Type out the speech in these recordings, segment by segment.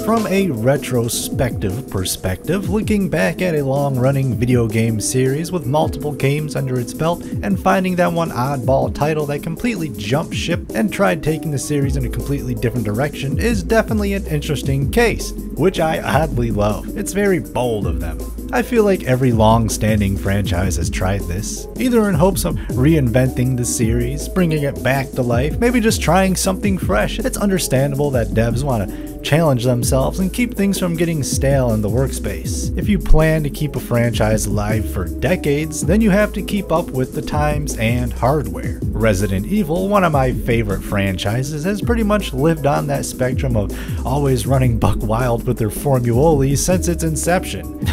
From a retrospective perspective, looking back at a long-running video game series with multiple games under its belt and finding that one oddball title that completely jumped ship and tried taking the series in a completely different direction is definitely an interesting case, which I oddly love. It's very bold of them. I feel like every long-standing franchise has tried this, either in hopes of reinventing the series, bringing it back to life, maybe just trying something fresh. It's understandable that devs want to challenge themselves and keep things from getting stale in the workspace. If you plan to keep a franchise alive for decades, then you have to keep up with the times and hardware. Resident Evil, one of my favorite franchises, has pretty much lived on that spectrum of always running buck wild with their formulas since its inception.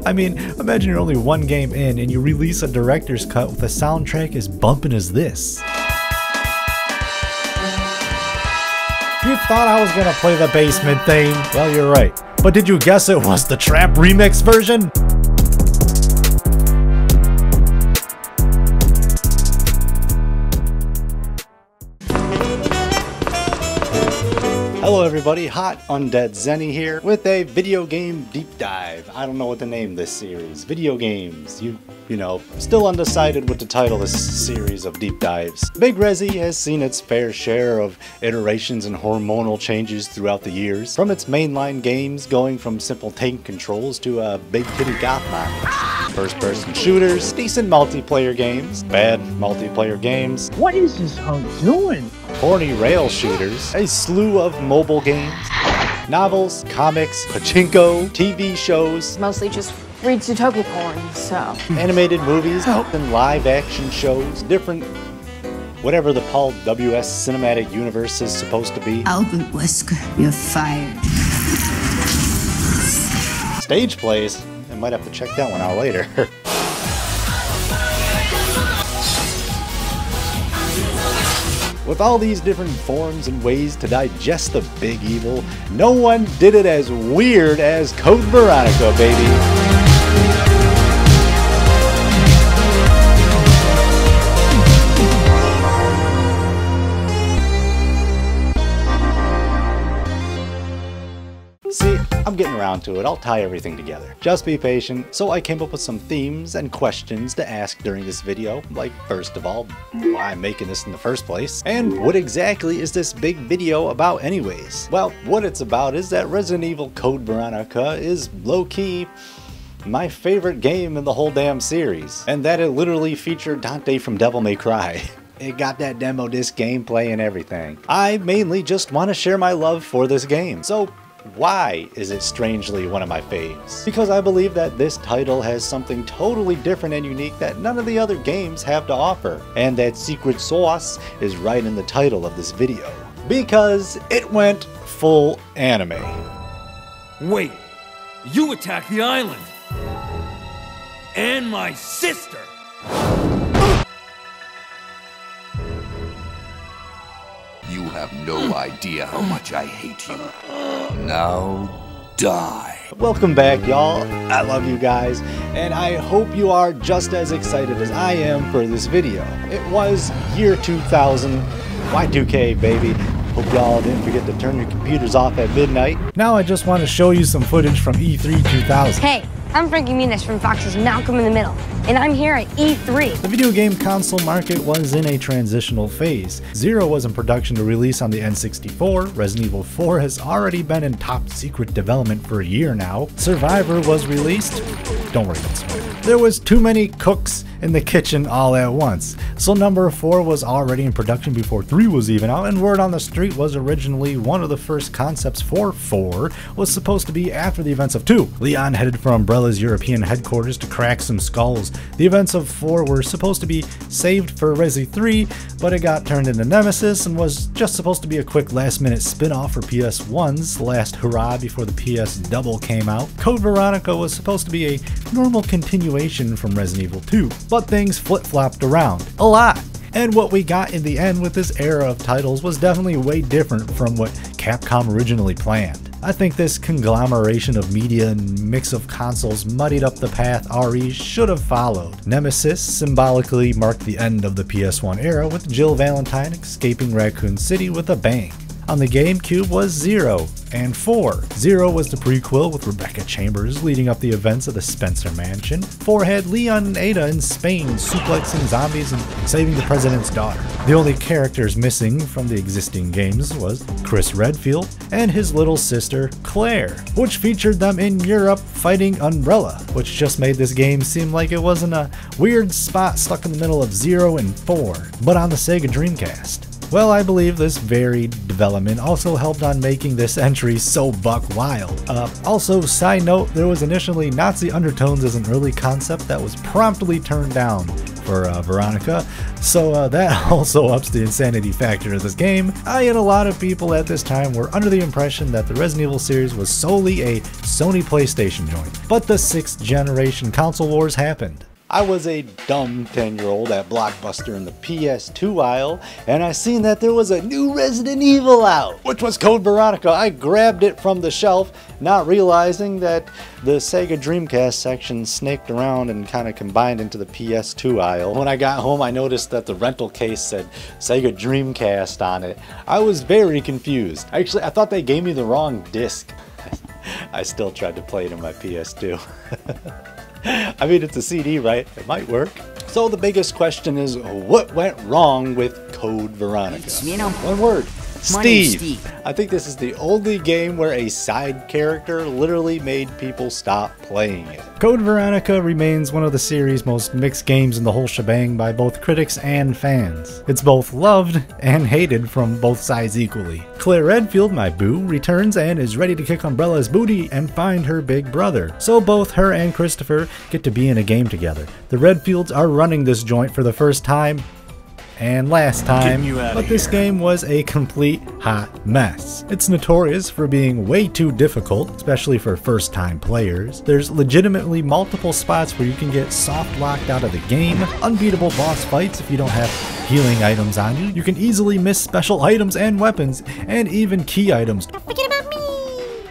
I mean, imagine you're only one game in and you release a director's cut with a soundtrack as bumpin' as this. You thought I was gonna play the basement theme? Well, you're right. But did you guess it was the trap remix version? Hello everybody, Hot Undead Zenny here with a video game deep dive. I don't know what to name this series. Video games. You know, still undecided what to title this series of deep dives. Big Resi has seen its fair share of iterations and hormonal changes throughout the years. From its mainline games going from simple tank controls to big kitty goth models. First-person shooters, decent multiplayer games, bad multiplayer games. What is this hunk doing? Horny rail shooters, a slew of mobile games, novels, comics, pachinko, TV shows, Mostly just reads utopia porn, so. Animated movies, and live action shows, different whatever the Paul W.S. cinematic universe is supposed to be. Albert Wesker, you're fired. Stage plays, I might have to check that one out later. With all these different forms and ways to digest the big evil, no one did it as weird as Code Veronica, baby. See, I'm getting around to it. I'll tie everything together. Just be patient. So I came up with some themes and questions to ask during this video. Like, first of all, why I'm making this in the first place? And what exactly is this big video about anyways? Well, what it's about is that Resident Evil Code Veronica is low-key my favorite game in the whole damn series. And that it literally featured Dante from Devil May Cry. It got that demo disc gameplay and everything. I mainly just want to share my love for this game. So why is it strangely one of my faves? Because I believe that this title has something totally different and unique that none of the other games have to offer. And that secret sauce is right in the title of this video. Because it went full anime. Wait, you attacked the island! And my sister! You have no idea how much I hate you. Now, die. Welcome back, y'all. I love you guys, and I hope you are just as excited as I am for this video. It was year 2000, Y2K, baby. Hope y'all didn't forget to turn your computers off at midnight. Now I just want to show you some footage from E3 2000. Hey, I'm Frankie Muniz from Fox's Malcolm in the Middle, and I'm here at E3. The video game console market was in a transitional phase. Zero was in production to release on the N64, Resident Evil 4 has already been in top secret development for a year now, Survivor was released, don't worry about Survivor. There was too many cooks in the kitchen all at once, so number 4 was already in production before 3 was even out, and word on the street was originally one of the first concepts for 4 was supposed to be after the events of 2. Leon headed for Umbrella's European headquarters to crack some skulls. The events of 4 were supposed to be saved for Resi 3, but it got turned into Nemesis and was just supposed to be a quick last-minute spin-off for PS1's last hurrah before the PS Double came out. Code Veronica was supposed to be a normal continuation from Resident Evil 2, but things flip-flopped around a lot. And what we got in the end with this era of titles was definitely way different from what Capcom originally planned. I think this conglomeration of media and mix of consoles muddied up the path RE should have followed. Nemesis symbolically marked the end of the PS1 era with Jill Valentine escaping Raccoon City with a bang. On the GameCube was 0 and 4. 0 was the prequel with Rebecca Chambers leading up the events of the Spencer Mansion. 4 had Leon and Ada in Spain suplexing zombies and saving the president's daughter. The only characters missing from the existing games was Chris Redfield and his little sister Claire, which featured them in Europe fighting Umbrella, which just made this game seem like it wasn't a weird spot stuck in the middle of 0 and 4, but on the Sega Dreamcast. Well, I believe this varied development also helped on making this entry so buck wild. Also, side note, there was initially Nazi undertones as an early concept that was promptly turned down for Veronica, so that also ups the insanity factor of this game. I and a lot of people at this time were under the impression that the Resident Evil series was solely a Sony PlayStation joint, but the 6th generation console wars happened. I was a dumb 10-year-old at Blockbuster in the PS2 aisle, and I seen that there was a new Resident Evil out, which was Code Veronica. I grabbed it from the shelf, not realizing that the Sega Dreamcast section snaked around and kind of combined into the PS2 aisle. When I got home, I noticed that the rental case said Sega Dreamcast on it. I was very confused. Actually, I thought they gave me the wrong disc. I still tried to play it in my PS2. I mean, it's a CD, right? It might work. So the biggest question is, what went wrong with Code Veronica? One word. Steve. I think this is the only game where a side character literally made people stop playing it. Code Veronica remains one of the series' most mixed games in the whole shebang by both critics and fans. It's both loved and hated from both sides equally. Claire Redfield, my boo, returns and is ready to kick Umbrella's booty and find her big brother. So both her and Christopher get to be in a game together. The Redfields are running this joint for the first time and last time, but this game was a complete hot mess. It's notorious for being way too difficult, especially for first-time players. There's legitimately multiple spots where you can get soft locked out of the game, unbeatable boss fights if you don't have healing items on you. You can easily miss special items and weapons, and even key items. Don't forget about me!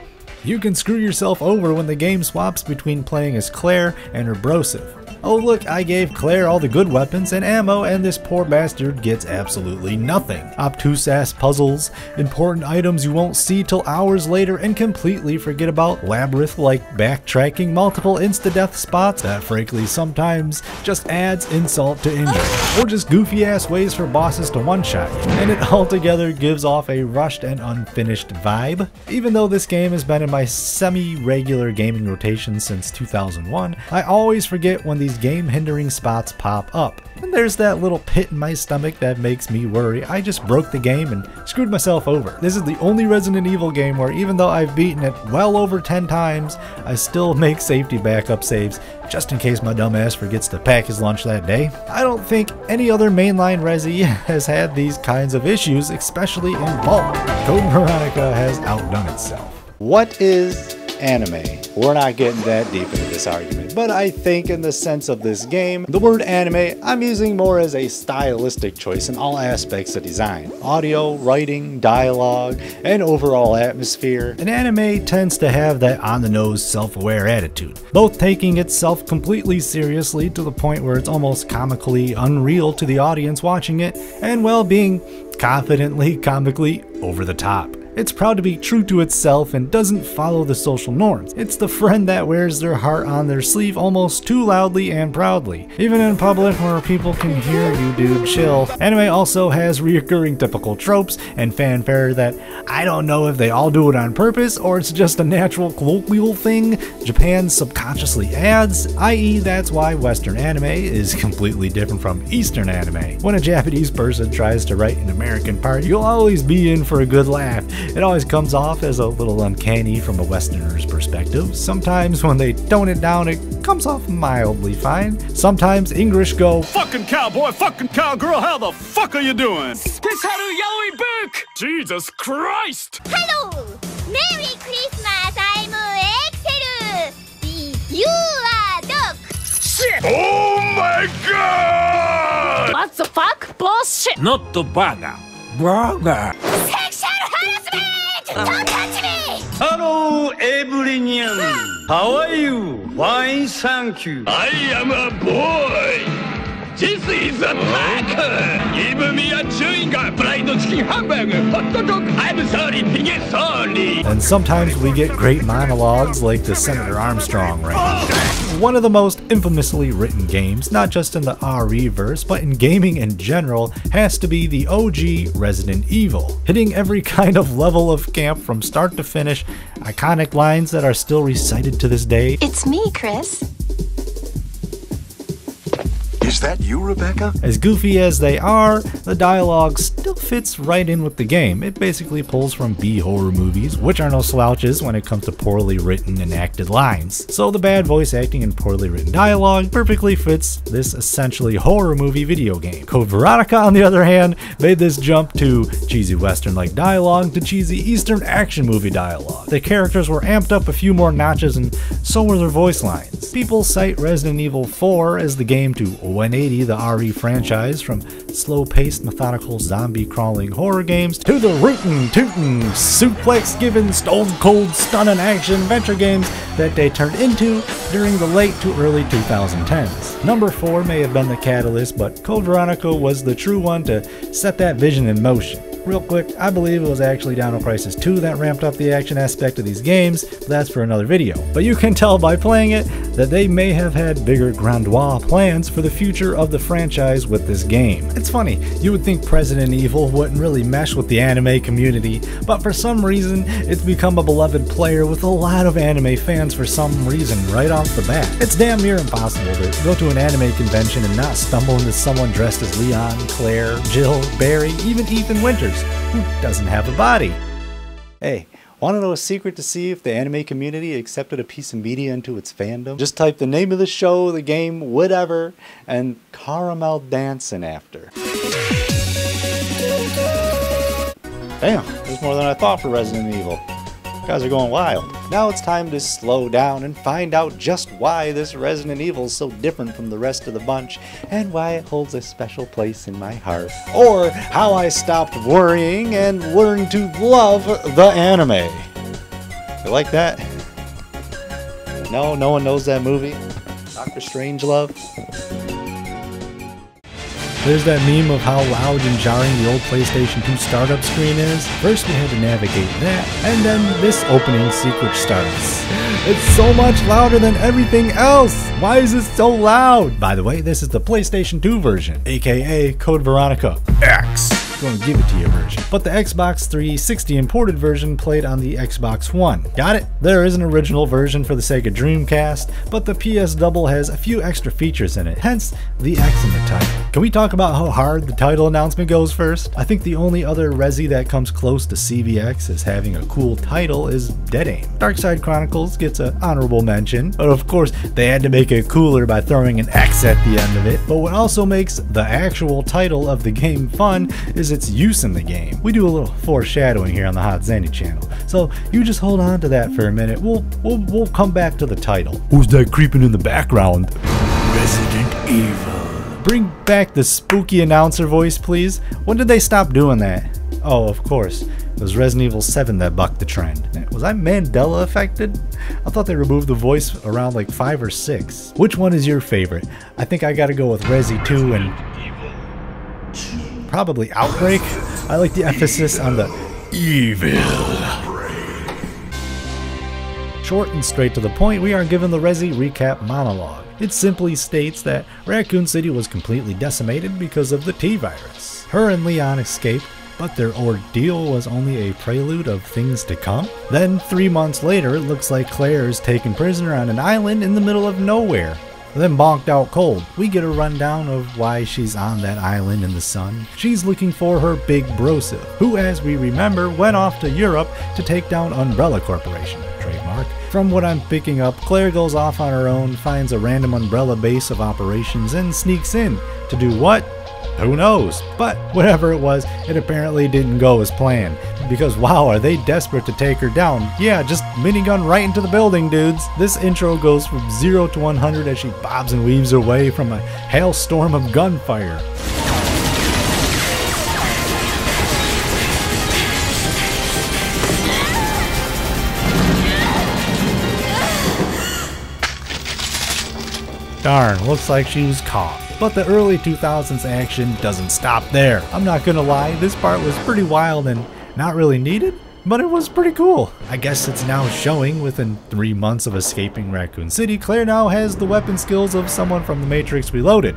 You can screw yourself over when the game swaps between playing as Claire and her brosive. Oh look, I gave Claire all the good weapons and ammo, and this poor bastard gets absolutely nothing. Obtuse-ass puzzles, important items you won't see till hours later, and completely forget about labyrinth-like backtracking, multiple insta-death spots that frankly sometimes just adds insult to injury, or just goofy-ass ways for bosses to one-shot you, and it altogether gives off a rushed and unfinished vibe. Even though this game has been in my semi-regular gaming rotation since 2001, I always forget when these game-hindering spots pop up. And there's that little pit in my stomach that makes me worry I just broke the game and screwed myself over. This is the only Resident Evil game where even though I've beaten it well over 10 times, I still make safety backup saves just in case my dumbass forgets to pack his lunch that day. I don't think any other mainline Resi has had these kinds of issues, especially in bulk. Code Veronica has outdone itself. What is anime? We're not getting that deep into this argument, but I think in the sense of this game, the word anime I'm using more as a stylistic choice in all aspects of design. Audio, writing, dialogue, and overall atmosphere. An anime tends to have that on-the-nose, self-aware attitude, both taking itself completely seriously to the point where it's almost comically unreal to the audience watching it, and well, being confidently, comically over the top. It's proud to be true to itself and doesn't follow the social norms. It's the friend that wears their heart on their sleeve almost too loudly and proudly. Even in public where people can hear you, dude, chill. Anime also has reoccurring typical tropes and fanfare that I don't know if they all do it on purpose or it's just a natural colloquial thing Japan subconsciously adds, i.e. that's why Western anime is completely different from Eastern anime. When a Japanese person tries to write an American part, you'll always be in for a good laugh. It always comes off as a little uncanny from a Westerner's perspective. Sometimes when they tone it down, it comes off mildly fine. Sometimes English go, Fucking cowboy, fucking cowgirl, how the fuck are you doing? Special yaoi book! Jesus Christ! Hello! Merry Christmas! I'm Excel! You are Doc! Shit! Oh my god! What the fuck? Bullshit! Not the burger. Burger. Sexual harassment! Don't touch me! Hello, everyone. How are you? Fine, thank you. I am a boy! This is attack! 𝑭𝑖𝑳𝑳 chewing gum, fried chicken hamburger, hot dog, I'm sorry, piggy sorry. And sometimes we get great monologues like the Senator Armstrong rant. One of the most infamously written games, not just in the 𝑭𝑼𝑳𝑳-verse, but in gaming in general, has to be the OG Resident Evil. Hitting every kind of level of camp from start to finish, iconic lines that are still recited to this day. It's me, Chris. Is that you, Rebecca? As goofy as they are, the dialogue still fits right in with the game. It basically pulls from B horror movies, which are no slouches when it comes to poorly written and acted lines. So the bad voice acting and poorly written dialogue perfectly fits this essentially horror movie video game. Code Veronica, on the other hand, made this jump to cheesy western-like dialogue to cheesy eastern action movie dialogue. The characters were amped up a few more notches and so were their voice lines. People cite Resident Evil 4 as the game to 180 the 𝑭𝑖 franchise, from slow-paced, methodical, zombie-crawling horror games to the rootin', tootin', suplex-giving, stone-cold, stunning action adventure games that they turned into during the late to early 2010s. Number 4 may have been the catalyst, but Code Veronica was the true one to set that vision in motion. Real quick, I believe it was actually Dino Crisis 2 that ramped up the action aspect of these games, but that's for another video. But you can tell by playing it that they may have had bigger grandeur plans for the future of the franchise with this game. It's funny, you would think Resident Evil wouldn't really mesh with the anime community, but for some reason, it's become a beloved player with a lot of anime fans for some reason right off the bat. It's damn near impossible to go to an anime convention and not stumble into someone dressed as Leon, Claire, Jill, Barry, even Ethan Winters, who doesn't have a body. Hey, want to know a secret to see if the anime community accepted a piece of media into its fandom? Just type the name of the show, the game, whatever, and caramel dancing after. Damn, there's more than I thought for Resident Evil. You guys are going wild. Now it's time to slow down and find out just why this Resident Evil is so different from the rest of the bunch and why it holds a special place in my heart. Or how I stopped worrying and learned to love the anime. You like that? No one knows that movie? Dr. Strangelove? There's that meme of how loud and jarring the old PlayStation 2 startup screen is. First we had to navigate that, and then this opening sequence starts. It's so much louder than everything else! Why is it so loud? By the way, this is the PlayStation 2 version, aka Code Veronica X. Gonna give it to you version. But the Xbox 360 imported version played on the Xbox One. Got it? There is an original version for the Sega Dreamcast, but the PS Double has a few extra features in it, hence the X in the title. Can we talk about how hard the title announcement goes first? I think the only other Resi that comes close to CVX as having a cool title is 𝑑𝑒𝑎𝑚e. Darkside Chronicles gets an honorable mention, but of course they had to make it cooler by throwing an X at the end of it. But what also makes the actual title of the game fun is its use in the game. We do a little foreshadowing here on the Hot Zenny channel, so you just hold on to that for a minute. We'll come back to the title. Who's that creeping in the background? Resident Evil. Bring back the spooky announcer voice, please. When did they stop doing that? Oh, of course. It was Resident Evil 7 that bucked the trend. Was I Mandela affected? I thought they removed the voice around like 5 or 6. Which one is your favorite? I think I gotta go with Resi 2 and probably Outbreak. I like the emphasis on the evil. Short and straight to the point, we are given the Resi recap monologue. It simply states that Raccoon City was completely decimated because of the T-virus. Her and Leon escaped, but their ordeal was only a prelude of things to come. Then 3 months later, it looks like Claire is taken prisoner on an island in the middle of nowhere, then bonked out cold. We get a rundown of why she's on that island in the sun. She's looking for her big brosive, who, as we remember, went off to Europe to take down Umbrella Corporation. Trademark. From what I'm picking up, Claire goes off on her own, finds a random Umbrella base of operations, and sneaks in. To do what? Who knows? But whatever it was, it apparently didn't go as planned. Because wow, are they desperate to take her down. Yeah, just minigun right into the building, dudes. This intro goes from 0 to 100 as she bobs and weaves her way from a hailstorm of gunfire. Darn, looks like she was caught. But the early 2000s action doesn't stop there. I'm not gonna lie, this part was pretty wild and not really needed, but it was pretty cool. I guess it's now showing within 3 months of escaping Raccoon City, Claire now has the weapon skills of someone from The Matrix Reloaded.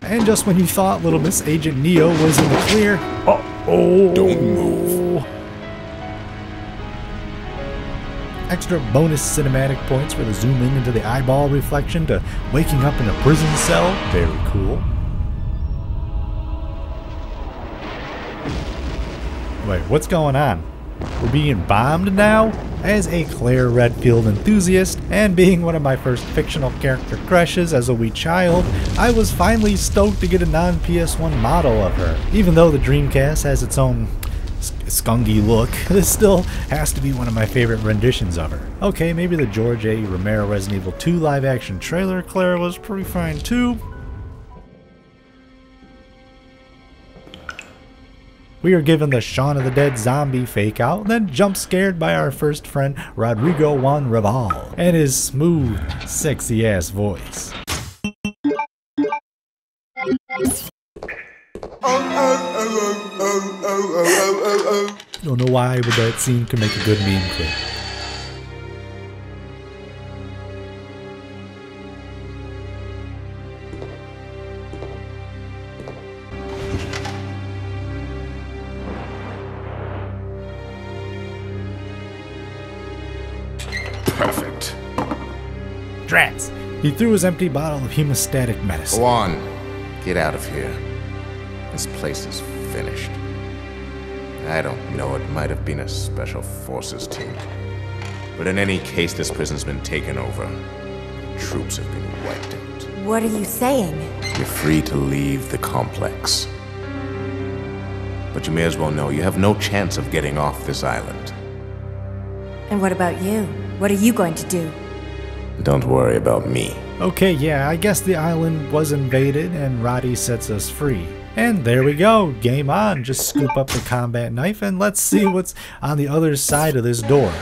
And just when you thought Little Miss Agent Neo was in the clear, uh-oh! Don't move. Extra bonus cinematic points for the zoom in into the eyeball reflection to waking up in a prison cell. Very cool. Wait, what's going on? We're being bombed now? As a Claire Redfield enthusiast, and being one of my first fictional character crushes as a wee child, I was finally stoked to get a non-PS1 model of her. Even though the Dreamcast has its own skunky look, this still has to be one of my favorite renditions of her. Okay, maybe the George A. Romero Resident Evil 2 live-action trailer Claire was pretty fine too. We are given the Shaun of the Dead zombie fake out, then jump scared by our first friend Rodrigo Juan Raval and his smooth, sexy ass voice. Don't know why, but that scene could make a good meme clip. Perfect. Drats! He threw his empty bottle of hemostatic medicine. Go on. Get out of here. This place is finished. I don't know, it might have been a special forces team. But in any case, this prison's been taken over. Troops have been wiped out. What are you saying? You're free to leave the complex. But you may as well know you have no chance of getting off this island. And what about you? What are you going to do? Don't worry about me. Okay, yeah, I guess the island was invaded and Roddy sets us free. And there we go, game on. Just scoop up the combat knife and let's see what's on the other side of this door.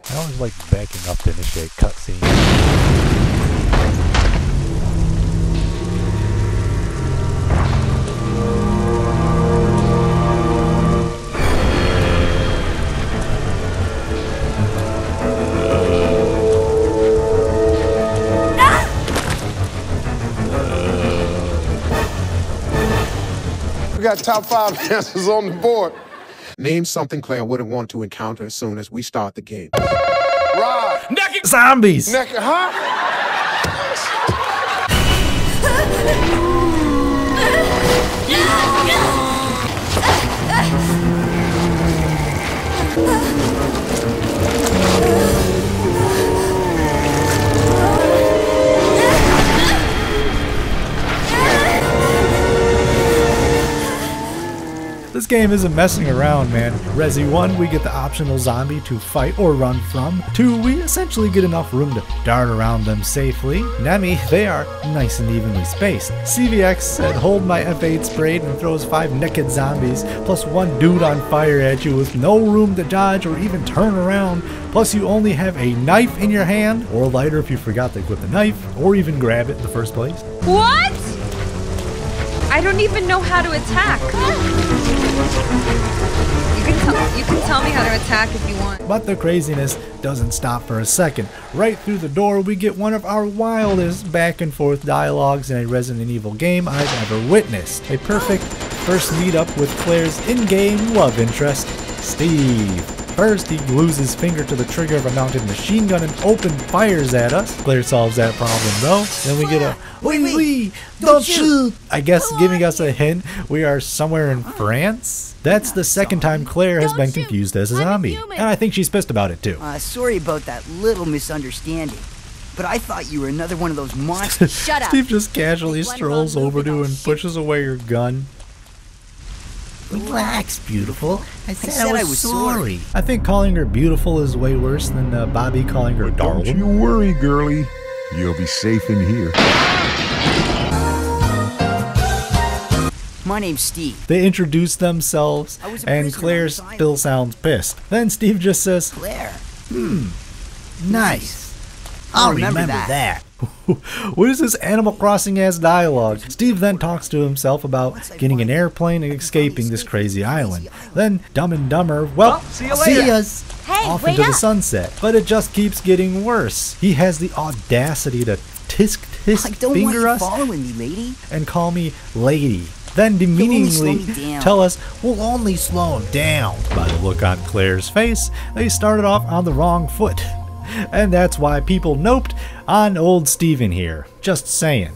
I always like backing up to initiate cutscenes. We got top 5 answers on the board. Name something Claire wouldn't want to encounter as soon as we start the game. Rod! Naked zombies! Naked, huh? This game isn't messing around, man. Resi 1, we get the optional zombie to fight or run from. 2, we essentially get enough room to dart around them safely. Nemi, they are nice and evenly spaced. CVX said hold my F8 sprayed and throws 5 naked zombies, plus 1 dude on fire at you with no room to dodge or even turn around. Plus you only have a knife in your hand, or a lighter if you forgot to equip the knife, or even grab it in the first place. What? I don't even know how to attack. You can tell me how to attack if you want. But the craziness doesn't stop for a second. Right through the door, we get one of our wildest back and forth dialogues in a Resident Evil game I've ever witnessed. A perfect first meetup with Claire's in-game love interest, Steve. First, he glues his finger to the trigger of a mounted machine gun and open fires at us. Claire solves that problem though. Then we get a wait, don't shoot! I guess giving us a hint we are somewhere in France? That's the second time Claire has been confused as a zombie. And I think she's pissed about it too. Sorry about that little misunderstanding. But I thought you were another one of those monsters. Shut up. Steve just casually strolls over to and pushes away her gun. Relax, beautiful. I said I was sorry. I think calling her beautiful is way worse than Bobby calling her darling. Don't you worry, girlie. You'll be safe in here. My name's Steve. They introduce themselves, and Claire still sounds pissed. Then Steve just says, Claire. Nice. I'll remember that. What is this Animal Crossing ass dialogue? Steve then talks to himself about getting an airplane and escaping this crazy island. Then Dumb and Dumber, well, see yas, off into the sunset. But it just keeps getting worse. He has the audacity to tisk finger us following me, lady. and call me lady. Then demeaningly tell us we'll only slow him down. By the look on Claire's face, they started off on the wrong foot. And that's why people noped on old Steven here. Just saying.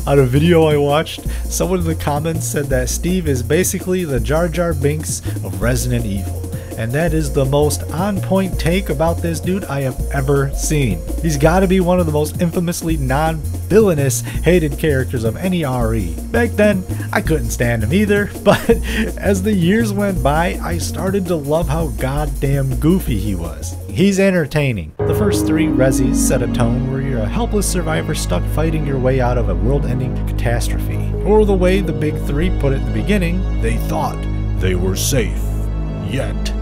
On a video I watched, someone in the comments said that Steve is basically the Jar Jar Binks of Resident Evil. And that is the most on-point take about this dude I have ever seen. He's gotta be one of the most infamously non-villainous hated characters of any RE. Back then, I couldn't stand him either, but as the years went by, I started to love how goddamn goofy he was. He's entertaining. The first 3 resis set a tone where you're a helpless survivor stuck fighting your way out of a world-ending catastrophe. Or the way the big 3 put it in the beginning, they thought they were safe. Yet,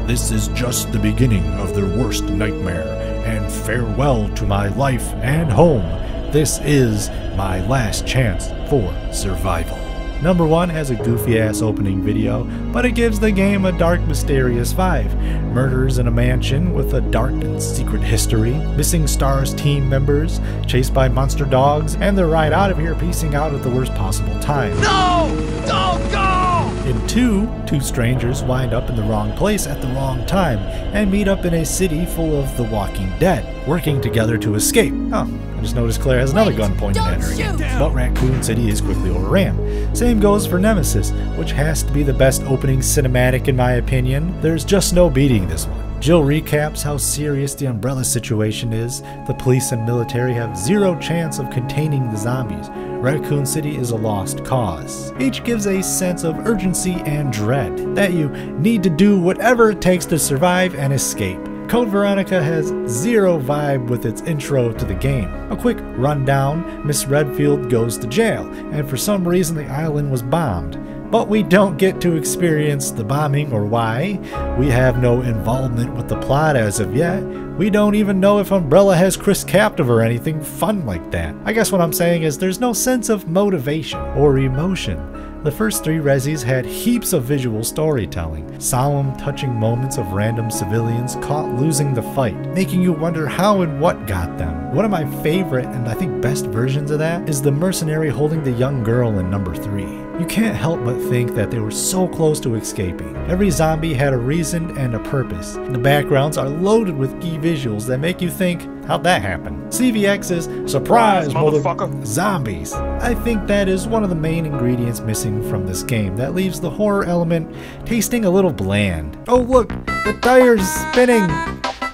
this is just the beginning of their worst nightmare, and farewell to my life and home. This is my last chance for survival. Number 1 has a goofy ass opening video, but it gives the game a dark, mysterious vibe. Murders in a mansion with a dark and secret history, missing stars team members, chased by monster dogs, and the ride out of here piecing out at the worst possible time. No! Don't go! In 2, 2 strangers wind up in the wrong place at the wrong time and meet up in a city full of the Walking Dead, working together to escape. Oh, I just noticed Claire has another gun pointed at her again. But Raccoon City is quickly overran. Same goes for Nemesis, which has to be the best opening cinematic in my opinion. There's just no beating this one. Jill recaps how serious the Umbrella situation is. The police and military have zero chance of containing the zombies. Raccoon City is a lost cause. Each gives a sense of urgency and dread, that you need to do whatever it takes to survive and escape. Code Veronica has zero vibe with its intro to the game. A quick rundown, Miss Redfield goes to jail, and for some reason the island was bombed. But we don't get to experience the bombing or why. We have no involvement with the plot as of yet. We don't even know if Umbrella has Chris captive or anything fun like that. I guess what I'm saying is there's no sense of motivation or emotion. The first 3 resis had heaps of visual storytelling, solemn, touching moments of random civilians caught losing the fight, making you wonder how and what got them. One of my favorite and I think best versions of that is the mercenary holding the young girl in number 3. You can't help but think that they were so close to escaping. Every zombie had a reason and a purpose. The backgrounds are loaded with key visuals that make you think, how'd that happen? CVX's surprise motherfucker zombies. I think that is one of the main ingredients missing from this game that leaves the horror element tasting a little bland. Oh look, the tire's spinning.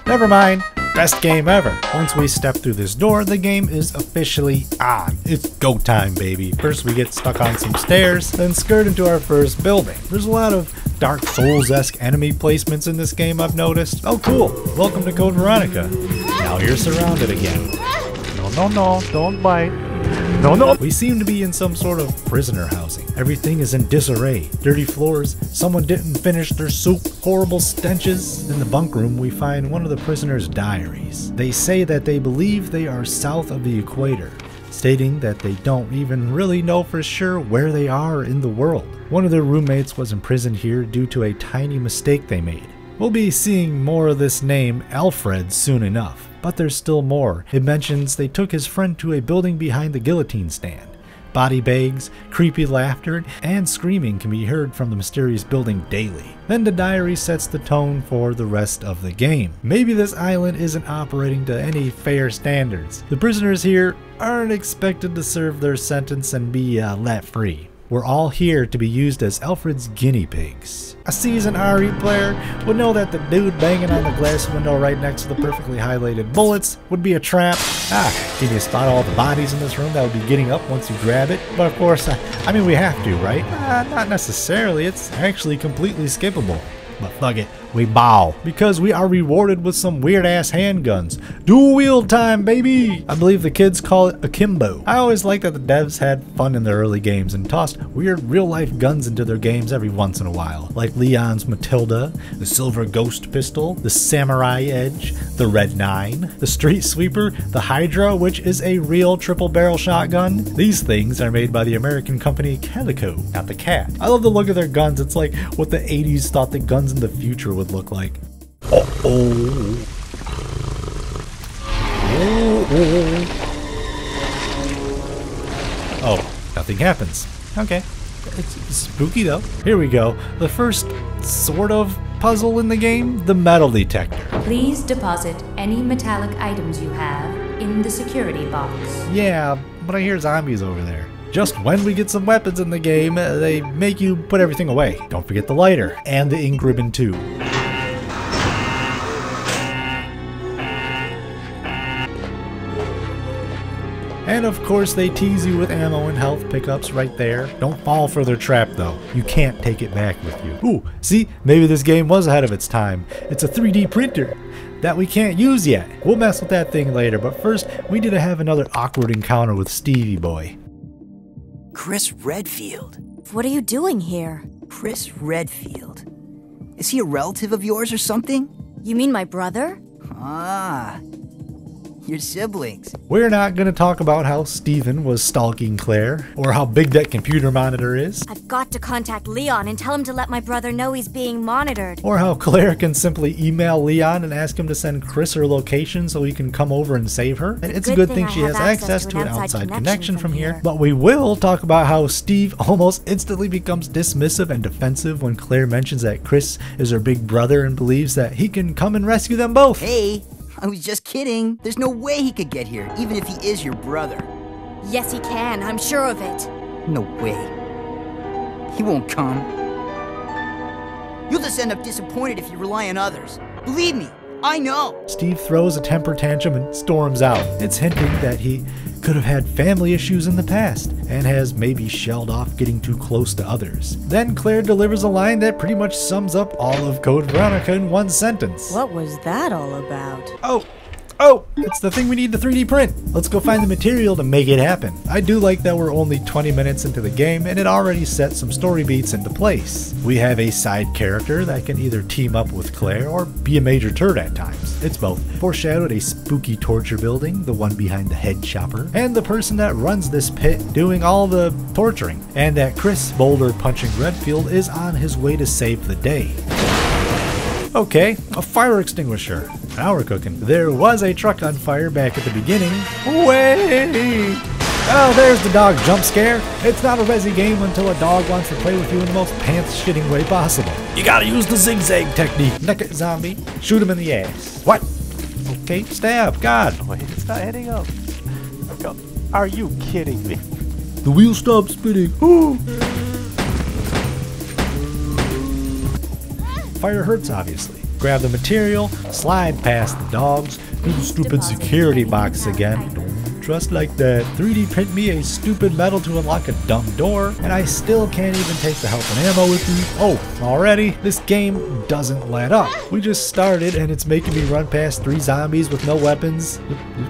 Never mind. Best game ever. Once we step through this door, the game is officially on. It's go time, baby. First we get stuck on some stairs, then skirt into our first building. There's a lot of Dark Souls-esque enemy placements in this game I've noticed. Oh cool, welcome to Code Veronica. Now you're surrounded again. No, don't bite. No. We seem to be in some sort of prisoner housing. Everything is in disarray. Dirty floors, someone didn't finish their soup, horrible stenches. In the bunk room, we find one of the prisoners' diaries. They say that they believe they are south of the equator, stating that they don't even really know for sure where they are in the world. One of their roommates was imprisoned here due to a tiny mistake they made. We'll be seeing more of this name, Alfred, soon enough. But there's still more. It mentions they took his friend to a building behind the guillotine stand. Body bags, creepy laughter, and screaming can be heard from the mysterious building daily. Then the diary sets the tone for the rest of the game. Maybe this island isn't operating to any fair standards. The prisoners here aren't expected to serve their sentence and be let free. We're all here to be used as Alfred's guinea pigs. A seasoned RE player would know that the dude banging on the glass window right next to the perfectly highlighted bullets would be a trap. Can you spot all the bodies in this room that would be getting up once you grab it? But of course, I mean we have to, right? Not necessarily, it's actually completely skippable. But fuck it, we bow, because we are rewarded with some weird ass handguns. Dual wield time, baby! I believe the kids call it akimbo. I always liked that the devs had fun in their early games and tossed weird real life guns into their games every once in a while, like Leon's Matilda, the Silver Ghost Pistol, the Samurai Edge, the Red 9, the Street Sweeper, the Hydra, which is a real triple barrel shotgun. These things are made by the American company Calico, not the Cat. I love the look of their guns. It's like what the 80s thought the guns in the future would look like. Oh, nothing happens. Okay. It's spooky though. Here we go. The first sort of puzzle in the game, the metal detector. Please deposit any metallic items you have in the security box. Yeah, but I hear zombies over there. Just when we get some weapons in the game, they make you put everything away. Don't forget the lighter and the ink ribbon too. And of course they tease you with ammo and health pickups right there. Don't fall for their trap though. You can't take it back with you. Ooh, see? Maybe this game was ahead of its time. It's a 3D printer that we can't use yet. We'll mess with that thing later, but first we need to have another awkward encounter with Stevie Boy. Chris Redfield. What are you doing here? Chris Redfield. Is he a relative of yours or something? You mean my brother? Ah, your siblings. We're not going to talk about how Steven was stalking Claire, or how big that computer monitor is, I've got to contact Leon and tell him to let my brother know he's being monitored. or how Claire can simply email Leon and ask him to send Chris her location so he can come over and save her. And it's a good thing she has access to an outside connection from here. But we will talk about how Steve almost instantly becomes dismissive and defensive when Claire mentions that Chris is her big brother and believes that he can come and rescue them both. Hey, I was just kidding. There's no way he could get here, even if he is your brother. Yes, he can. I'm sure of it. No way. He won't come. You'll just end up disappointed if you rely on others. Believe me, I know. Steve throws a temper tantrum and storms out. It's hinting that he could have had family issues in the past and has maybe shelled off getting too close to others. Then Claire delivers a line that pretty much sums up all of Code Veronica in one sentence. What was that all about? Oh, it's the thing we need to 3D print. Let's go find the material to make it happen. I do like that we're only 20 minutes into the game and it already set some story beats into place. We have a side character that can either team up with Claire or be a major turd at times. It's both. Foreshadowed a spooky torture building, the one behind the head chopper, and the person that runs this pit doing all the torturing. And that Chris, boulder punching Redfield, is on his way to save the day. Okay, a fire extinguisher. Now we're cooking. There was a truck on fire back at the beginning. Wait! Oh, there's the dog jump scare. It's not a Resi game until a dog wants to play with you in the most pants-shitting way possible. You gotta use the zigzag technique. Neck it, zombie. Shoot him in the ass. What? Okay, stab. God. Wait, it's not hitting up. Are you kidding me? The wheel stopped spinning. Fire hurts, obviously. Grab the material, slide past the dogs, do the stupid security box again. Don't trust like that. 3D print me a stupid metal to unlock a dumb door, and I still can't even take the health and ammo with me. Oh, already? This game doesn't let up. We just started and it's making me run past 3 zombies with no weapons.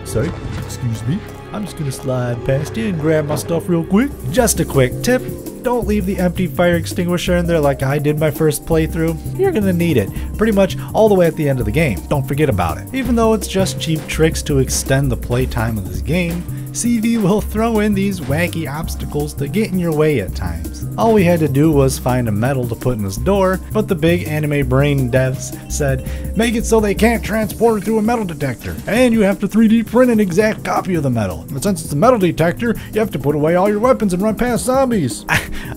Sorry, excuse me. I'm just gonna slide past you and grab my stuff real quick. Just a quick tip. Don't leave the empty fire extinguisher in there like I did my first playthrough. You're gonna need it pretty much all the way at the end of the game. Don't forget about it. Even though it's just cheap tricks to extend the playtime of this game, CV will throw in these wacky obstacles to get in your way at times. All we had to do was find a metal to put in this door, but the big anime brain devs said, make it so they can't transport it through a metal detector, and you have to 3D print an exact copy of the metal. But since it's a metal detector, you have to put away all your weapons and run past zombies.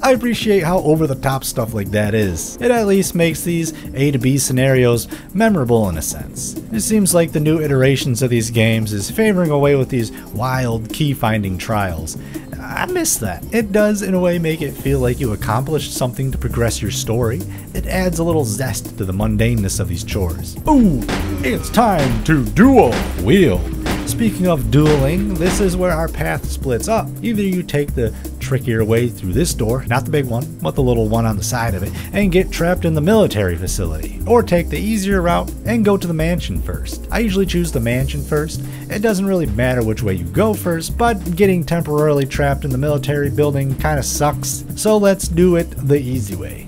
I appreciate how over-the-top stuff like that is. It at least makes these A to B scenarios memorable in a sense. It seems like the new iterations of these games is favoring away with these wild key-finding trials. I miss that. It does in a way make it feel like you accomplished something to progress your story. It adds a little zest to the mundaneness of these chores. Ooh, it's time to dual wield. Speaking of dueling, this is where our path splits up. Either you take the trickier way through this door, not the big one, but the little one on the side of it, and get trapped in the military facility. Or take the easier route and go to the mansion first. I usually choose the mansion first. It doesn't really matter which way you go first, but getting temporarily trapped in the military building kinda sucks. So let's do it the easy way.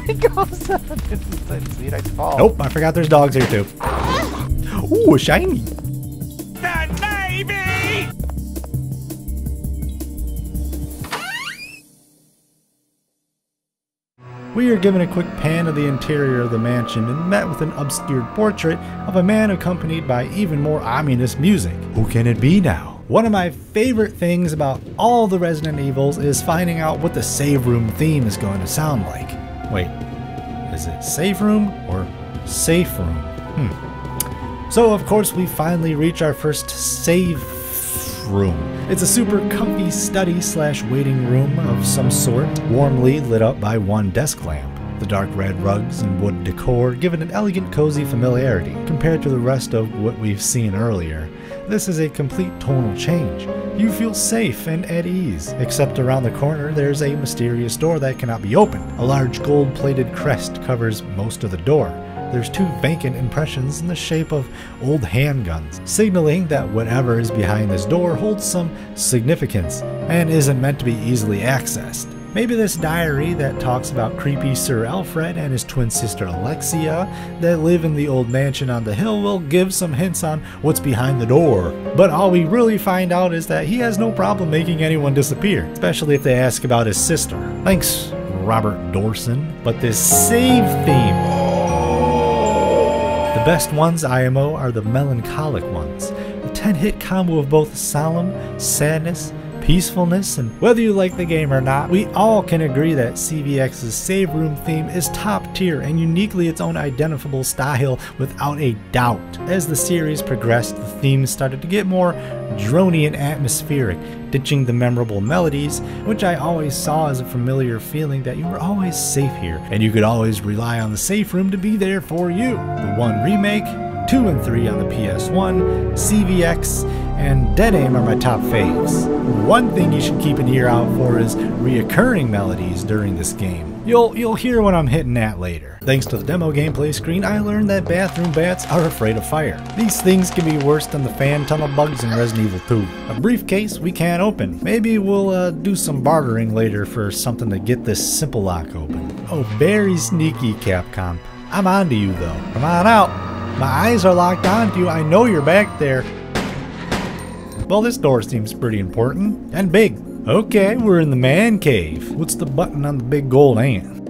He goes. See, I fall. Nope, I forgot there's dogs here too. Ooh, shiny. The Navy! We are given a quick pan of the interior of the mansion and met with an obscured portrait of a man accompanied by even more ominous music. Who can it be now? One of my favorite things about all the Resident Evils is finding out what the save room theme is going to sound like. Wait, is it save room or safe room? So of course we finally reach our first save room. It's a super comfy study slash waiting room of some sort, warmly lit up by one desk lamp. The dark red rugs and wood decor give it an elegant, cozy familiarity compared to the rest of what we've seen earlier. This is a complete tonal change. You feel safe and at ease, except around the corner there's a mysterious door that cannot be opened. A large gold-plated crest covers most of the door. There's two vacant impressions in the shape of old handguns, signaling that whatever is behind this door holds some significance and isn't meant to be easily accessed. Maybe this diary that talks about creepy Sir Alfred and his twin sister Alexia that live in the old mansion on the hill will give some hints on what's behind the door. But all we really find out is that he has no problem making anyone disappear, especially if they ask about his sister. Thanks, Robert Dorson. But this save theme. The best ones, 𝑭𝑼𝑳𝑳, are the melancholic ones. A 10-hit combo of both solemn, sadness, peacefulness, and whether you like the game or not, we all can agree that CVX's save room theme is top tier and uniquely its own identifiable style without a doubt. As the series progressed, the themes started to get more drony and atmospheric, ditching the memorable melodies, which I always saw as a familiar feeling that you were always safe here, and you could always rely on the safe room to be there for you. The 1 remake, 2 and 3 on the PS1, CVX, and GaAaAame are my top faves. One thing you should keep an ear out for is reoccurring melodies during this game. You'll hear what I'm hitting at later. Thanks to the demo gameplay screen, I learned that bathroom bats are afraid of fire. These things can be worse than the fan tunnel bugs in Resident Evil 2. A briefcase we can't open. Maybe we'll do some bartering later for something to get this simple lock open. Oh, very sneaky, Capcom. I'm onto you though. Come on out. My eyes are locked onto you. I know you're back there. Well, this door seems pretty important and big. Okay, we're in the man cave. What's the button on the big gold ant?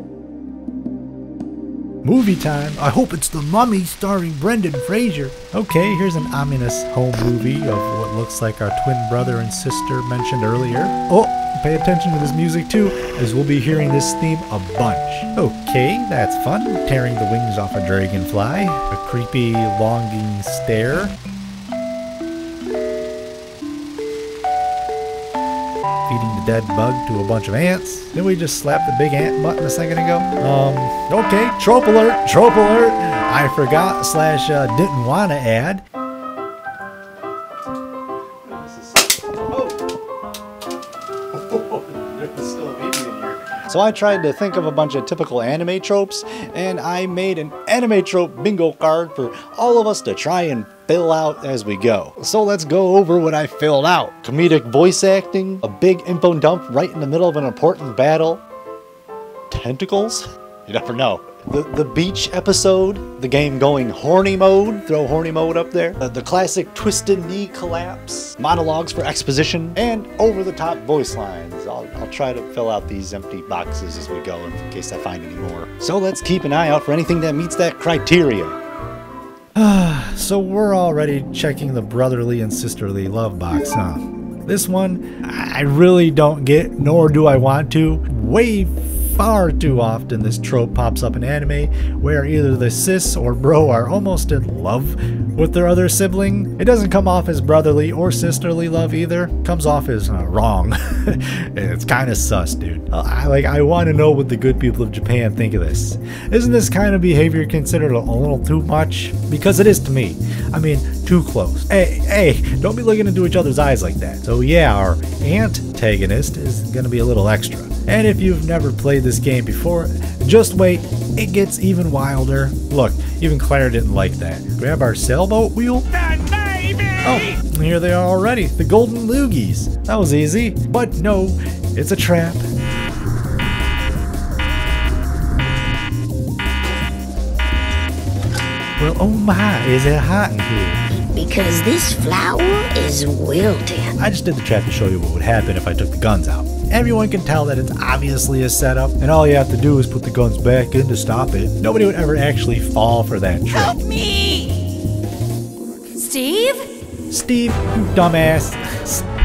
Movie time. I hope it's The Mummy starring Brendan Fraser. Okay, here's an ominous home movie of what looks like our twin brother and sister mentioned earlier. Oh, pay attention to this music too, as we'll be hearing this theme a bunch. Okay, that's fun. Tearing the wings off a dragonfly. A creepy, longing stare. Feeding the dead bug to a bunch of ants. Didn't we just slap the big ant button a second ago? Okay, trope alert, trope alert. I forgot slash didn't want to add. So I tried to think of a bunch of typical anime tropes, and I made an anime trope bingo card for all of us to try and fill out as we go. So let's go over what I filled out. Comedic voice acting, a big info dump right in the middle of an important battle, tentacles? You never know. The beach episode, the game going horny mode, throw horny mode up there, the classic twisted knee collapse, monologues for exposition, and over-the-top voice lines. I'll try to fill out these empty boxes as we go in case I find any more. So let's keep an eye out for anything that meets that criteria. So we're already checking the brotherly and sisterly love box, huh? This one, I really don't get, nor do I want to. Way far too often this trope pops up in anime where either the sis or bro are almost in love with their other sibling. It doesn't come off as brotherly or sisterly love either. It comes off as wrong. It's kind of sus, dude. I want to know what the good people of Japan think of this. Isn't this kind of behavior considered a little too much? Because it is to me. I mean, too close. Hey, don't be looking into each other's eyes like that. So yeah, our antagonist is gonna be a little extra. And if you've never played this game before, just wait, it gets even wilder. Look, even Claire didn't like that. Grab our sailboat wheel. Oh, here they are already, the golden loogies. That was easy, but no, it's a trap. Well, oh my, is it hot in here? Because this flower is wilting. I just did the trap to show you what would happen if I took the guns out. Everyone can tell that it's obviously a setup, and all you have to do is put the guns back in to stop it. Nobody would ever actually fall for that trick. Help me! Steve? Steve, you dumbass.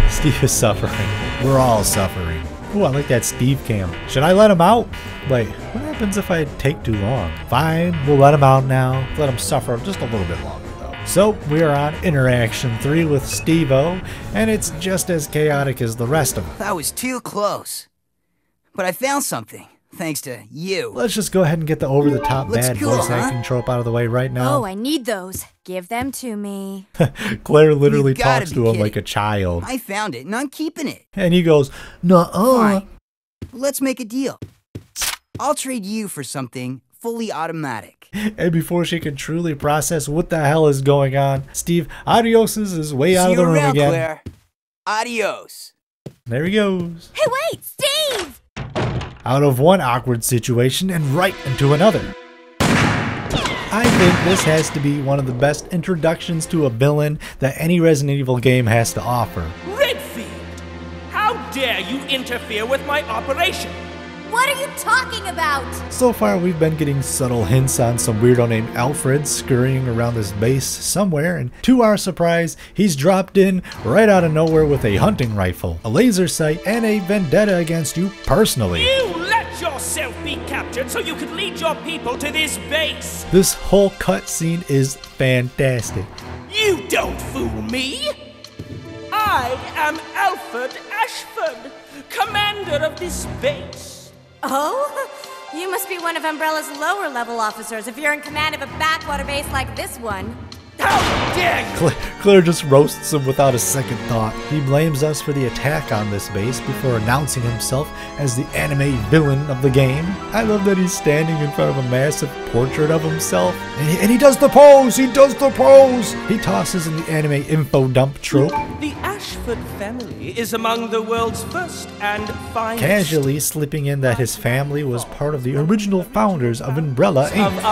Steve is suffering. We're all suffering. Ooh, I like that Steve cam. Should I let him out? Wait, what happens if I take too long? Fine, we'll let him out now. Let him suffer just a little bit longer though. So, we are on Interaction 3 with Steve-O, and it's just as chaotic as the rest of them. That was too close. But I found something, thanks to you. Let's just go ahead and get the over-the-top bad cool, voice acting trope out of the way right now. Oh, I need those. Give them to me. Claire literally talks to him like a child. I found it, and I'm keeping it. And he goes, nuh-uh. Fine. Let's make a deal. I'll trade you for something fully automatic. And before she can truly process what the hell is going on, Steve adioses his way out of the room around, again. Claire. Adios. There he goes. Hey, wait, Steve! Out of one awkward situation and right into another. I think this has to be one of the best introductions to a villain that any Resident Evil game has to offer. Redfield! How dare you interfere with my operation? What are you talking about? So far, we've been getting subtle hints on some weirdo named Alfred scurrying around this base somewhere, and to our surprise, he's dropped in right out of nowhere with a hunting rifle, a laser sight, and a vendetta against you personally. You let yourself be captured so you could lead your people to this base! This whole cutscene is fantastic. You don't fool me! I am Alfred Ashford, commander of this base. Oh? You must be one of Umbrella's lower level officers if you're in command of a backwater base like this one. How dare you! Claire just roasts him without a second thought. He blames us for the attack on this base before announcing himself as the anime villain of the game. I love that he's standing in front of a massive portrait of himself. And he does the pose! He does the pose! He tosses in the anime info dump trope. The Ashford family is among the world's first and finest. Casually slipping in that his family was part of the original founders of Umbrella Inc.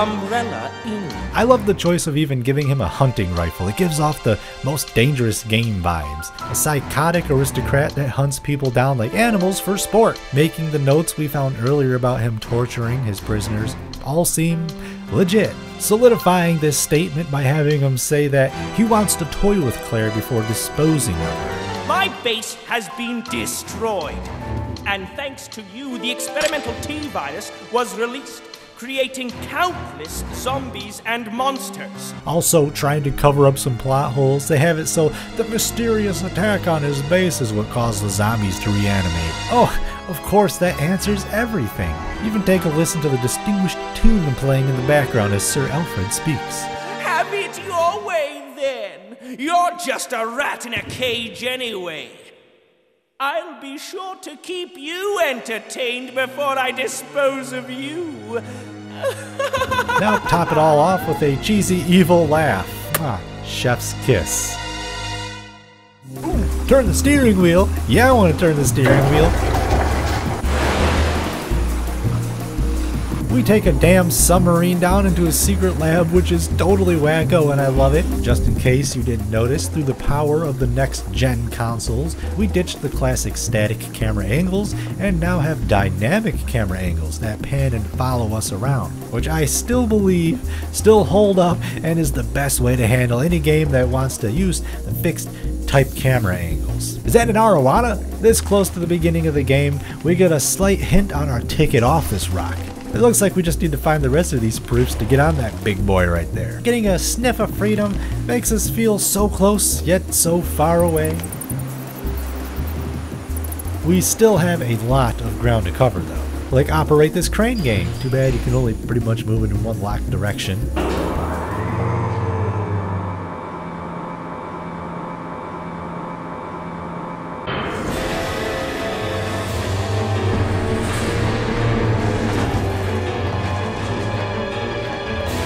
I love the choice of even giving him a hunting rifle. It gives off the most dangerous game vibes. A psychotic aristocrat that hunts people down like animals for sport, making the notes we found earlier about him torturing his prisoners all seem legit. Solidifying this statement by having him say that he wants to toy with Claire before disposing of her. My base has been destroyed, and thanks to you, the experimental T-virus was released, creating countless zombies and monsters. Also trying to cover up some plot holes. They have it so the mysterious attack on his base is what caused the zombies to reanimate. Oh, of course that answers everything. Even take a listen to the distinguished tune playing in the background as Sir Alfred speaks. Have it your way then. You're just a rat in a cage anyway. I'll be sure to keep you entertained before I dispose of you. Now top it all off with a cheesy evil laugh. Chef's kiss. Ooh, turn the steering wheel. Yeah, I want to turn the steering wheel. We take a damn submarine down into a secret lab, which is totally wacko and I love it. Just in case you didn't notice, through the power of the next-gen consoles, we ditched the classic static camera angles and now have dynamic camera angles that pan and follow us around, which I still believe still hold up and is the best way to handle any game that wants to use the fixed type camera angles. Is that an Arowana? This close to the beginning of the game, we get a slight hint on our ticket off this rock. It looks like we just need to find the rest of these proofs to get on that big boy right there. Getting a sniff of freedom makes us feel so close, yet so far away. We still have a lot of ground to cover though. Like operate this crane game. Too bad you can only pretty much move it in one locked direction.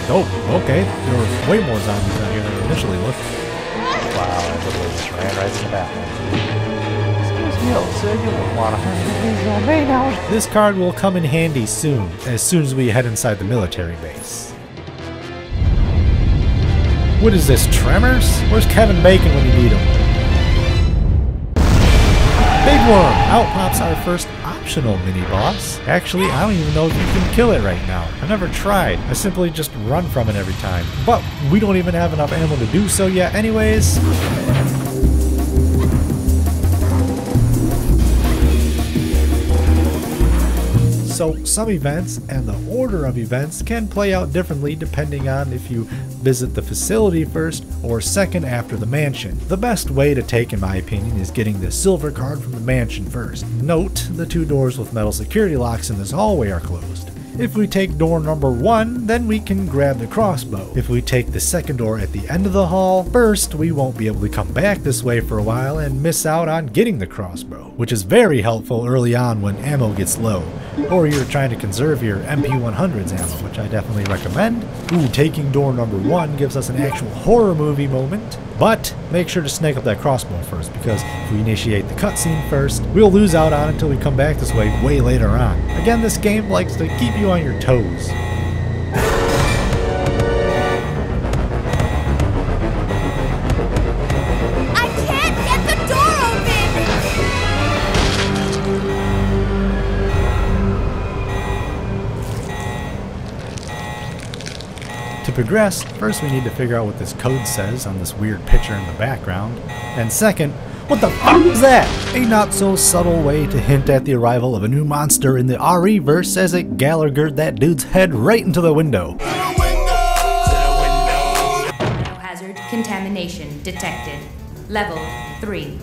Oh, okay. There were way more zombies out here than initially looked. Wow, I literally just ran right in the bathroom. Excuse me, old sir, you won't want to hurt me now. This card will come in handy soon as we head inside the military base. What is this, Tremors? Where's Kevin Bacon when you need him? Big Worm! Out pops our first optional mini-boss. Actually, I don't even know if you can kill it right now. I never tried. I simply just run from it every time. But we don't even have enough ammo to do so yet anyways. So some events and the order of events can play out differently depending on if you visit the facility first or second after the mansion. The best way to take, in my opinion, is getting the silver card from the mansion first. Note, the two doors with metal security locks in this hallway are closed. If we take door number 1, then we can grab the crossbow. If we take the second door at the end of the hall, first we won't be able to come back this way for a while and miss out on getting the crossbow, which is very helpful early on when ammo gets low, or you're trying to conserve your MP100's ammo, which I definitely recommend. Ooh, taking door number 1 gives us an actual horror movie moment, but make sure to snake up that crossbow first, because if we initiate the cutscene first, we'll lose out on it until we come back this way later on. Again, this game likes to keep you on your toes. I can't get the door open! To progress, first we need to figure out what this code says on this weird picture in the background, and second, what the fuck is that? A not so subtle way to hint at the arrival of a new monster in the RE-verse as it Gallaghered that dude's head right into the window. Hazard contamination detected. Level 3.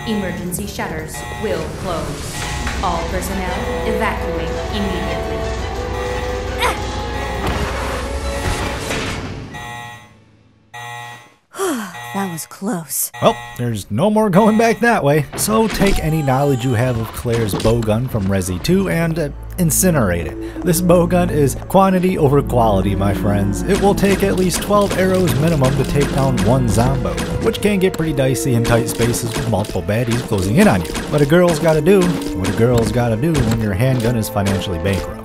Emergency shutters will close. All personnel evacuate immediately. That was close. Well, there's no more going back that way. So take any knowledge you have of Claire's bowgun from Resi 2 and incinerate it. This bowgun is quantity over quality, my friends. It will take at least 12 arrows minimum to take down one zombo, which can get pretty dicey in tight spaces with multiple baddies closing in on you. But a girl's gotta do what a girl's gotta do when your handgun is financially bankrupt.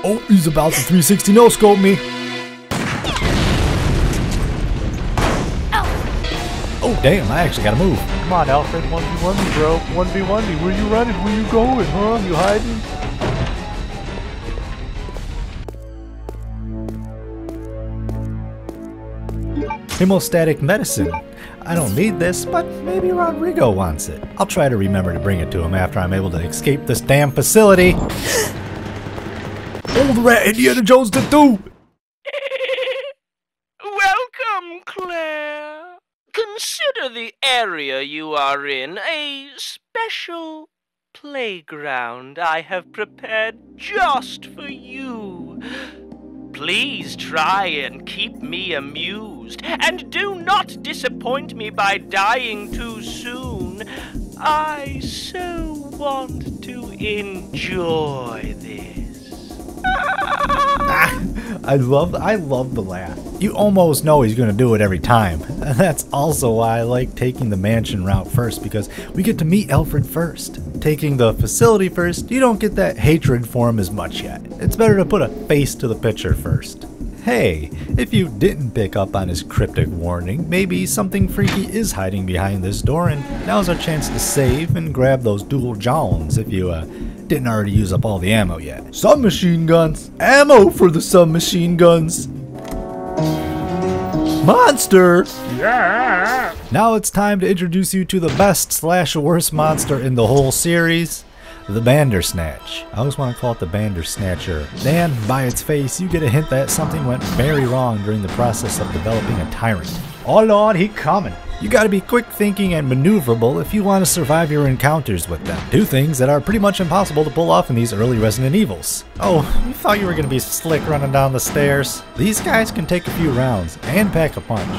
Oh, he's about to 360 no-scope me. Oh, damn, I actually gotta move. Come on, Alfred, 1v1 me, bro. 1v1 me. Where you running? Where you going, huh? You hiding? Hemostatic medicine. I don't need this, but maybe Rodrigo wants it. I'll try to remember to bring it to him after I'm able to escape this damn facility. Old rat Indiana Jones to do! Welcome, Claire. Consider the area you are in a special playground I have prepared just for you. Please try and keep me amused, and do not disappoint me by dying too soon. I so want to enjoy this. I love the laugh. You almost know he's gonna do it every time. And that's also why I like taking the mansion route first, because we get to meet Alfred first. Taking the facility first, you don't get that hatred for him as much yet. It's better to put a face to the picture first. Hey, if you didn't pick up on his cryptic warning, maybe something freaky is hiding behind this door, and now's our chance to save and grab those dual Jones if you didn't already use up all the ammo yet. Submachine guns! Ammo for the submachine guns! Monster! Yeah! Now it's time to introduce you to the best / worst monster in the whole series. The Bandersnatch. I always want to call it the Bandersnatcher. And by its face, you get a hint that something went very wrong during the process of developing a tyrant. Oh lord, he coming. You gotta be quick thinking and maneuverable if you want to survive your encounters with them. Two things that are pretty much impossible to pull off in these early Resident Evils. Oh, you thought you were gonna be slick running down the stairs? These guys can take a few rounds and pack a punch.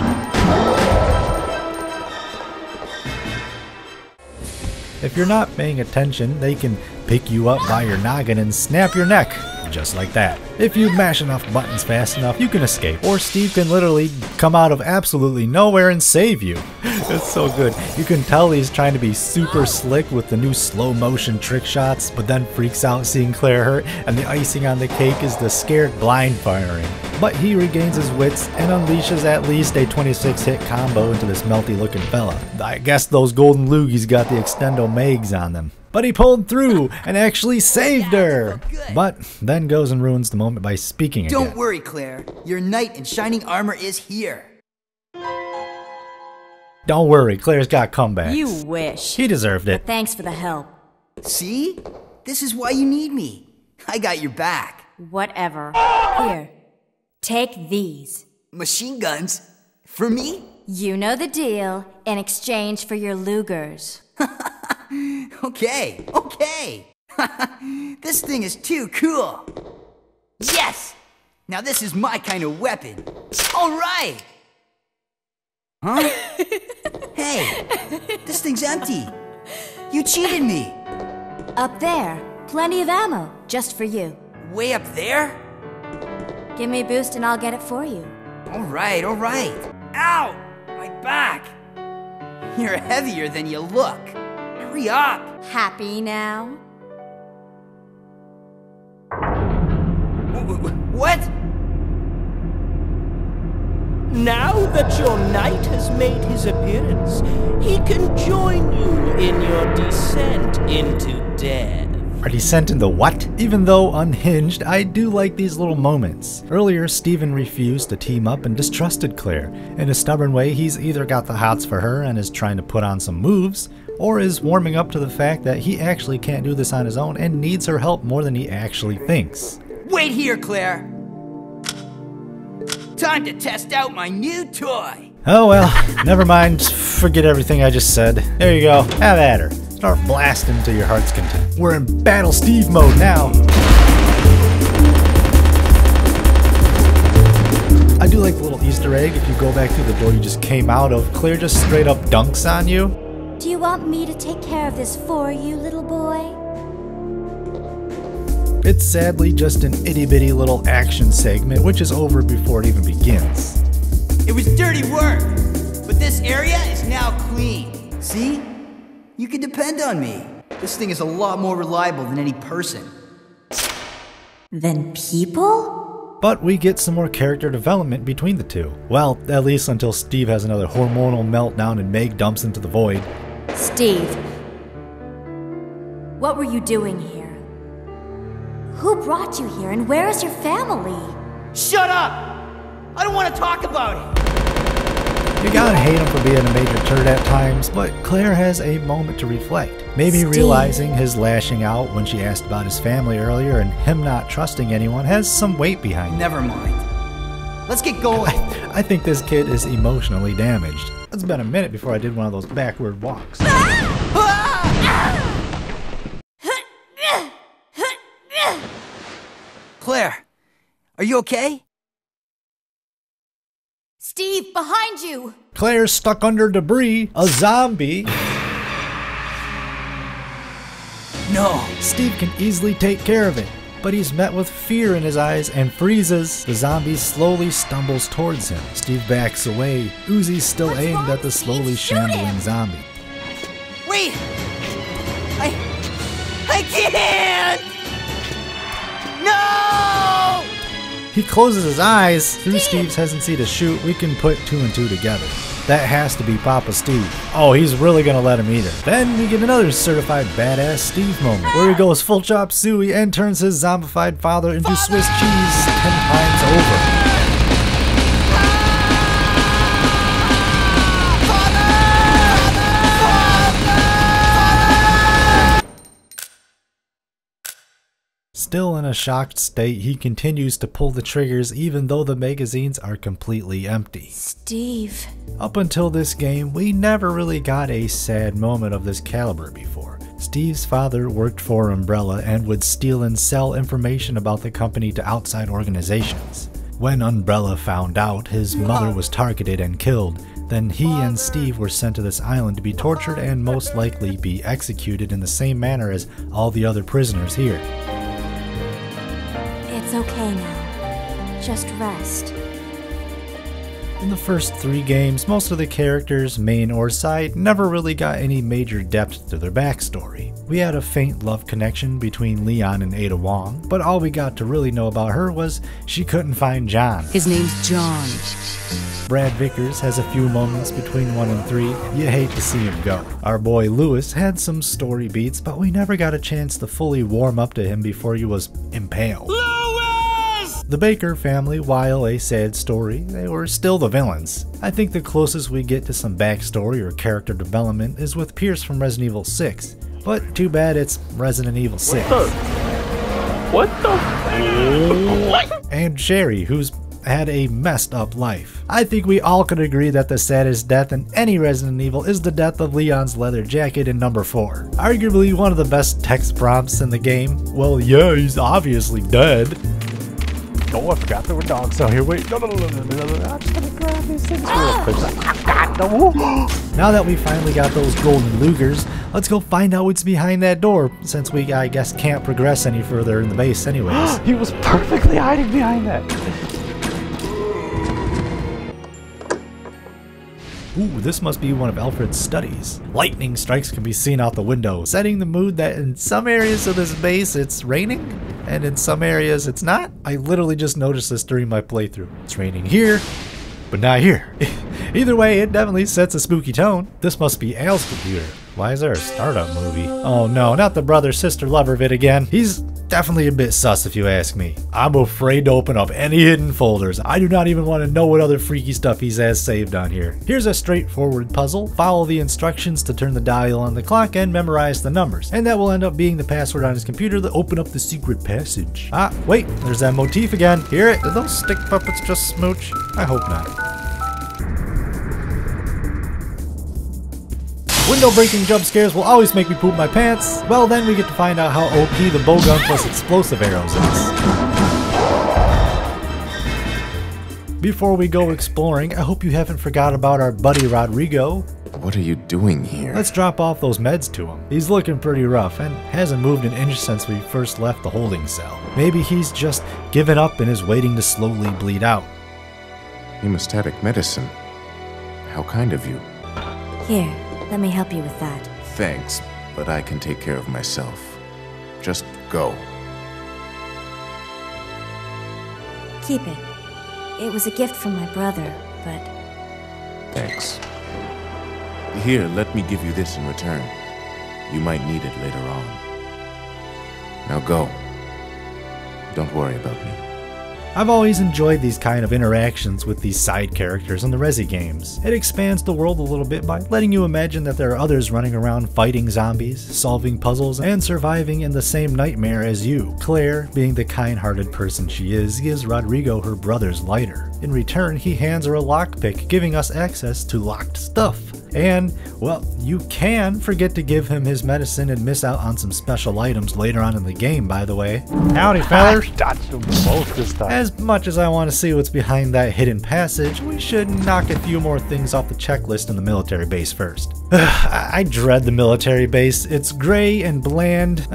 If you're not paying attention, they can pick you up by your noggin and snap your neck. Just like that. If you mash enough buttons fast enough, you can escape. Or Steve can literally come out of absolutely nowhere and save you. It's so good. You can tell he's trying to be super slick with the new slow motion trick shots, but then freaks out seeing Claire hurt, and the icing on the cake is the scared blind firing. But he regains his wits and unleashes at least a 26-hit combo into this melty looking fella. I guess those golden loogies got the extendo mags on them. But he pulled through and actually saved her. But then goes and ruins the moment by speaking again. Don't worry, Claire. Your knight in shining armor is here. Don't worry, Claire's got comebacks. You wish. He deserved it. But thanks for the help. See? This is why you need me. I got your back. Whatever. Here. Take these. Machine guns? For me? You know the deal. In exchange for your Lugers. Okay. This thing is too cool. Yes! Now this is my kind of weapon. All right! Huh? Hey, this thing's empty. You cheated me. Up there. Plenty of ammo. Just for you. Way up there? Give me a boost and I'll get it for you. All right. Ow! My back. You're heavier than you look. Hurry up. Happy now? What? Now that your knight has made his appearance, he can join you in your descent into death. Our descent into what? Even though unhinged, I do like these little moments. Earlier, Steven refused to team up and distrusted Claire. In a stubborn way, he's either got the hots for her and is trying to put on some moves, or is warming up to the fact that he actually can't do this on his own and needs her help more than he actually thinks. Wait here, Claire. Time to test out my new toy. Oh well, never mind. Forget everything I just said. There you go. Have at her. Start blasting to your heart's content. We're in Battle Steve mode now. I do like the little Easter egg. If you go back through the door you just came out of, Claire just straight up dunks on you. Do you want me to take care of this for you, little boy? It's sadly just an itty-bitty little action segment, which is over before it even begins. It was dirty work, but this area is now clean. See? You can depend on me. This thing is a lot more reliable than any person. Than people? But we get some more character development between the two. Well, at least until Steve has another hormonal meltdown and Meg dumps into the void. Steve, what were you doing here? Who brought you here and where is your family? Shut up! I don't want to talk about it! You gotta hate him for being a major turd at times, but Claire has a moment to reflect. Maybe Steve. Realizing his lashing out when she asked about his family earlier and him not trusting anyone has some weight behind it. Never mind. Let's get going. I think this kid is emotionally damaged. It's been a minute before I did one of those backward walks. Claire, are you okay? Steve, behind you! Claire's stuck under debris. A zombie. No. Steve can easily take care of it, but he's met with fear in his eyes and freezes. The zombie slowly stumbles towards him. Steve backs away. Uzi's still aimed at the slowly shambling zombie. Wait! I can't! No! He closes his eyes. Through Steve's hesitancy to shoot, we can put 2 and 2 together. That has to be Papa Steve. Oh, he's really gonna let him eat her. Then we get another certified badass Steve moment, where he goes full chop suey and turns his zombified father into Swiss cheese 10 times over. Still in a shocked state, he continues to pull the triggers even though the magazines are completely empty. Steve. Up until this game, we never really got a sad moment of this caliber before. Steve's father worked for Umbrella and would steal and sell information about the company to outside organizations. When Umbrella found out his mother was targeted and killed, then he and Steve were sent to this island to be tortured and most likely be executed in the same manner as all the other prisoners here. It's okay now. Just rest. In the first 3 games, most of the characters, main or side, never really got any major depth to their backstory. We had a faint love connection between Leon and Ada Wong, but all we got to really know about her was she couldn't find John. His name's John. Brad Vickers has a few moments between 1 and 3, you hate to see him go. Our boy Lewis had some story beats, but we never got a chance to fully warm up to him before he was impaled. The Baker family, while a sad story, they were still the villains. I think the closest we get to some backstory or character development is with Pierce from Resident Evil 6, but too bad it's Resident Evil 6. What the? And Sherry, who's had a messed up life. I think we all could agree that the saddest death in any Resident Evil is the death of Leon's leather jacket in number 4. Arguably one of the best text prompts in the game. Well, yeah, he's obviously dead. Oh, I forgot there were dogs out here. Wait, no. I'm just gonna grab these things real quick. No. Now that we finally got those golden Lugers, let's go find out what's behind that door, since we, I guess, can't progress any further in the base anyways. He was perfectly hiding behind that. Ooh, this must be one of Alfred's studies. Lightning strikes can be seen out the window, setting the mood that in some areas of this base it's raining, and in some areas it's not. I literally just noticed this during my playthrough. It's raining here, but not here. Either way, it definitely sets a spooky tone. This must be Al's computer. Why is there a startup movie? Oh no, not the brother-sister lover vid again. He's definitely a bit sus if you ask me. I'm afraid to open up any hidden folders. I do not even want to know what other freaky stuff he has saved on here. Here's a straightforward puzzle. Follow the instructions to turn the dial on the clock and memorize the numbers. And that will end up being the password on his computer to open up the secret passage. Ah, wait, there's that motif again. Hear it? Did those stick puppets just smooch? I hope not. Window-breaking jump scares will always make me poop my pants. Well, then we get to find out how OP the bowgun plus explosive arrows is. Before we go exploring, I hope you haven't forgot about our buddy Rodrigo. What are you doing here? Let's drop off those meds to him. He's looking pretty rough and hasn't moved an inch since we first left the holding cell. Maybe he's just given up and is waiting to slowly bleed out. Hemostatic medicine. How kind of you. Here. Let me help you with that. Thanks, but I can take care of myself. Just go. Keep it. It was a gift from my brother, but... Thanks. Here, let me give you this in return. You might need it later on. Now go. Don't worry about me. I've always enjoyed these kind of interactions with these side characters in the Resi games. It expands the world a little bit by letting you imagine that there are others running around fighting zombies, solving puzzles, and surviving in the same nightmare as you. Claire, being the kind-hearted person she is, gives Rodrigo her brother's lighter. In return, he hands her a lockpick, giving us access to locked stuff. And, well, you can forget to give him his medicine and miss out on some special items later on in the game, by the way. Howdy, fellas! Dodged them both this time. As much as I want to see what's behind that hidden passage, we should knock a few more things off the checklist in the military base first. I dread the military base. It's gray and bland.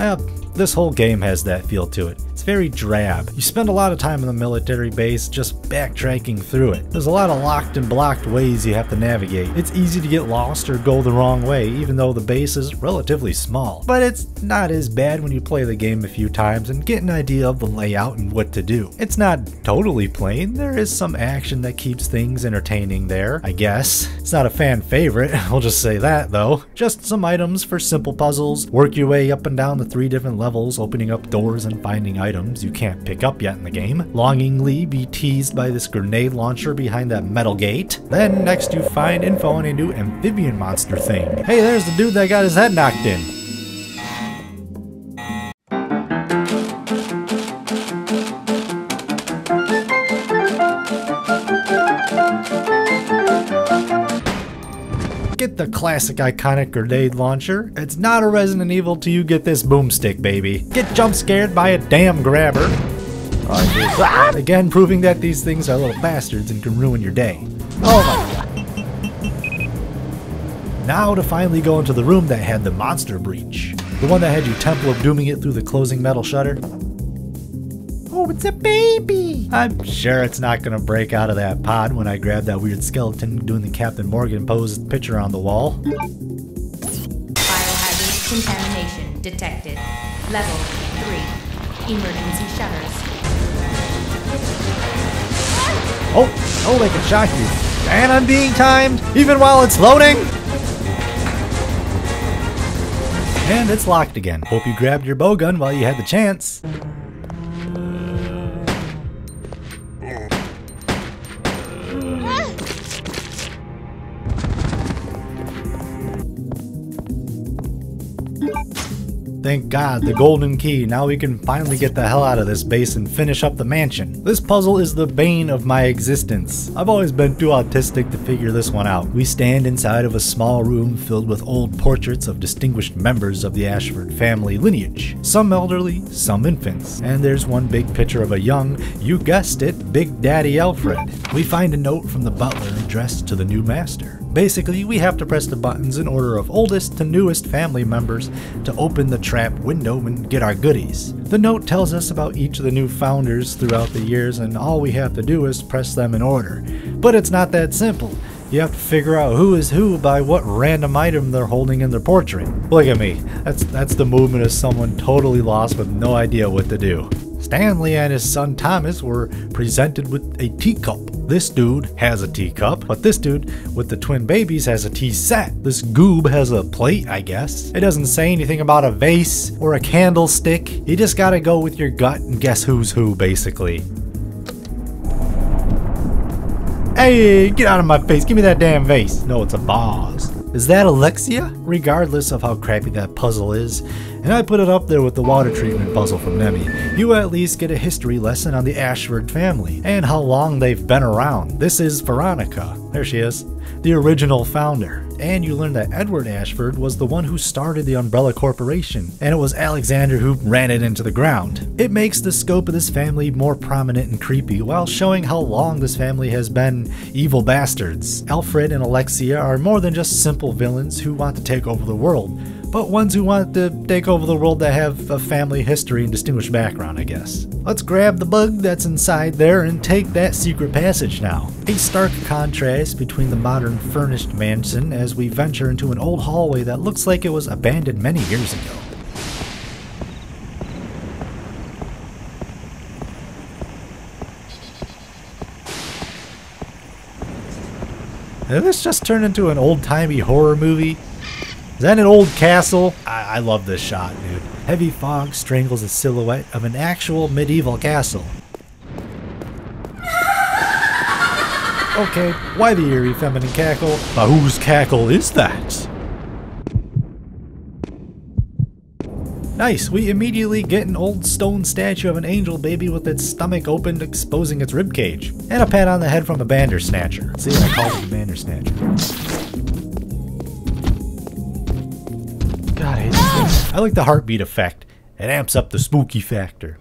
This whole game has that feel to it. It's very drab. You spend a lot of time in the military base just backtracking through it. There's a lot of locked and blocked ways you have to navigate. It's easy to get lost or go the wrong way, even though the base is relatively small. But it's not as bad when you play the game a few times and get an idea of the layout and what to do. It's not totally plain. There is some action that keeps things entertaining there, I guess. It's not a fan favorite, I'll just say that though. Just some items for simple puzzles. Work your way up and down the 3 different levels, opening up doors and finding items you can't pick up yet in the game. Longingly be teased by this grenade launcher behind that metal gate. Then next you find info on a new amphibian monster thing. Hey, there's the dude that got his head knocked in. Get the classic iconic grenade launcher. It's not a Resident Evil till you get this boomstick, baby. Get jump scared by a damn grabber. Again, proving that these things are little bastards and can ruin your day. Oh my god. Now to finally go into the room that had the monster breach. The one that had you Temple of Dooming it through the closing metal shutter. Oh, it's a baby! I'm sure it's not gonna break out of that pod when I grab that weird skeleton doing the Captain Morgan pose picture on the wall. Biohazard contamination detected. Level 3. Emergency shutters. Oh, they can shock you. And I'm being timed, even while it's loading! And it's locked again. Hope you grabbed your bowgun while you had the chance. Thank God, the golden key. Now we can finally get the hell out of this base and finish up the mansion. This puzzle is the bane of my existence. I've always been too autistic to figure this one out. We stand inside of a small room filled with old portraits of distinguished members of the Ashford family lineage. Some elderly, some infants. And there's one big picture of a young, you guessed it, Big Daddy Alfred. We find a note from the butler addressed to the new master. Basically, we have to press the buttons in order of oldest to newest family members to open the trap window and get our goodies. The note tells us about each of the new founders throughout the years, and all we have to do is press them in order. But it's not that simple. You have to figure out who is who by what random item they're holding in their portrait. Look at me. That's the movement of someone totally lost with no idea what to do. Stanley and his son Thomas were presented with a teacup. This dude has a teacup, but this dude with the twin babies has a tea set. This goob has a plate, I guess. It doesn't say anything about a vase or a candlestick. You just gotta go with your gut and guess who's who, basically. Hey, get out of my face. Give me that damn vase. No, it's a vase. Is that Alexia? Regardless of how crappy that puzzle is, and I put it up there with the water treatment puzzle from 𝑭𝑚𝑰, you at least get a history lesson on the Ashford family, and how long they've been around. This is Veronica. There she is. The original founder. And you learn that Edward Ashford was the one who started the Umbrella Corporation, and it was Alexander who ran it into the ground. It makes the scope of this family more prominent and creepy, while showing how long this family has been evil bastards. Alfred and Alexia are more than just simple villains who want to take over the world, but ones who want to take over the world that have a family history and distinguished background, I guess. Let's grab the bug that's inside there and take that secret passage now. A stark contrast between the modern furnished mansion as we venture into an old hallway that looks like it was abandoned many years ago. Did this just turn into an old-timey horror movie? Is that an old castle? I love this shot, dude. Heavy fog strangles the silhouette of an actual medieval castle. Okay, why the eerie feminine cackle? But whose cackle is that? Nice, we immediately get an old stone statue of an angel baby with its stomach opened, exposing its ribcage. And a pat on the head from a Bandersnatcher. See, I called it the Bandersnatcher. God, I hate this thing. I like the heartbeat effect. It amps up the spooky factor.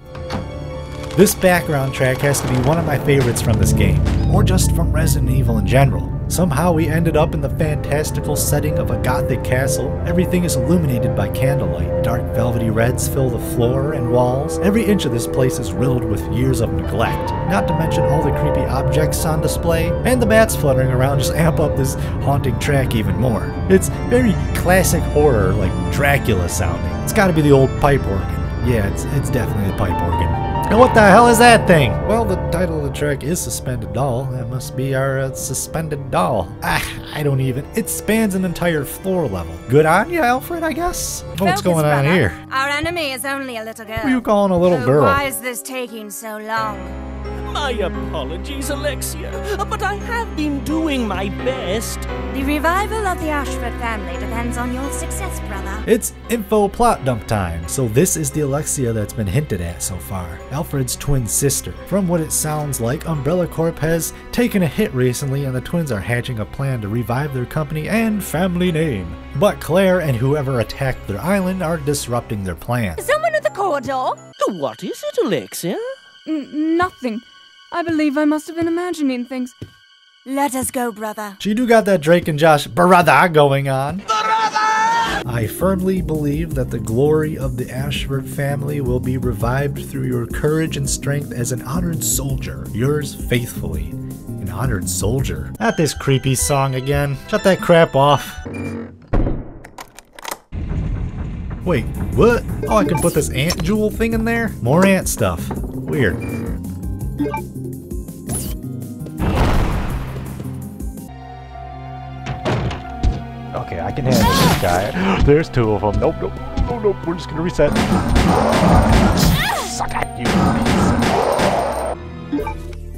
This background track has to be one of my favorites from this game, or just from Resident Evil in general. Somehow we ended up in the fantastical setting of a gothic castle. Everything is illuminated by candlelight. Dark velvety reds fill the floor and walls. Every inch of this place is riddled with years of neglect. Not to mention all the creepy objects on display, and the bats fluttering around just amp up this haunting track even more. It's very classic horror, like Dracula sounding. It's gotta be the old pipe organ. Yeah, it's definitely the pipe organ. And what the hell is that thing? Well, the title of the track is Suspended Doll. That must be our suspended doll. I don't even. It spans an entire floor level. Good on ya, Alfred, I guess? What's going on here? Our enemy is only a little girl. Who are you calling a little girl? Why is this taking so long? My apologies, Alexia, but I have been doing my best. The revival of the Ashford family depends on your success, brother. It's info plot dump time. So this is the Alexia that's been hinted at so far. Alfred's twin sister. From what it sounds like, Umbrella Corp has taken a hit recently and the twins are hatching a plan to revive their company and family name. But Claire and whoever attacked their island are disrupting their plans. Someone at the corridor? What is it, Alexia? Nothing. I believe I must have been imagining things. Let us go, brother. She do got that Drake and Josh brother going on. Brother! I firmly believe that the glory of the Ashford family will be revived through your courage and strength as an honored soldier. Yours faithfully. An honored soldier. Not this creepy song again. Shut that crap off. Wait, what? Oh, I can put this ant jewel thing in there? More ant stuff. Weird. Okay, I can handle this guy. There's two of them. Nope, nope, nope, nope. We're just gonna reset. Suck at you.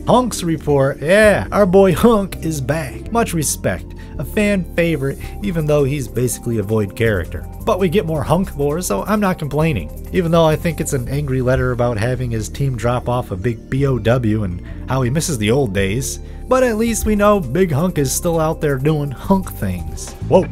Hunk's report. Yeah, our boy Hunk is back. Much respect. A fan favorite, even though he's basically a void character. But we get more Hunk lore, so I'm not complaining. Even though I think it's an angry letter about having his team drop off a big BOW and how he misses the old days. But at least we know Big Hunk is still out there doing Hunk things. Whoa.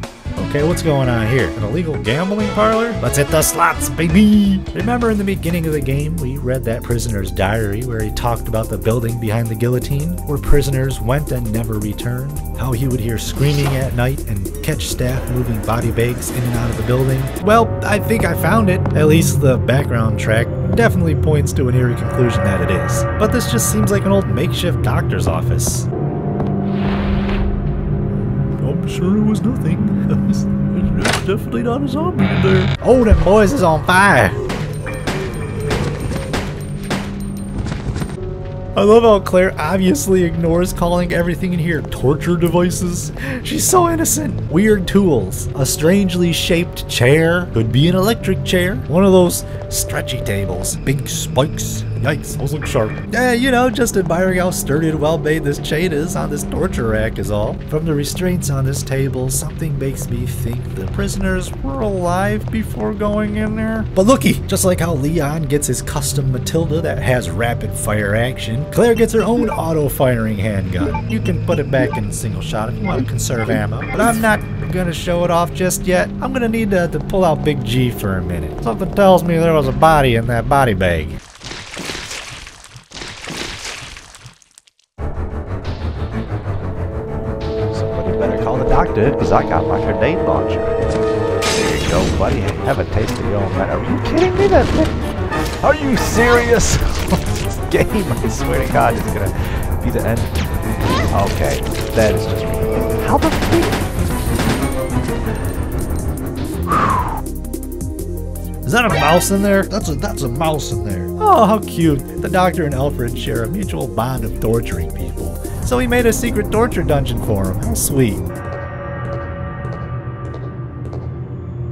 Okay, what's going on here? An illegal gambling parlor? Let's hit the slots, baby! Remember in the beginning of the game, we read that prisoner's diary where he talked about the building behind the guillotine, where prisoners went and never returned, how he would hear screaming at night and catch staff moving body bags in and out of the building? Well, I think I found it. At least the background track definitely points to an eerie conclusion that it is. But this just seems like an old makeshift doctor's office. I'm sure it was nothing. There's definitely not a zombie in there. Oh, them boys is on fire. I love how Claire obviously ignores calling everything in here torture devices. She's so innocent. Weird tools. A strangely shaped chair. Could be an electric chair. One of those stretchy tables. Big spikes. Yikes, those look sharp. Yeah, you know, just admiring how sturdy and well made this chain is on this torture rack is all. From the restraints on this table, something makes me think the prisoners were alive before going in there. But looky, just like how Leon gets his custom Matilda that has rapid fire action, Claire gets her own auto-firing handgun. You can put it back in single shot if you want to conserve ammo, but I'm not gonna show it off just yet. I'm gonna need to pull out Big G for a minute. Something tells me there was a body in that body bag. Doctor, because I got my grenade launcher. There you go, buddy. Have a taste of your own medicine. Are you kidding me? Are you serious? This game, I swear to God, is gonna be the end. Okay, that is just ridiculous. How the freak? Is that a mouse in there? That's a mouse in there. Oh, how cute. The Doctor and Alfred share a mutual bond of torturing people. So he made a secret torture dungeon for him. How sweet.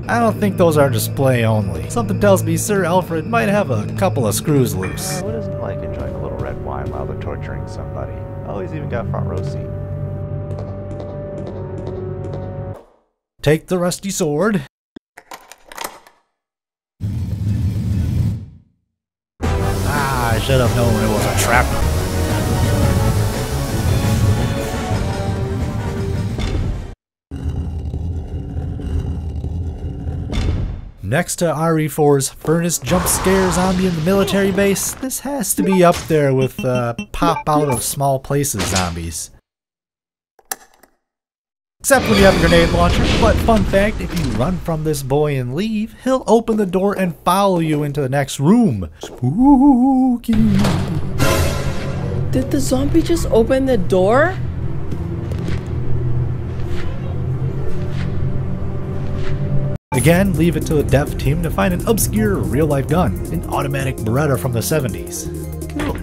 I don't think those are display only. Something tells me Sir Alfred might have a couple of screws loose. What isn't like enjoying a little red wine while they're torturing somebody? Oh, he's even got front row seat. Take the rusty sword. Ah, I should have known it was a trap. Next to RE4's furnace jump scare zombie in the military base, this has to be up there with pop out of small places zombies. Except when you have a grenade launcher. But fun fact, if you run from this boy and leave, he'll open the door and follow you into the next room. Spooky. Did the zombie just open the door? Again, leave it to the dev team to find an obscure real-life gun, an automatic Beretta from the 70s.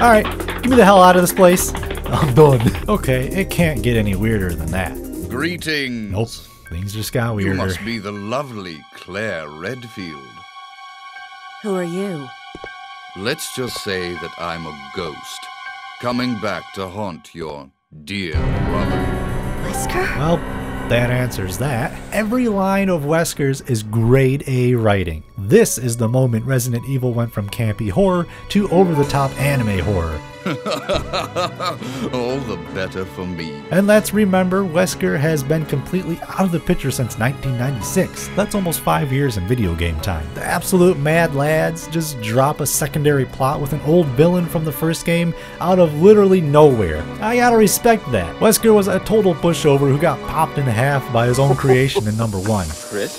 Alright, get me the hell out of this place. I'm done. Okay, it can't get any weirder than that. Greetings. Nope, things just got weirder. You must be the lovely Claire Redfield. Who are you? Let's just say that I'm a ghost, coming back to haunt your dear brother. Wesker? Well, that answers that. Every line of Wesker's is grade A writing. This is the moment Resident Evil went from campy horror to over-the-top anime horror. All the better for me. And let's remember, Wesker has been completely out of the picture since 1996. That's almost 5 years in video game time. The absolute mad lads just drop a secondary plot with an old villain from the first game out of literally nowhere. I gotta respect that. Wesker was a total pushover who got popped in half by his own creation in number 1. Chris?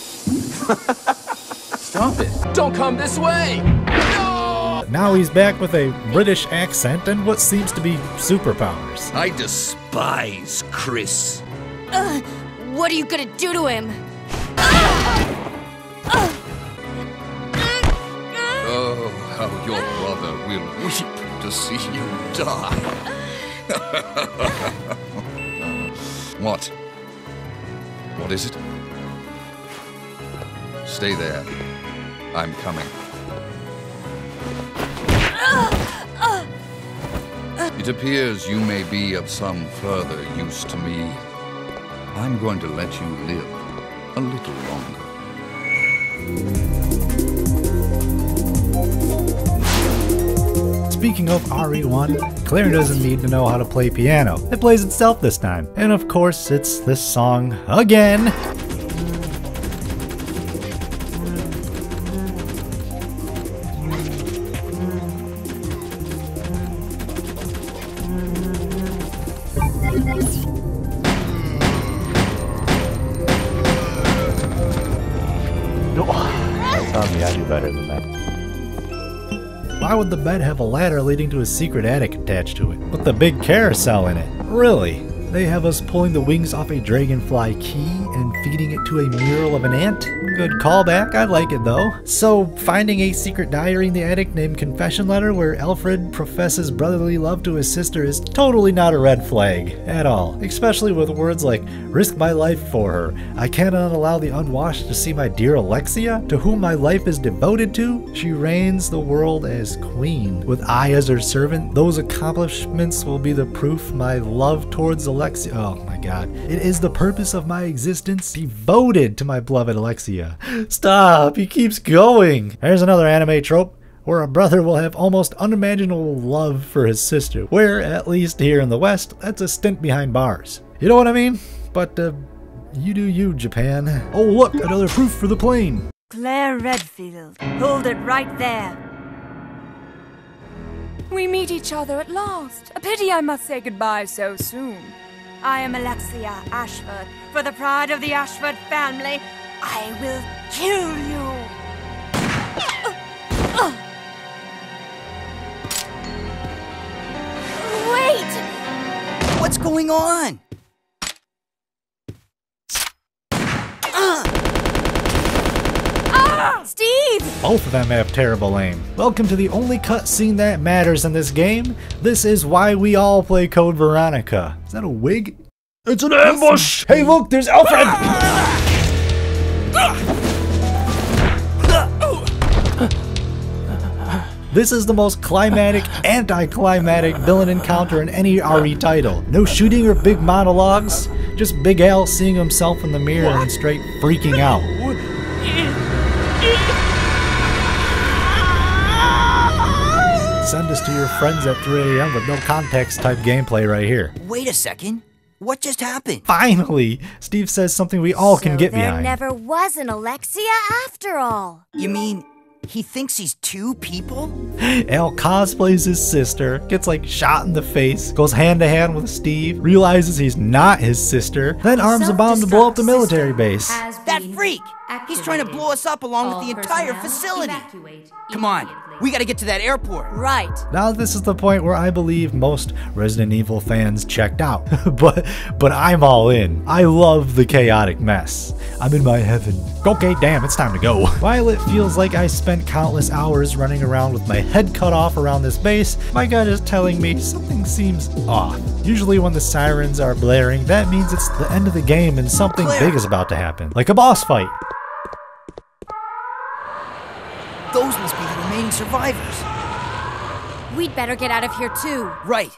Stop it! Don't come this way! No! Now he's back with a British accent and what seems to be superpowers. I despise Chris. What are you gonna do to him? Oh, how your brother will weep to see you die. What? What is it? Stay there. I'm coming. It appears you may be of some further use to me. I'm going to let you live a little longer. Speaking of RE1, Claire doesn't need to know how to play piano. It plays itself this time. And of course, it's this song again. Tell me I do better than that. Why would the bed have a ladder leading to a secret attic attached to it, with the big carousel in it? Really? They have us pulling the wings off a dragonfly key and feeding it to a mural of an ant? Good callback, I like it though. So, finding a secret diary in the attic named Confession Letter where Alfred professes brotherly love to his sister is totally not a red flag at all. Especially with words like, risk my life for her, I cannot allow the unwashed to see my dear Alexia, to whom my life is devoted to. She reigns the world as queen. With I as her servant, those accomplishments will be the proof my love towards Alexia. Oh my god. It is the purpose of my existence, devoted to my beloved Alexia. Stop, he keeps going. There's another anime trope where a brother will have almost unimaginable love for his sister, where, at least here in the West, that's a stint behind bars. You know what I mean? But, you do you, Japan. Oh look, another proof for the plane. Claire Redfield, hold it right there. We meet each other at last. A pity I must say goodbye so soon. I am Alexia Ashford. For the pride of the Ashford family, I will kill you! Wait! What's going on? Steve! Both of them have terrible aim. Welcome to the only cutscene that matters in this game. This is why we all play Code Veronica. Is that a wig? It's an ambush! Hey look, there's Alfred! This is the most climatic, anticlimactic villain encounter in any RE title. No shooting or big monologues, just Big Al seeing himself in the mirror and straight freaking out. Send this to your friends at 3 AM with no context type gameplay right here. Wait a second. What just happened? Finally! Steve says something we all can get behind. There never was an Alexia after all. You mean He thinks he's two people? Al cosplays his sister, gets like shot in the face, goes hand to hand with Steve, realizes he's not his sister, then arms a bomb to blow up the military base. That freak! He's trying to blow us up along with the entire facility. Come on, we gotta get to that airport. Right. Now this is the point where I believe most Resident Evil fans checked out, but I'm all in. I love the chaotic mess. I'm in my heaven. Okay, damn, it's time to go. While it feels like I spent countless hours running around with my head cut off around this base, my gut is telling me something seems off. Usually when the sirens are blaring, that means it's the end of the game and something big is about to happen, like a boss fight. Those must be the remaining survivors. We'd better get out of here too. Right.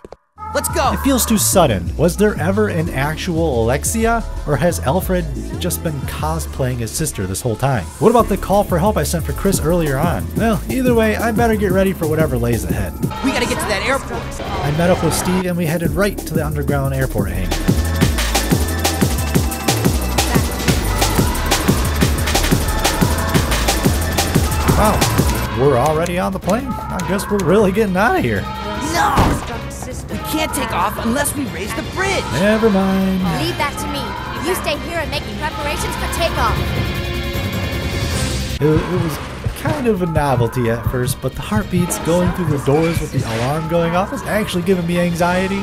Let's go. It feels too sudden. Was there ever an actual Alexia? Or has Alfred just been cosplaying his sister this whole time? What about the call for help I sent for Chris earlier on? Well, either way, I better get ready for whatever lays ahead. We gotta get to that airport. I met up with Steve and we headed right to the underground airport hangar. Wow, we're already on the plane. I guess we're really getting out of here. No! We can't take off unless we raise the bridge. Never mind. Leave that to me. You stay here and make preparations for takeoff. It was kind of a novelty at first, but the heartbeats going through the doors with the alarm going off is actually giving me anxiety.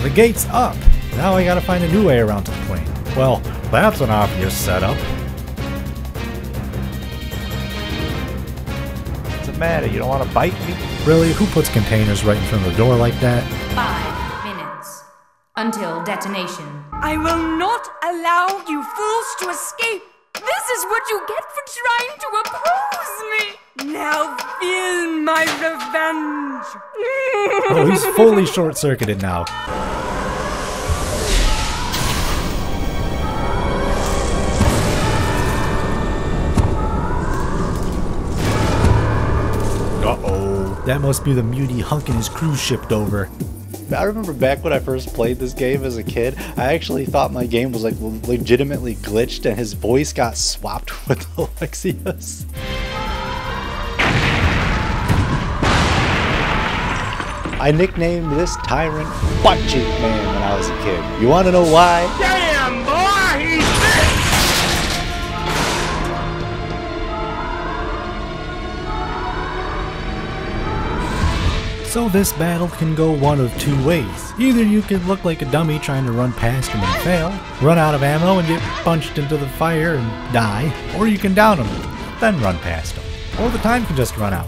The gate's up. Now I gotta find a new way around to the plane. Well, that's an obvious setup. Matter? You don't want to bite me? Really? Who puts containers right in front of the door like that? 5 minutes until detonation. I will not allow you fools to escape. This is what you get for trying to oppose me. Now feel my revenge. Oh, he's fully short-circuited now. Uh-oh. That must be the muty hunking his crew shipped over. I remember back when I first played this game as a kid, I actually thought my game was like legitimately glitched and his voice got swapped with Alexia's. I nicknamed this tyrant Butt Cheek Man when I was a kid. You want to know why? Damn, boy, he's big! So this battle can go one of two ways. Either you can look like a dummy trying to run past him and fail, run out of ammo and get punched into the fire and die, or you can down him, then run past him. Or the time can just run out.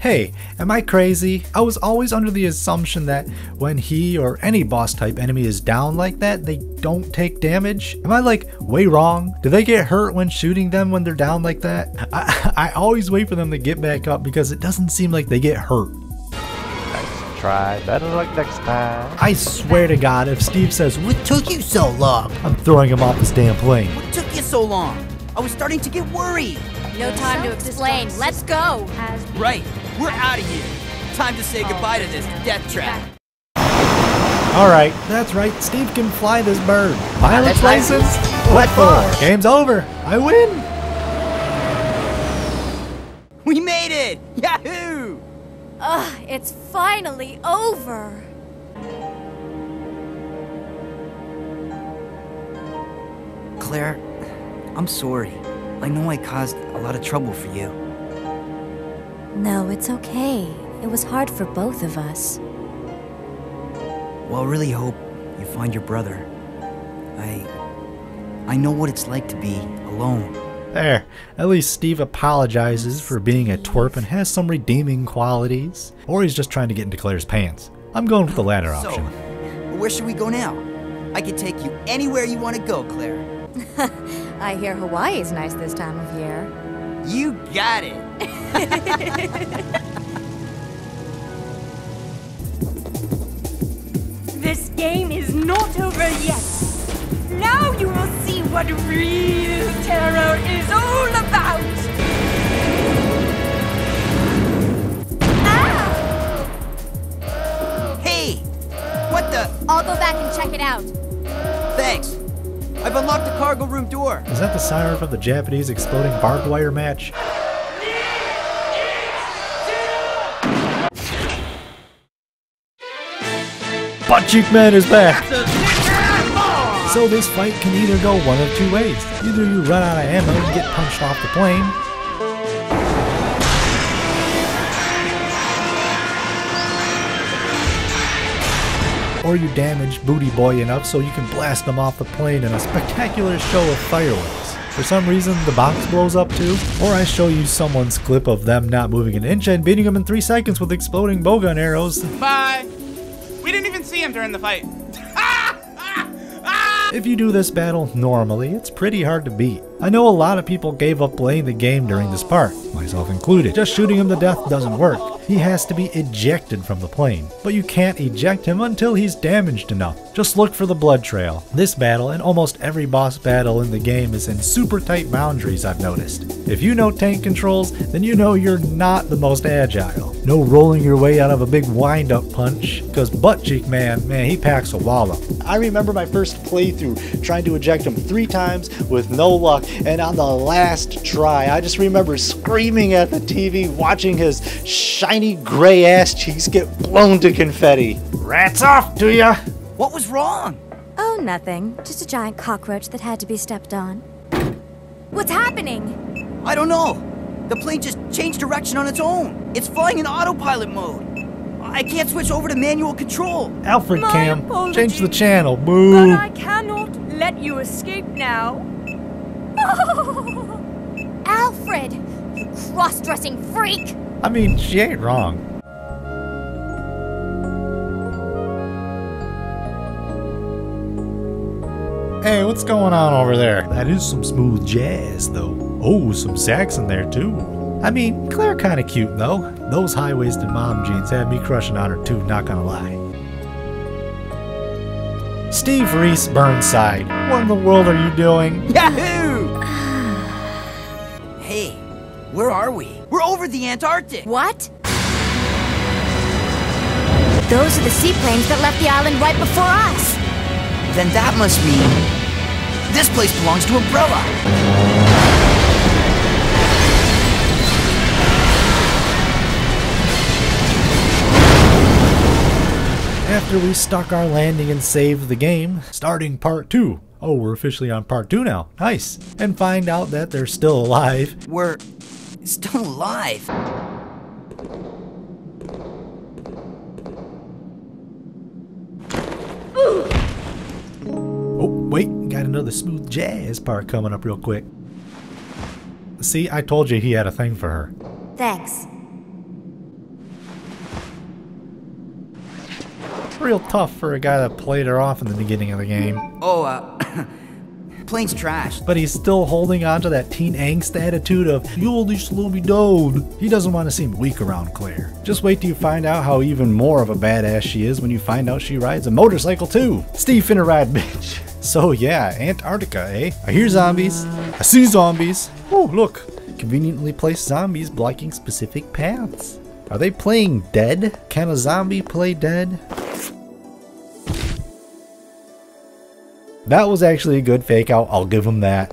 Hey, am I crazy? I was always under the assumption that when he or any boss type enemy is down like that, they don't take damage. Am I like way wrong? Do they get hurt when shooting them when they're down like that? I always wait for them to get back up because it doesn't seem like they get hurt. Nice try. Better luck next time. I swear to God, if Steve says, "What took you so long?" I'm throwing him off this damn plane. What took you so long? I was starting to get worried. No time to explain. Let's go. Right. We're out of here. Time to say goodbye to this death trap. Alright, that's right. Steve can fly this bird. Pilot's license? What for? Game's over. I win. We made it! Yahoo! Ugh, it's finally over. Claire, I'm sorry. I know I caused a lot of trouble for you. No, it's okay. It was hard for both of us. Well, I really hope you find your brother. I know what it's like to be alone. There, at least Steve apologizes for being a twerp and has some redeeming qualities. Or he's just trying to get into Claire's pants. I'm going with the latter option. So, where should we go now? I can take you anywhere you want to go, Claire. I hear Hawaii's nice this time of year. You got it! This game is not over yet. Now you will see what real terror is all about. Ah! Hey! What the? I'll go back and check it out. Thanks. I've unlocked the cargo room door. Is that the siren of the Japanese exploding barbed wire match? Butt Cheek Man is back! So this fight can either go one of two ways. Either you run out of ammo and get punched off the plane, or you damage Booty Boy enough so you can blast him off the plane in a spectacular show of fireworks. For some reason, the box blows up too, or I show you someone's clip of them not moving an inch and beating him in 3 seconds with exploding bowgun arrows. Bye! We didn't even see him during the fight. If you do this battle normally, it's pretty hard to beat. I know a lot of people gave up playing the game during this part, myself included. Just shooting him to death doesn't work. He has to be ejected from the plane, but you can't eject him until he's damaged enough. Just look for the blood trail. This battle and almost every boss battle in the game is in super tight boundaries, I've noticed. If you know tank controls, then you know you're not the most agile. No rolling your way out of a big wind-up punch, because Butt Cheek Man, he packs a wallop. I remember my first playthrough trying to eject him 3 times with no luck, and on the last try, I just remember screaming at the TV, watching his shiny gray ass cheeks get blown to confetti. Rats off to ya! What was wrong? Oh, nothing. Just a giant cockroach that had to be stepped on. What's happening? I don't know. The plane just changed direction on its own. It's flying in autopilot mode. I can't switch over to manual control. Alfred My Cam, apologies, change the channel, boo! But I cannot let you escape now. Alfred! You cross-dressing freak! I mean, she ain't wrong. Hey, what's going on over there? That is some smooth jazz, though. Oh, some sax in there, too. I mean, Claire kinda cute, though. Those high-waisted mom jeans had me crushing on her, too, not gonna lie. Steve Reese Burnside, what in the world are you doing? Yahoo! Hey, where are we? We're over the Antarctic! What? Those are the seaplanes that left the island right before us! Then that must mean this place belongs to Umbrella! After we stuck our landing and saved the game, starting part 2. Oh, we're officially on part 2 now. Nice. And find out that they're still alive. We're still alive. Oh, wait, got another smooth jazz part coming up real quick. See, I told you he had a thing for her. Thanks. Real tough for a guy that played her off in the beginning of the game. Oh, plane's trashed. But he's still holding on to that teen angst attitude of, you only slow me down. He doesn't want to seem weak around Claire. Just wait till you find out how even more of a badass she is when you find out she rides a motorcycle too. Steve finna ride, bitch. So yeah, Antarctica, eh? I hear zombies. I see zombies. Oh, look. Conveniently placed zombies blocking specific paths. Are they playing dead? Can a zombie play dead? That was actually a good fake out, I'll give him that.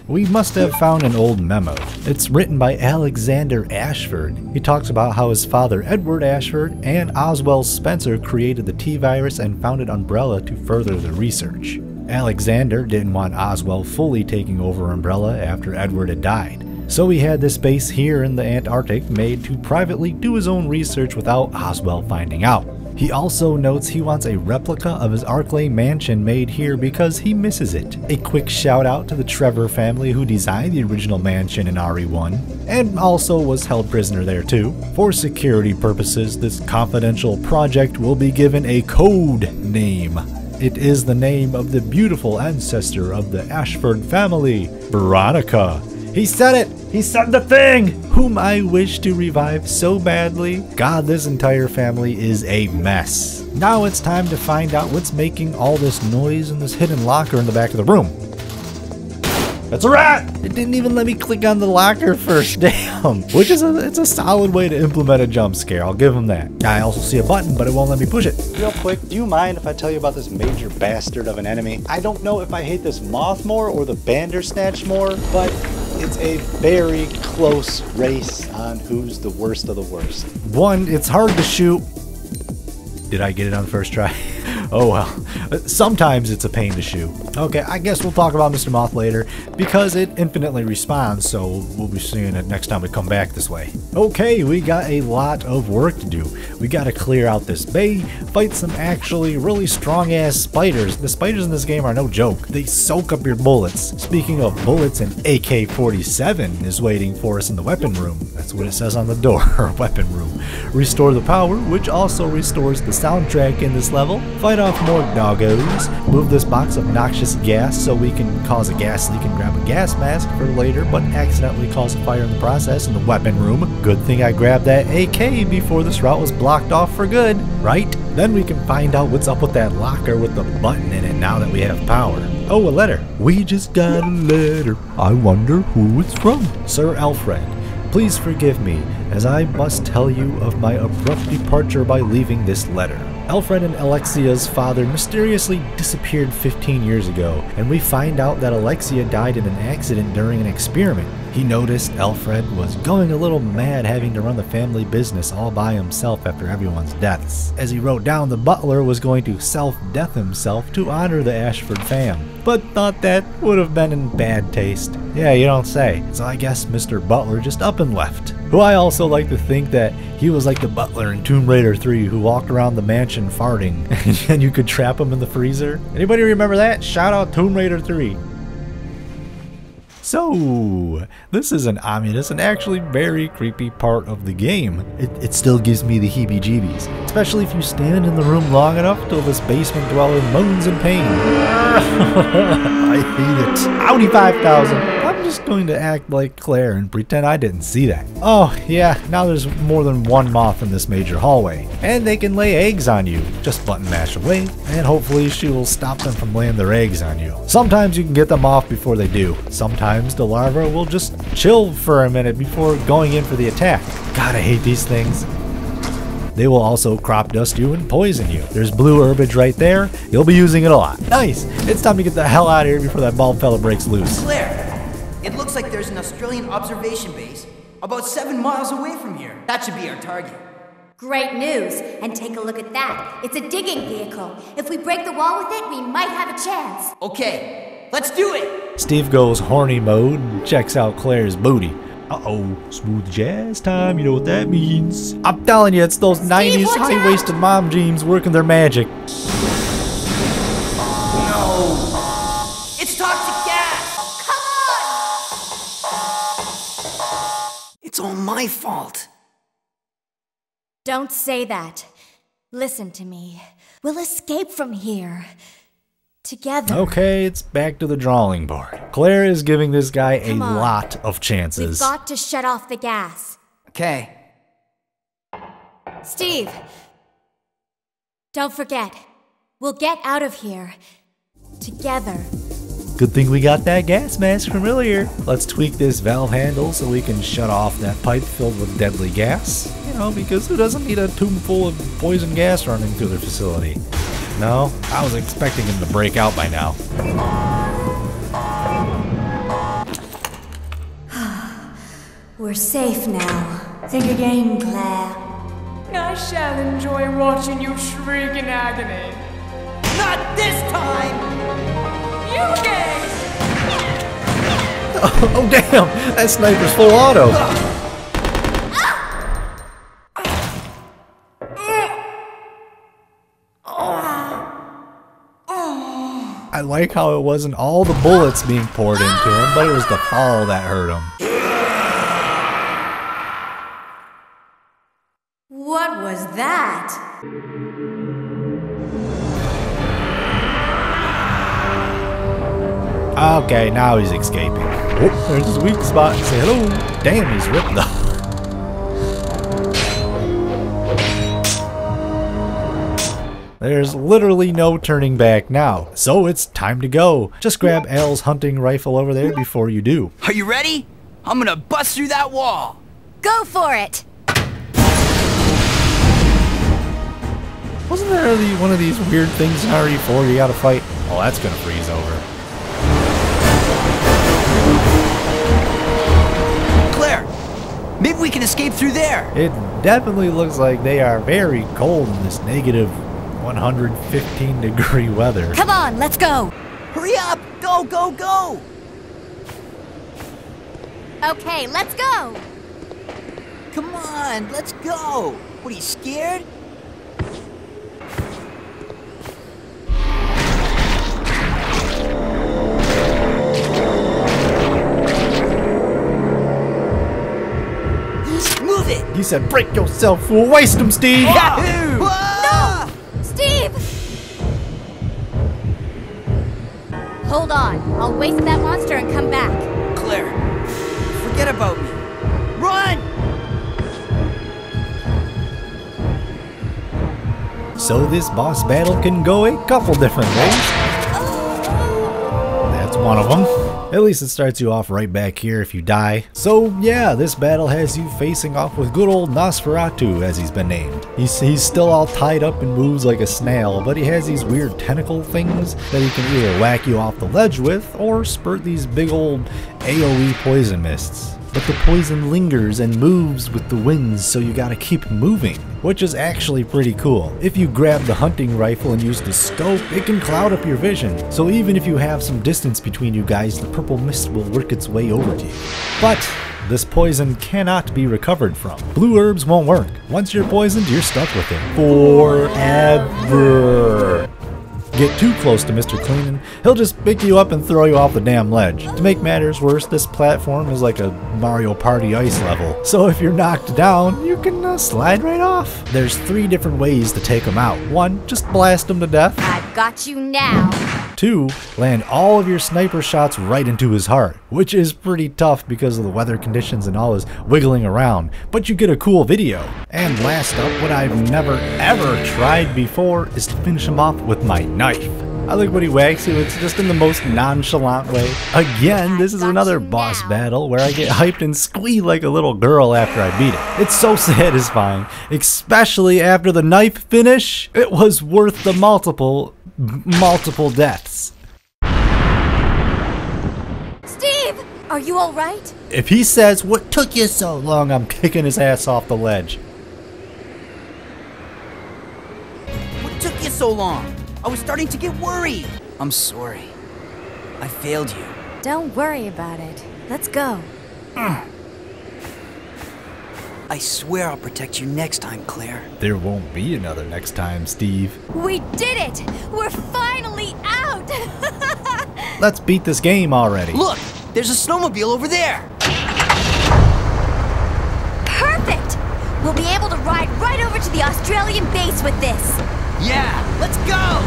We must have found an old memo. It's written by Alexander Ashford. He talks about how his father Edward Ashford and Oswald Spencer created the T-virus and founded Umbrella to further the research. Alexander didn't want Oswald fully taking over Umbrella after Edward had died. So he had this base here in the Antarctic made to privately do his own research without Oswald finding out. He also notes he wants a replica of his Arklay mansion made here because he misses it. A quick shout out to the Trevor family who designed the original mansion in RE1, and also was held prisoner there too. For security purposes, this confidential project will be given a code name. It is the name of the beautiful ancestor of the Ashford family, Veronica. He said it! He said the thing! Whom I wish to revive so badly. God, this entire family is a mess. Now it's time to find out what's making all this noise in this hidden locker in the back of the room. It's a rat! It didn't even let me click on the locker first, damn. Which is it's a solid way to implement a jump scare, I'll give him that. I also see a button, but it won't let me push it. Real quick, do you mind if I tell you about this major bastard of an enemy? I don't know if I hate this moth more or the Bandersnatch more, but it's a very close race on who's the worst of the worst. One, it's hard to shoot. Did I get it on the first try? Oh well. Sometimes it's a pain to shoot. Okay, I guess we'll talk about Mr. Moth later, because it infinitely respawns, so we'll be seeing it next time we come back this way. Okay, we got a lot of work to do. We gotta clear out this bay, fight some actually really strong ass spiders. The spiders in this game are no joke. They soak up your bullets. Speaking of bullets, an AK-47 is waiting for us in the weapon room. That's what it says on the door, weapon room. Restore the power, which also restores the soundtrack in this level. Fight off more doggos. Move this box of noxious gas so we can cause a gas leak and grab a gas mask for later, but accidentally cause a fire in the process in the weapon room. Good thing I grabbed that AK before this route was blocked off for good, right? Then we can find out what's up with that locker with the button in it now that we have power. Oh, a letter. We just got a letter. I wonder who it's from. Sir Alfred, please forgive me, as I must tell you of my abrupt departure by leaving this letter. Alfred and Alexia's father mysteriously disappeared 15 years ago, and we find out that Alexia died in an accident during an experiment. He noticed Alfred was going a little mad having to run the family business all by himself after everyone's deaths, as he wrote down the butler was going to self-death himself to honor the Ashford fam, but thought that would have been in bad taste. Yeah, you don't say. So I guess Mr. Butler just up and left. Who I also like to think that he was like the butler in Tomb Raider 3 who walked around the mansion farting and you could trap him in the freezer. Anybody remember that? Shout out Tomb Raider 3. So, this is an ominous and actually very creepy part of the game. It still gives me the heebie-jeebies, especially if you stand in the room long enough till this basement dweller moans in pain. I hate it. Audi 5000. I'm just going to act like Claire and pretend I didn't see that. Oh, yeah, now there's more than one moth in this major hallway, and they can lay eggs on you. Just button mash away, and hopefully she will stop them from laying their eggs on you. Sometimes you can get them off before they do. Sometimes the larva will just chill for a minute before going in for the attack. God, I hate these things. They will also crop dust you and poison you. There's blue herbage right there. You'll be using it a lot. Nice! It's time to get the hell out of here before that bald fella breaks loose. Claire, it looks like there's an Australian observation base about 7 miles away from here. That should be our target. Great news. And take a look at that. It's a digging vehicle. If we break the wall with it, we might have a chance. Okay, let's do it! Steve goes horny mode and checks out Claire's booty. Uh-oh, smooth jazz time, you know what that means. I'm telling you, it's those 90s high-waisted mom jeans working their magic. No! It's toxic gas! Come on! It's all my fault. Don't say that. Listen to me. We'll escape from here. Together. Okay, it's back to the drawing board. Claire is giving this guy a lot of chances. We've got to shut off the gas. Okay. Steve, don't forget. We'll get out of here. Together. Good thing we got that gas mask from earlier. Let's tweak this valve handle so we can shut off that pipe filled with deadly gas. You know, because who doesn't need a tube full of poison gas running through their facility? No, I was expecting him to break out by now. We're safe now. Think again, Claire. I shall enjoy watching you shriek in agony. Not this time! You guys! Oh damn! That sniper's full auto! I like how it wasn't all the bullets being poured into him, but it was the fall that hurt him. What was that? Okay, now he's escaping. Oh, there's his weak spot. Say hello. Damn, he's ripped though. There's literally no turning back now, so it's time to go. Just grab Al's hunting rifle over there before you do. Are you ready? I'm gonna bust through that wall. Go for it. Wasn't there one of these weird things in RE4 you gotta fight? Oh, that's gonna freeze over. Claire, maybe we can escape through there. It definitely looks like they are very cold in this negative 115 degree weather. Come on, let's go. Hurry up! Go, go, go! Okay, let's go. Come on, let's go. What, are you scared? Move it! You said break yourself, fool. Waste them, Steve! Yahoo! No! Steve! Hold on. I'll waste that monster and come back. Claire, forget about me. Run! So this boss battle can go a couple different ways. That's one of them. At least it starts you off right back here if you die. So yeah, this battle has you facing off with good old Nosferatu, as he's been named. He's still all tied up and moves like a snail, but he has these weird tentacle things that he can either whack you off the ledge with or spurt these big old AoE poison mists. But the poison lingers and moves with the winds, so you gotta keep moving, which is actually pretty cool. If you grab the hunting rifle and use the scope, it can cloud up your vision, so even if you have some distance between you guys, the purple mist will work its way over to you. But this poison cannot be recovered from. Blue herbs won't work. Once you're poisoned, you're stuck with it forever. Get too close to Mr. Cleanin', he'll just pick you up and throw you off the damn ledge. To make matters worse, this platform is like a Mario Party ice level, so if you're knocked down, you can slide right off. There's 3 different ways to take him out. 1, just blast him to death. I've got you now. 2, land all of your sniper shots right into his heart, which is pretty tough because of the weather conditions and all his wiggling around, but you get a cool video. And last up, what I've never ever tried before is to finish him off with my knife. I like what he whacks you, it's just in the most nonchalant way. Again, this is another boss battle where I get hyped and squeal like a little girl after I beat it. It's so satisfying, especially after the knife finish. It was worth the multiple deaths. Steve, are you all right? If he says, "What took you so long?" I'm kicking his ass off the ledge. What took you so long? I was starting to get worried. I'm sorry. I failed you. Don't worry about it. Let's go. I swear I'll protect you next time, Claire. There won't be another next time, Steve. We did it! We're finally out! Let's beat this game already. Look! There's a snowmobile over there! Perfect! We'll be able to ride right over to the Australian base with this. Yeah! Let's go!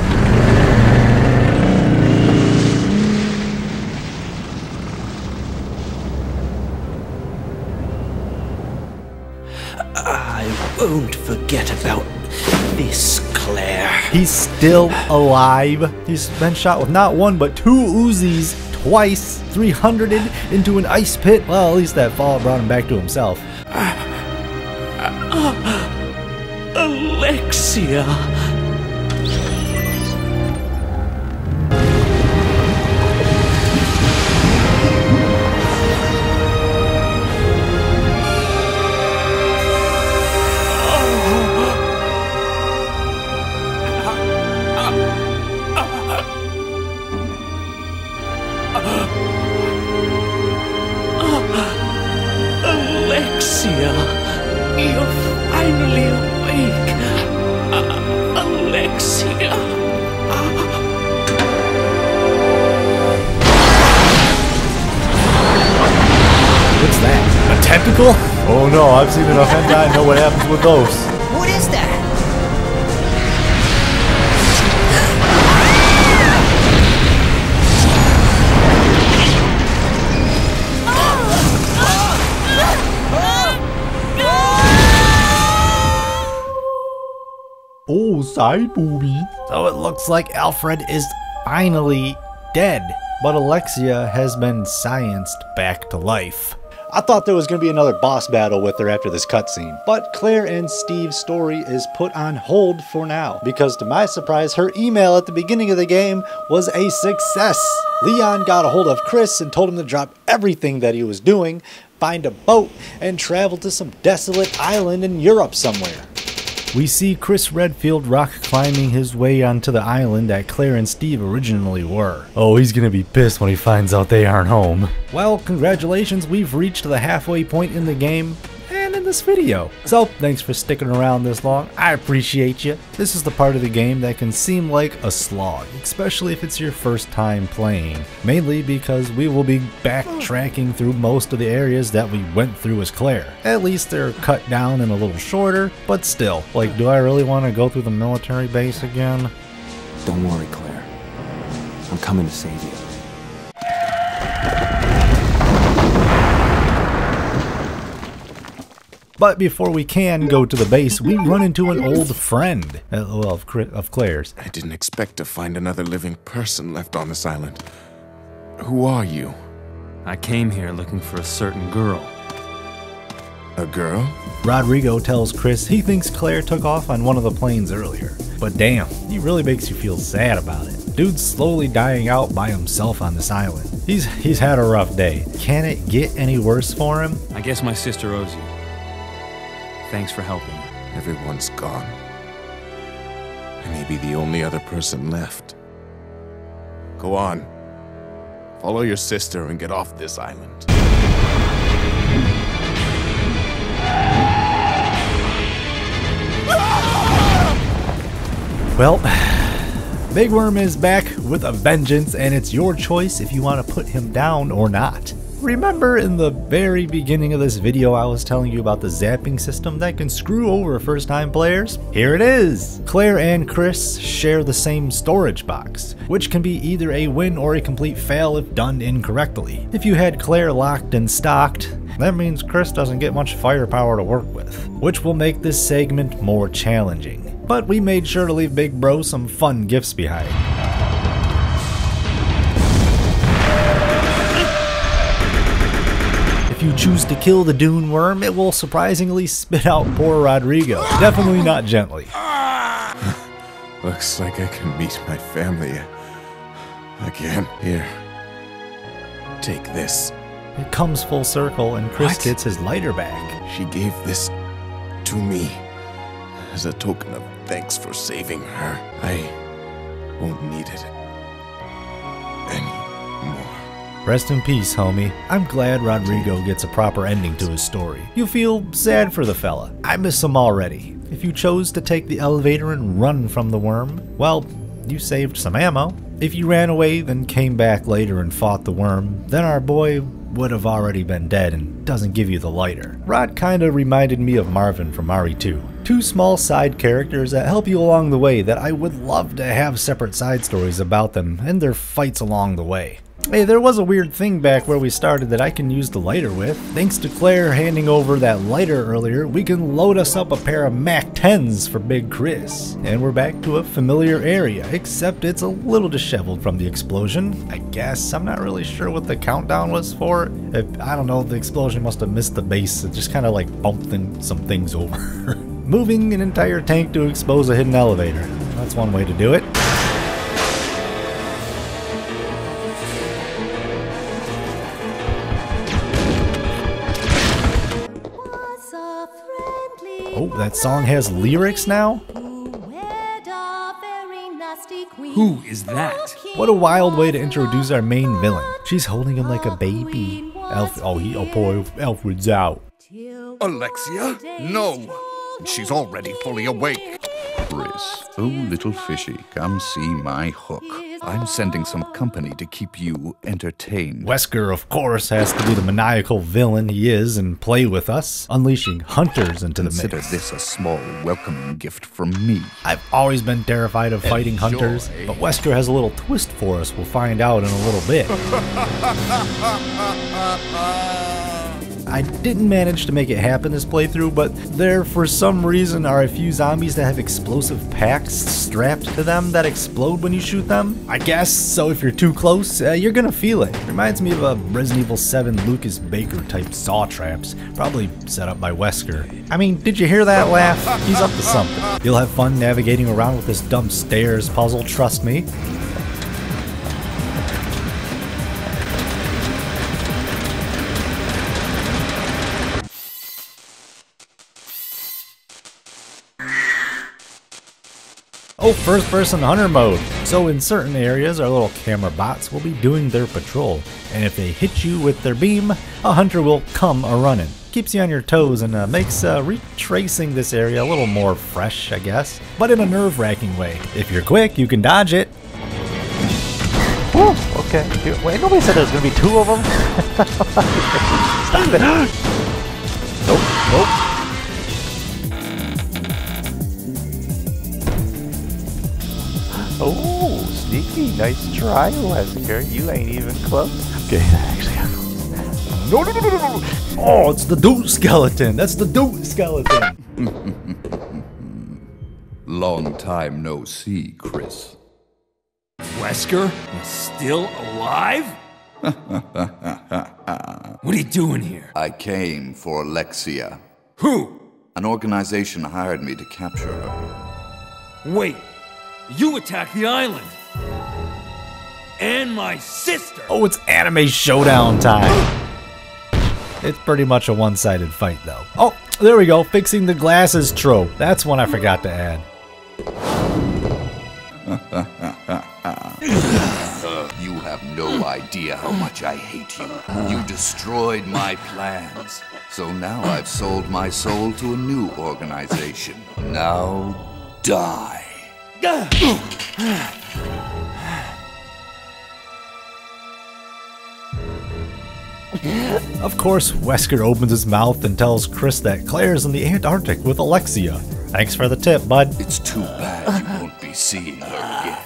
I won't forget about this, Claire. He's still alive. He's been shot with not 1 but 2 Uzis twice, 300'd into an ice pit. Well, at least that fall brought him back to himself. Alexia. Alexia, you're finally awake. Alexia. What's that? A tentacle? Oh no, I've seen enough hentai, I know what happens with those. What is that? Oh Oh, side booby. So it looks like Alfred is finally dead, but Alexia has been scienced back to life. I thought there was going to be another boss battle with her after this cutscene, but Claire and Steve's story is put on hold for now, because to my surprise, her email at the beginning of the game was a success. Leon got a hold of Chris and told him to drop everything that he was doing, find a boat, and travel to some desolate island in Europe somewhere. We see Chris Redfield rock climbing his way onto the island that Claire and Steve originally were. Oh, he's gonna be pissed when he finds out they aren't home. Well, congratulations, we've reached the halfway point in the game and in this video. So, thanks for sticking around this long. I appreciate you. This is the part of the game that can seem like a slog, especially if it's your first time playing. Mainly because we will be backtracking through most of the areas that we went through as Claire. At least they're cut down and a little shorter, but still, like, do I really want to go through the military base again? Don't worry, Claire. I'm coming to save you. But before we can go to the base, we run into an old friend of Claire's. I didn't expect to find another living person left on this island. Who are you? I came here looking for a certain girl. A girl? Rodrigo tells Chris he thinks Claire took off on one of the planes earlier. But damn, he really makes you feel sad about it. Dude's slowly dying out by himself on this island. He's had a rough day. Can it get any worse for him? I guess my sister owes you. Thanks for helping. Everyone's gone. I may be the only other person left. Go on. Follow your sister and get off this island. Well, Big Worm is back with a vengeance, and it's your choice if you want to put him down or not. Remember in the very beginning of this video I was telling you about the zapping system that can screw over first-time players? Here it is! Claire and Chris share the same storage box, which can be either a win or a complete fail if done incorrectly. If you had Claire locked and stocked, that means Chris doesn't get much firepower to work with, which will make this segment more challenging. But we made sure to leave Big Bro some fun gifts behind. If you choose to kill the Dune Worm, it will surprisingly spit out poor Rodrigo. Definitely not gently. Looks like I can meet my family again. Here. Take this. It comes full circle and Chris gets his lighter back. She gave this to me as a token of thanks for saving her. I won't need it anymore. Rest in peace, homie. I'm glad Rodrigo gets a proper ending to his story. You feel sad for the fella. I miss him already. If you chose to take the elevator and run from the worm, well, you saved some ammo. If you ran away, then came back later and fought the worm, then our boy would have already been dead and doesn't give you the lighter. Rod kinda reminded me of Marvin from RE2. Two small side characters that help you along the way that I would love to have separate side stories about them and their fights along the way. Hey, there was a weird thing back where we started that I can use the lighter with. Thanks to Claire handing over that lighter earlier, we can load us up a pair of MAC-10s for Big Chris. And we're back to a familiar area, except it's a little disheveled from the explosion, I guess. I'm not really sure what the countdown was for. I don't know, the explosion must have missed the base. It just kind of like bumped some things over. Moving an entire tank to expose a hidden elevator. That's one way to do it. Oh, that song has lyrics now? Who is that? What a wild way to introduce our main villain. She's holding him like a baby. Alfred's out. Alexia? No! She's already fully awake. Chris, oh little fishy, come see my hook. I'm sending some company to keep you entertained. Wesker, of course, has to be the maniacal villain he is and play with us, unleashing hunters into the mix. Consider this a small welcoming gift from me. I've always been terrified of fighting hunters, but Wesker has a little twist for us we'll find out in a little bit. I didn't manage to make it happen this playthrough, but there for some reason are a few zombies that have explosive packs strapped to them that explode when you shoot them, I guess, so if you're too close, you're gonna feel it. Reminds me of a Resident Evil 7 Lucas Baker type saw traps, probably set up by Wesker. I mean, did you hear that laugh? He's up to something. You'll have fun navigating around with this dumb stairs puzzle, trust me. Oh, first-person hunter mode. So in certain areas, our little camera bots will be doing their patrol, and if they hit you with their beam, a hunter will come a-running. Keeps you on your toes and makes retracing this area a little more fresh, I guess, but in a nerve-wracking way. If you're quick, you can dodge it. Woo, okay. Wait, nobody said there's gonna be two of them? Stop it. Nope, nope. Oh, sneaky. Nice try, Wesker. You ain't even close. Okay, actually, I'm close. No. Oh, it's the dude skeleton. That's the dude skeleton. Long time no see, Chris. Wesker? You're still alive? What are you doing here? I came for Alexia. Who? An organization hired me to capture her. Wait. You attacked the island! And my sister! Oh, it's anime showdown time! It's pretty much a one-sided fight, though. Oh, there we go, fixing the glasses trope. That's one I forgot to add. You have no idea how much I hate you. You destroyed my plans. So now I've sold my soul to a new organization. Now, die. Of course, Wesker opens his mouth and tells Chris that Claire's in the Antarctic with Alexia. Thanks for the tip, bud. It's too bad you won't be seeing her again.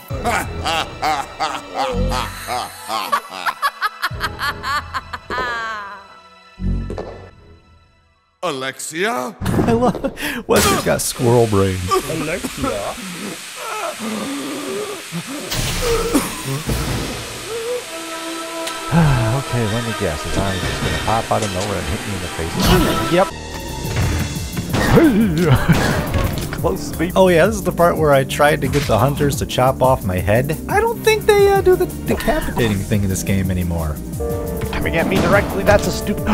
Alexia? I love Wesker's got squirrel brain. Alexia? Okay, let me guess. His arm is just gonna pop out of nowhere and hit me in the face. Yep. Close speed. Oh yeah, this is the part where I tried to get the hunters to chop off my head. I don't think they do the decapitating thing in this game anymore. Coming at me directly, that's a stupid...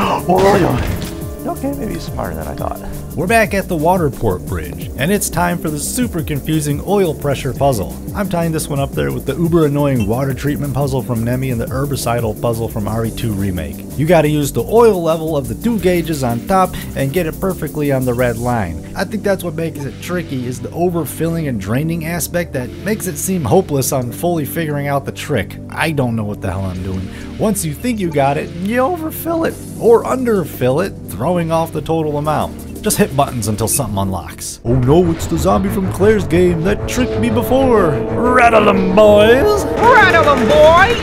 Okay, maybe he's smarter than I thought. We're back at the Waterport Bridge, and it's time for the super confusing oil pressure puzzle. I'm tying this one up there with the uber annoying water treatment puzzle from _𝑭𝑖𝑳𝑳 and the herbicidal puzzle from RE2 Remake. You gotta use the oil level of the two gauges on top and get it perfectly on the red line. I think that's what makes it tricky, is the overfilling and draining aspect that makes it seem hopeless on fully figuring out the trick. I don't know what the hell I'm doing. Once you think you got it, you overfill it, or underfill it, throwing off the total amount. Just hit buttons until something unlocks. Oh no, it's the zombie from Claire's game that tricked me before. Rattle 'em, boys! Rattle 'em, boys!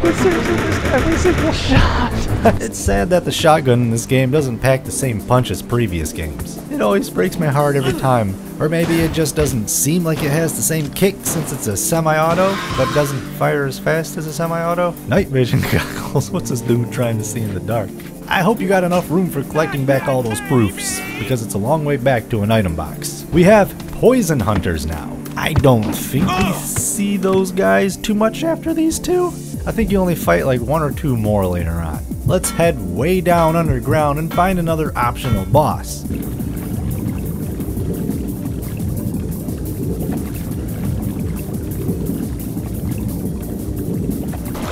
This seriously missed every single shot. It's sad that the shotgun in this game doesn't pack the same punch as previous games. It always breaks my heart every time. Or maybe it just doesn't seem like it has the same kick since it's a semi-auto, but doesn't fire as fast as a semi-auto. Night vision goggles, what's this dude trying to see in the dark? I hope you got enough room for collecting back all those proofs, because it's a long way back to an item box. We have poison hunters now. I don't think we see those guys too much after these two. I think you only fight like one or two more later on. Let's head way down underground and find another optional boss.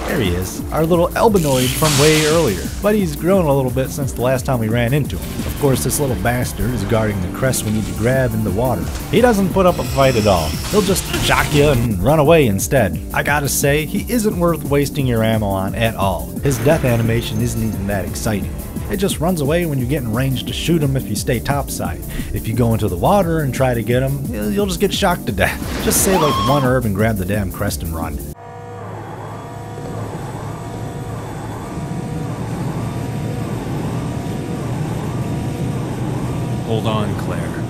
There he is, our little albinoid from way earlier, but he's grown a little bit since the last time we ran into him. Of course, this little bastard is guarding the crest we need to grab in the water. He doesn't put up a fight at all. He'll just shock you and run away instead. I gotta say, he isn't worth wasting your ammo on at all. His death animation isn't even that exciting. It just runs away when you get in range to shoot him if you stay topside. If you go into the water and try to get him, you'll just get shocked to death. Just save like one herb and grab the damn crest and run. Hold on, Claire.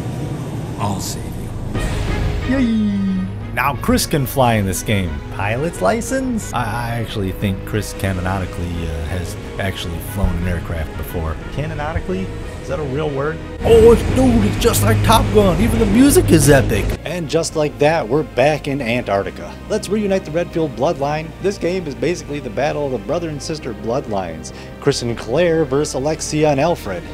I'll save you. Yay! Now Chris can fly in this game. Pilot's license? I actually think Chris canonically has actually flown an aircraft before. Canonically? Is that a real word? Oh, dude, it's just like Top Gun. Even the music is epic. And just like that, we're back in Antarctica. Let's reunite the Redfield bloodline. This game is basically the battle of the brother and sister bloodlines. Chris and Claire versus Alexia and Alfred.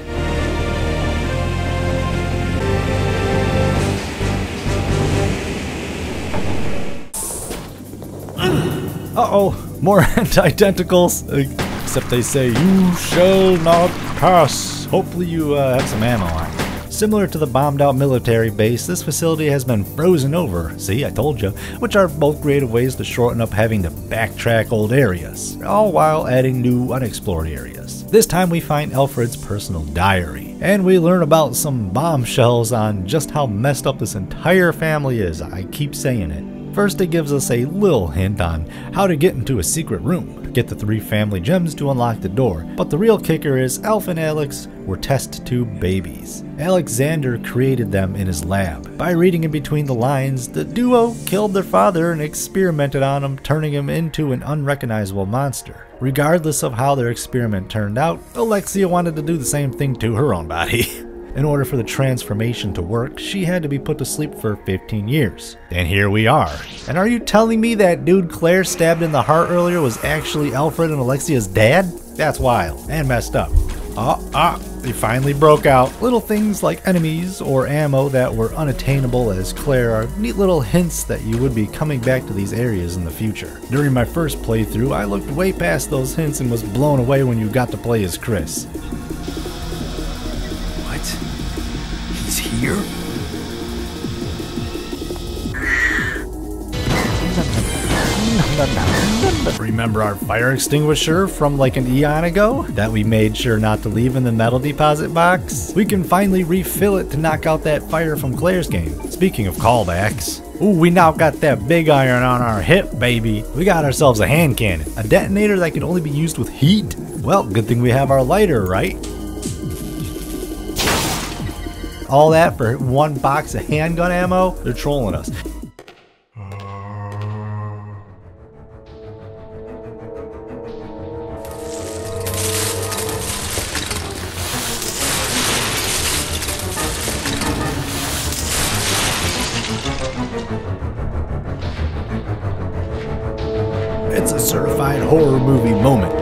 Uh-oh, more anti-tentacles. Except they say, you shall not pass. Hopefully you have some ammo on. Similar to the bombed out military base, this facility has been frozen over, see, I told you, which are both creative ways to shorten up having to backtrack old areas, all while adding new unexplored areas. This time we find Alfred's personal diary, and we learn about some bombshells on just how messed up this entire family is. I keep saying it. First, it gives us a little hint on how to get into a secret room, get the 3 family gems to unlock the door, but the real kicker is Alf and Alex were test tube babies. Alexander created them in his lab. By reading in between the lines, the duo killed their father and experimented on him, turning him into an unrecognizable monster. Regardless of how their experiment turned out, Alexia wanted to do the same thing to her own body. In order for the transformation to work, she had to be put to sleep for 15 years. And here we are. And are you telling me that dude Claire stabbed in the heart earlier was actually Alfred and Alexia's dad? That's wild and messed up. They finally broke out. Little things like enemies or ammo that were unattainable as Claire are neat little hints that you would be coming back to these areas in the future. During my first playthrough, I looked way past those hints and was blown away when you got to play as Chris. He's here? Remember our fire extinguisher from like an eon ago that we made sure not to leave in the metal deposit box? We can finally refill it to knock out that fire from Claire's game. Speaking of callbacks, ooh, we now got that big iron on our hip, baby. We got ourselves a hand cannon, a detonator that can only be used with heat. Well, good thing we have our lighter, right? All that for 1 box of handgun ammo? They're trolling us. It's a certified horror movie moment.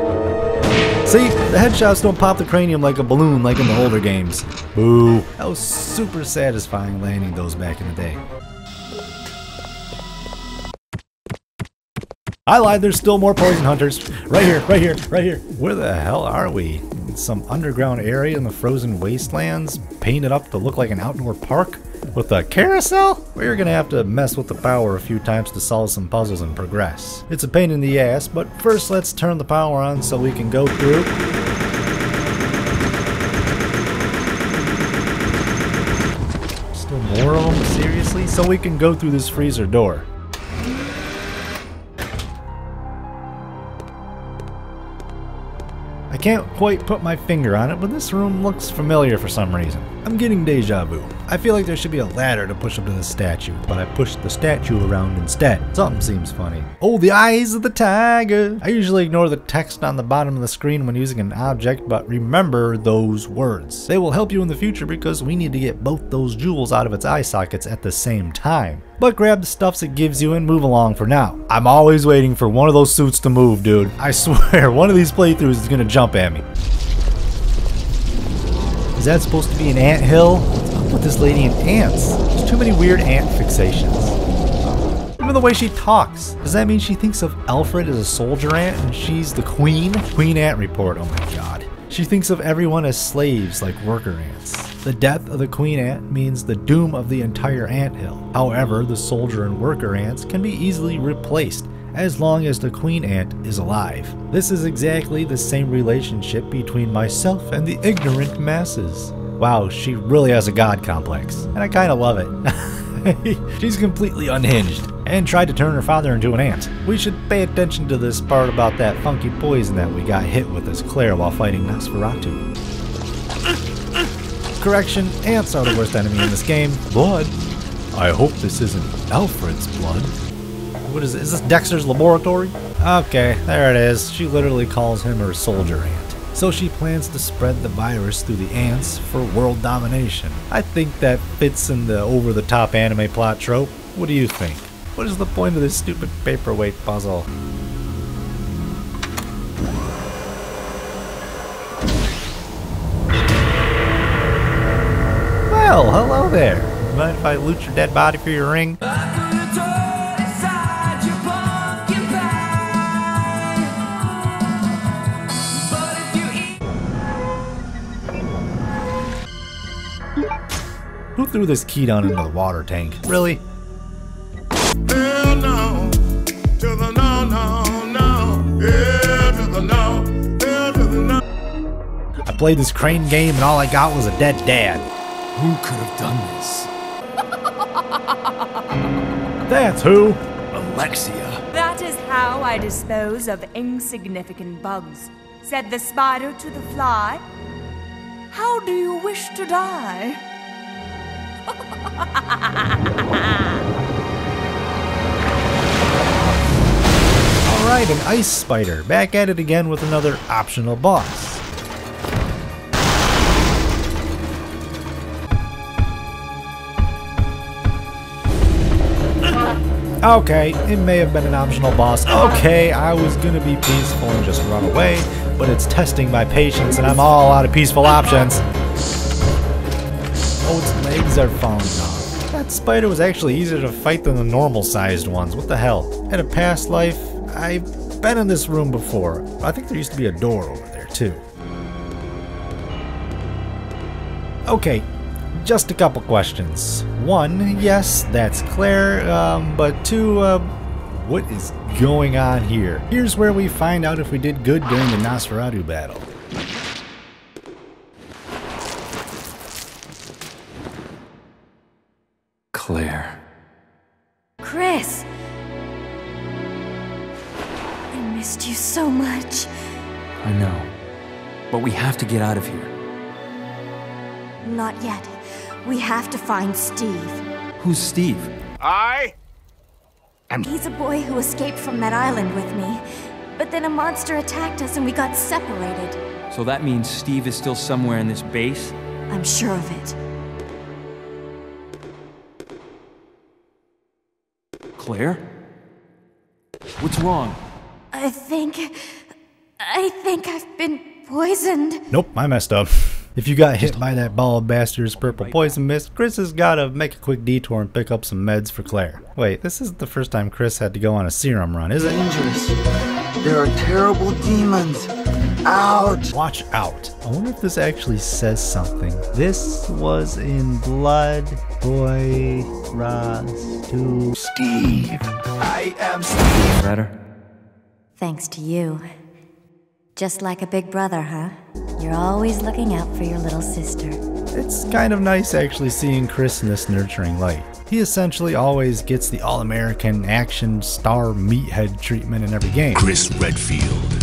See, the headshots don't pop the cranium like a balloon like in the older games. Boo. That was super satisfying landing those back in the day. I lied, there's still more poison hunters. Right here, right here, right here. Where the hell are we? In some underground area in the frozen wastelands, painted up to look like an outdoor park? With a carousel? We're gonna have to mess with the power a few times to solve some puzzles and progress. It's a pain in the ass, but first let's turn the power on so we can go through. Still more of them? Seriously? So we can go through this freezer door. I can't quite put my finger on it, but this room looks familiar for some reason. I'm getting deja vu. I feel like there should be a ladder to push up to the statue, but I pushed the statue around instead. Something seems funny. Oh, the eyes of the tiger! I usually ignore the text on the bottom of the screen when using an object, but remember those words. They will help you in the future because we need to get both those jewels out of its eye sockets at the same time. But grab the stuffs it gives you and move along for now. I'm always waiting for one of those suits to move, dude. I swear, one of these playthroughs is gonna jump at me. Is that supposed to be an ant hill? What's up with this lady and ants? There's too many weird ant fixations. Even the way she talks. Does that mean she thinks of Alfred as a soldier ant and she's the queen? Queen Ant Report, oh my god. She thinks of everyone as slaves like worker ants. The death of the queen ant means the doom of the entire anthill. However, the soldier and worker ants can be easily replaced as long as the queen ant is alive. This is exactly the same relationship between myself and the ignorant masses. Wow, she really has a god complex, and I kinda love it. She's completely unhinged, and tried to turn her father into an ant. We should pay attention to this part about that funky poison that we got hit with as Claire while fighting Nosferatu. Correction, ants are the worst enemy in this game. Blood? I hope this isn't Alfred's blood. What is it? Is this Dexter's laboratory? Okay, there it is. She literally calls him her soldier ant. So she plans to spread the virus through the ants for world domination. I think that fits in the over-the-top anime plot trope. What do you think? What is the point of this stupid paperweight puzzle? Well, hello there. Mind if I loot your dead body for your ring? Who threw this key down into the water tank? Really? Hell no, to the no, no, no, yeah, to the no, hell to the no. I played this crane game and all I got was a dead dad. Who could have done this? That's who. Alexia. That is how I dispose of insignificant bugs, said the spider to the fly. How do you wish to die? Alright, an ice spider. Back at it again with another optional boss. Okay, it may have been an optional boss. Okay, I was gonna be peaceful and just run away, but it's testing my patience and I'm all out of peaceful options. Oh, its legs are falling off. That spider was actually easier to fight than the normal sized ones. What the hell? In a past life, I've been in this room before. I think there used to be a door over there too. Okay, just a couple questions. One, yes, that's Claire, but two, what is going on here? Here's where we find out if we did good during the Nosferatu battle. Claire. Chris! I missed you so much. I know. But we have to get out of here. Not yet. We have to find Steve. Who's Steve? He's a boy who escaped from that island with me. But then a monster attacked us and we got separated. So that means Steve is still somewhere in this base? I'm sure of it. Claire? What's wrong? I think I've been poisoned. Nope, I messed up. If you got hit by that ball of bastard's purple poison mist, Chris has gotta make a quick detour and pick up some meds for Claire. Wait, this isn't the first time Chris had to go on a serum run, is it? Dangerous. There are terrible demons. Out! Watch out. I wonder if this actually says something. This was in Blood Boy Ross 2. Steve! I am Steve! Better? Thanks to you. Just like a big brother, huh? You're always looking out for your little sister. It's kind of nice actually seeing Chris in this nurturing light. He essentially always gets the all-American action star meathead treatment in every game. Chris Redfield.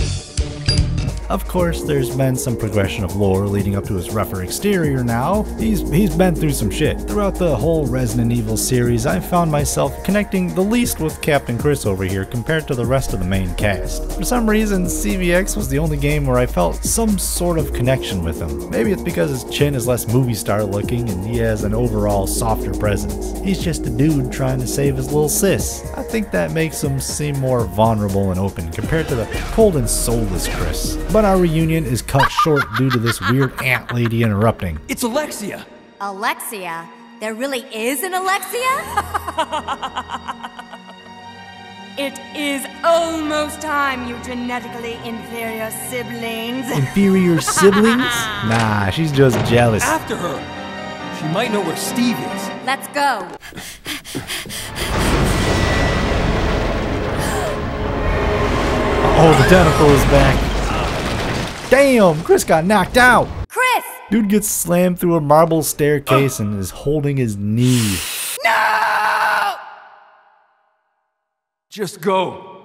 Of course, there's been some progression of lore leading up to his rougher exterior now. He's been through some shit. Throughout the whole Resident Evil series, I've found myself connecting the least with Captain Chris over here compared to the rest of the main cast. For some reason, CVX was the only game where I felt some sort of connection with him. Maybe it's because his chin is less movie star looking and he has an overall softer presence. He's just a dude trying to save his little sis. I think that makes him seem more vulnerable and open compared to the cold and soulless Chris. But our reunion is cut short due to this weird ant lady interrupting. It's Alexia! Alexia? There really is an Alexia? It is almost time, you genetically inferior siblings. Inferior siblings? Nah, she's just jealous. After her! She might know where Steve is. Let's go. Oh, the tentacle is back. Damn, Chris got knocked out. Chris! Dude gets slammed through a marble staircase and is holding his knee. No! Just go.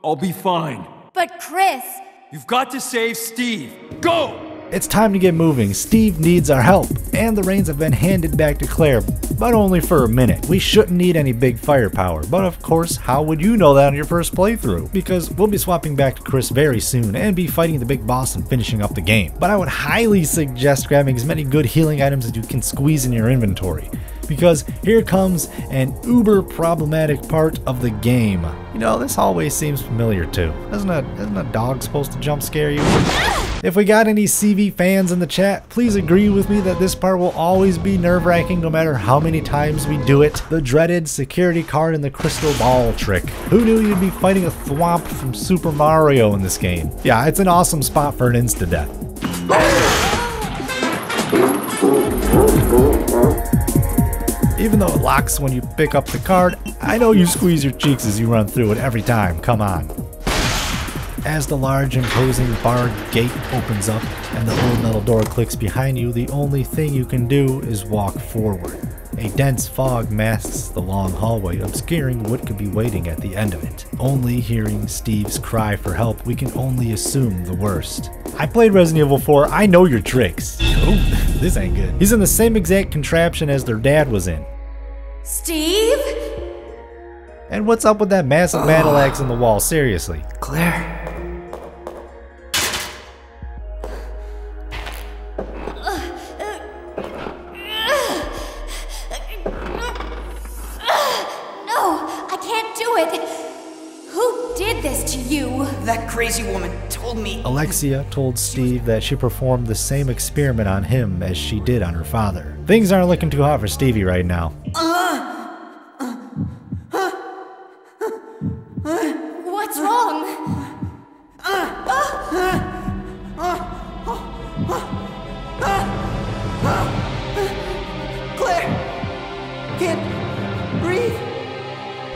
I'll be fine. But Chris! You've got to save Steve. Go! It's time to get moving. Steve needs our help, and the reins have been handed back to Claire, but only for a minute. We shouldn't need any big firepower, but of course, how would you know that on your first playthrough? Because we'll be swapping back to Chris very soon and be fighting the big boss and finishing up the game. But I would highly suggest grabbing as many good healing items as you can squeeze in your inventory, because here comes an uber problematic part of the game. You know, this hallway seems familiar too. Isn't a dog supposed to jump scare you? If we got any CV fans in the chat, please agree with me that this part will always be nerve-wracking no matter how many times we do it. The dreaded security card and the crystal ball trick. Who knew you'd be fighting a thwomp from Super Mario in this game? Yeah, it's an awesome spot for an insta-death. Even though it locks when you pick up the card, I know you squeeze your cheeks as you run through it every time, come on. As the large imposing barred gate opens up and the old metal door clicks behind you, the only thing you can do is walk forward. A dense fog masks the long hallway, obscuring what could be waiting at the end of it. Only hearing Steve's cry for help, we can only assume the worst. I played Resident Evil 4, I know your tricks. Oh, this ain't good. He's in the same exact contraption as their dad was in. Steve? And what's up with that massive battle axe in the wall, seriously? Claire. That crazy woman told me. Alexia told Steve that she performed the same experiment on him as she did on her father. Things aren't looking too hot for Stevie right now. What's wrong? Claire! Can't breathe.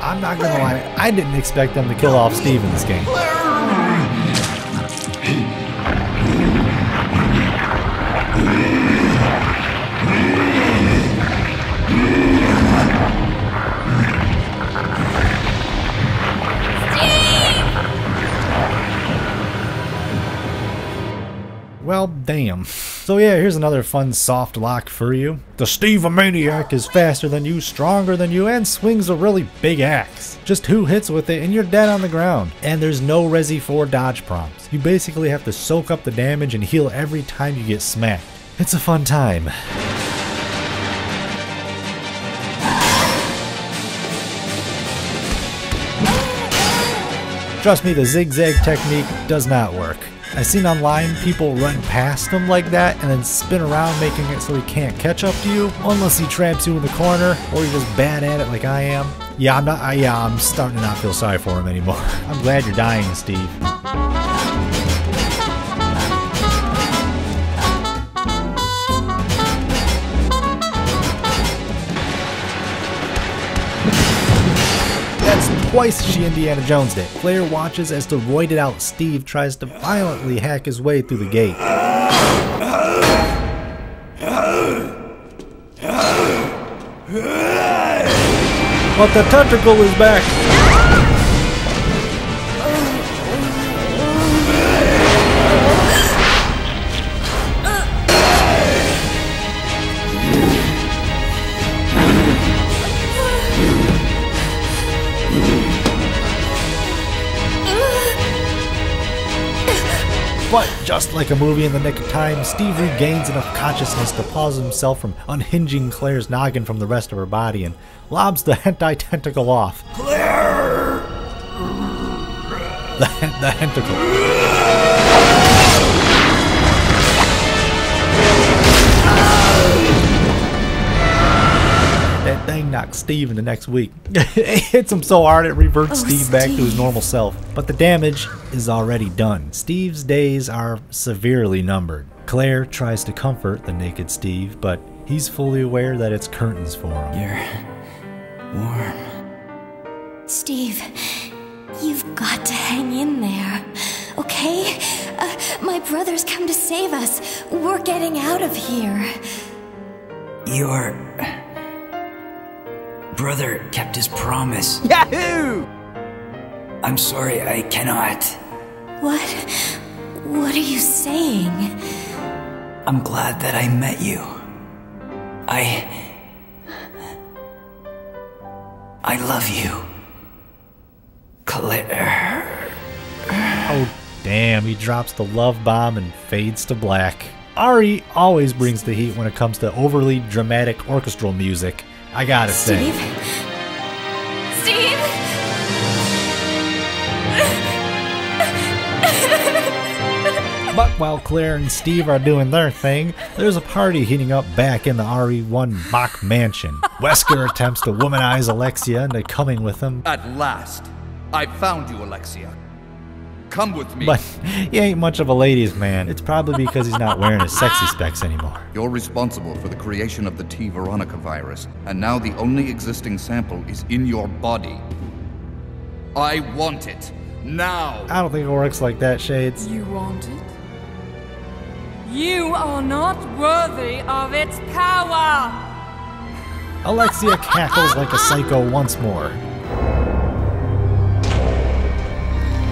I'm not gonna lie, I didn't expect them to kill off Steve in this game. Well, damn. So yeah, here's another fun soft lock for you. The 𝑨𝑵𝑰𝑴𝑬 is faster than you, stronger than you, and swings a really big axe. Just 2 hits with it and you're dead on the ground. And there's no Resi 4 dodge prompts. You basically have to soak up the damage and heal every time you get smacked. It's a fun time. Trust me, the zigzag technique does not work. I've seen online people run past him like that and then spin around, making it so he can't catch up to you unless he traps you in the corner or you're just bad at it like I am. Yeah, I'm starting to not feel sorry for him anymore. I'm glad you're dying, Steve. Twice she Indiana Jones'd it. Claire watches as the roided out Steve tries to violently hack his way through the gate. But the tentacle is back! But just like a movie in the nick of time, Steve regains enough consciousness to pause himself from unhinging Claire's noggin from the rest of her body and lobs the hentai tentacle off. Claire! The tentacle. That thing knocks Steve in the next week. It hits him so hard it reverts Steve back to his normal self. But the damage is already done. Steve's days are severely numbered. Claire tries to comfort the naked Steve, but he's fully aware that it's curtains for him. You're warm. Steve, you've got to hang in there, okay? My brother's come to save us. We're getting out of here. Your brother kept his promise. Yahoo! I'm sorry, I cannot. What are you saying? I'm glad that I met you. I love you. Claire. Oh, damn, he drops the love bomb and fades to black. Ari always brings the heat when it comes to overly dramatic orchestral music, I gotta say. Steve? But while Claire and Steve are doing their thing, there's a party heating up back in the RE1 mock mansion. Wesker attempts to womanize Alexia into coming with him. At last, I found you, Alexia. Come with me. But he ain't much of a ladies' man. It's probably because he's not wearing his sexy specs anymore. You're responsible for the creation of the T. Veronica virus, and now the only existing sample is in your body. I want it. Now! I don't think it works like that, Shades. You want it? You are not worthy of its power! Alexia cackles like a psycho once more.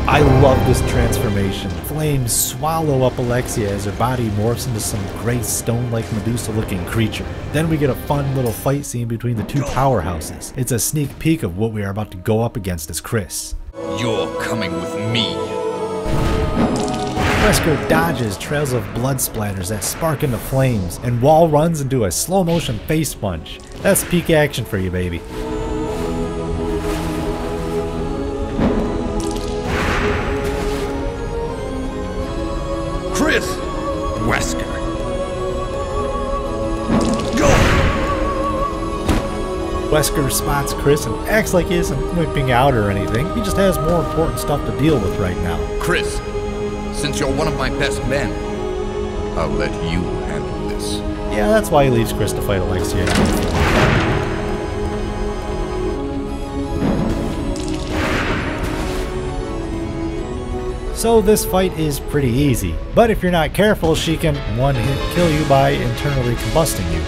I love this transformation. Flames swallow up Alexia as her body morphs into some gray stone-like Medusa-looking creature. Then we get a fun little fight scene between the two powerhouses. It's a sneak peek of what we are about to go up against as Chris. You're coming with me. Wesker dodges trails of blood splatters that spark into flames, and Wall runs into a slow-motion face punch. That's peak action for you, baby. Chris! Wesker. Wesker spots Chris and acts like he isn't whipping out or anything. He just has more important stuff to deal with right now. Chris, since you're one of my best men, I'll let you handle this. Yeah, that's why he leaves Chris to fight Alexia. So this fight is pretty easy, but if you're not careful, she can one-hit kill you by internally combusting you.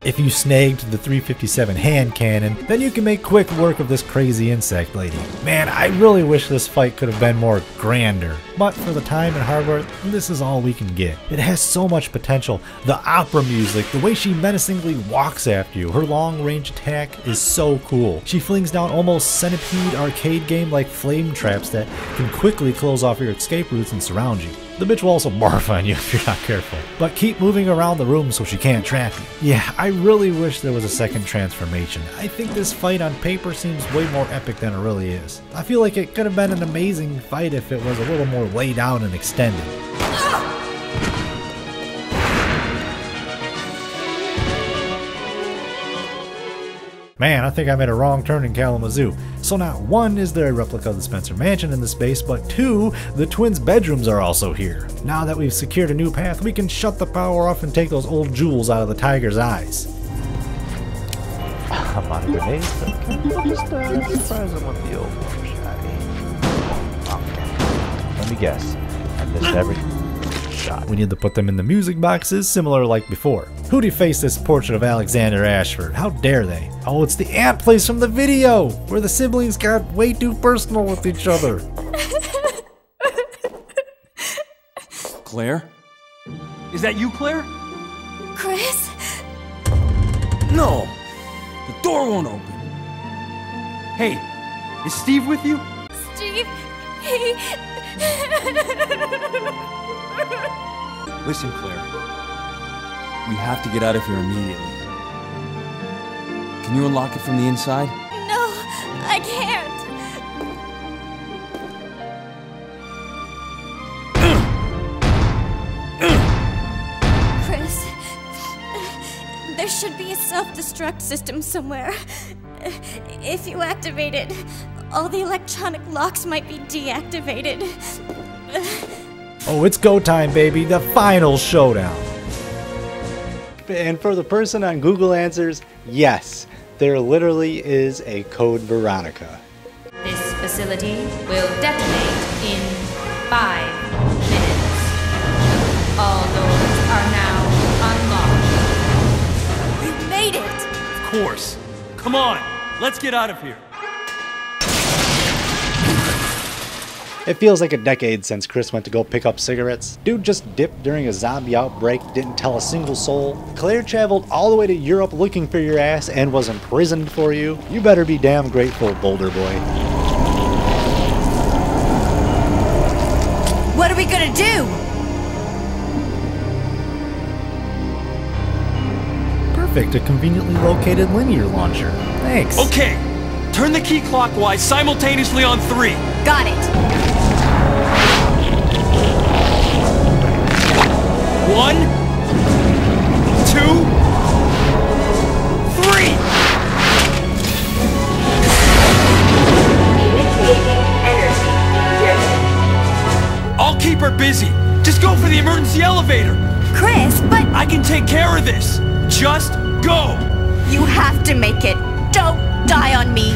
If you snagged the 357 hand cannon, then you can make quick work of this crazy insect lady. Man, I really wish this fight could have been more grander, but for the time and hardware, this is all we can get. It has so much potential. The opera music, the way she menacingly walks after you, her long-range attack is so cool. She flings down almost centipede arcade game-like flame traps that can quickly close off your escape routes and surround you. The bitch will also barf on you if you're not careful. But keep moving around the room so she can't trap you. Yeah, I really wish there was a second transformation. I think this fight on paper seems way more epic than it really is. I feel like it could have been an amazing fight if it was a little more laid out and extended. Man, I think I made a wrong turn in Kalamazoo. So not one is there a replica of the Spencer Mansion in the space, but two, the twins' bedrooms are also here. Now that we've secured a new path, we can shut the power off and take those old jewels out of the tiger's eyes. I'm on grenades, but can just surprise him with the old one. Okay. Let me guess. I missed every shot. We need to put them in the music boxes, similar like before. Who defaced this portrait of Alexander Ashford? How dare they? Oh, it's the ant place from the video, where the siblings got way too personal with each other. Claire? Is that you, Claire? Chris? No! The door won't open. Hey, is Steve with you? Steve, he... Listen, Claire. We have to get out of here immediately. Can you unlock it from the inside? No, I can't. Chris, there should be a self-destruct system somewhere. If you activate it, all the electronic locks might be deactivated. Oh, it's go time, baby. The final showdown. And for the person on Google Answers, yes, there literally is a Code Veronica. This facility will detonate in 5 minutes. All doors are now unlocked. We made it! Of course. Come on, let's get out of here. It feels like a decade since Chris went to go pick up cigarettes. Dude just dipped during a zombie outbreak, didn't tell a single soul. Claire traveled all the way to Europe looking for your ass and was imprisoned for you. You better be damn grateful, Boulder Boy. What are we gonna do? Perfect, a conveniently located linear launcher. Thanks. Okay, turn the key clockwise simultaneously on 3. Got it. 1, 2, 3. I'll keep her busy. Just go for the emergency elevator. Chris, but I can take care of this. Just go. You have to make it. Don't die on me.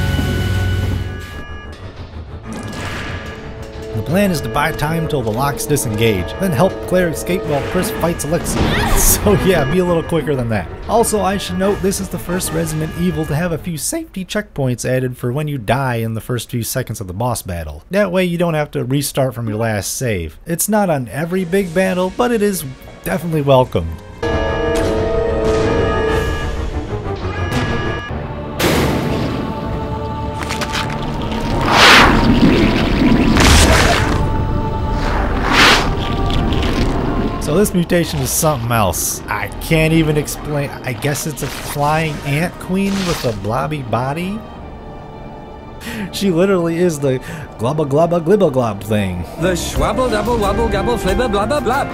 The plan is to buy time till the locks disengage, then help Claire escape while Chris fights Alexia. So yeah, be a little quicker than that. Also, I should note this is the first Resident Evil to have a few safety checkpoints added for when you die in the first few seconds of the boss battle. That way you don't have to restart from your last save. It's not on every big battle, but it is definitely welcome. So this mutation is something else. I can't even explain. I guess it's a flying ant queen with a blobby body? She literally is the glubba glubba glibba glob thing. The schwabble double wobble gobble flibba blubba blub.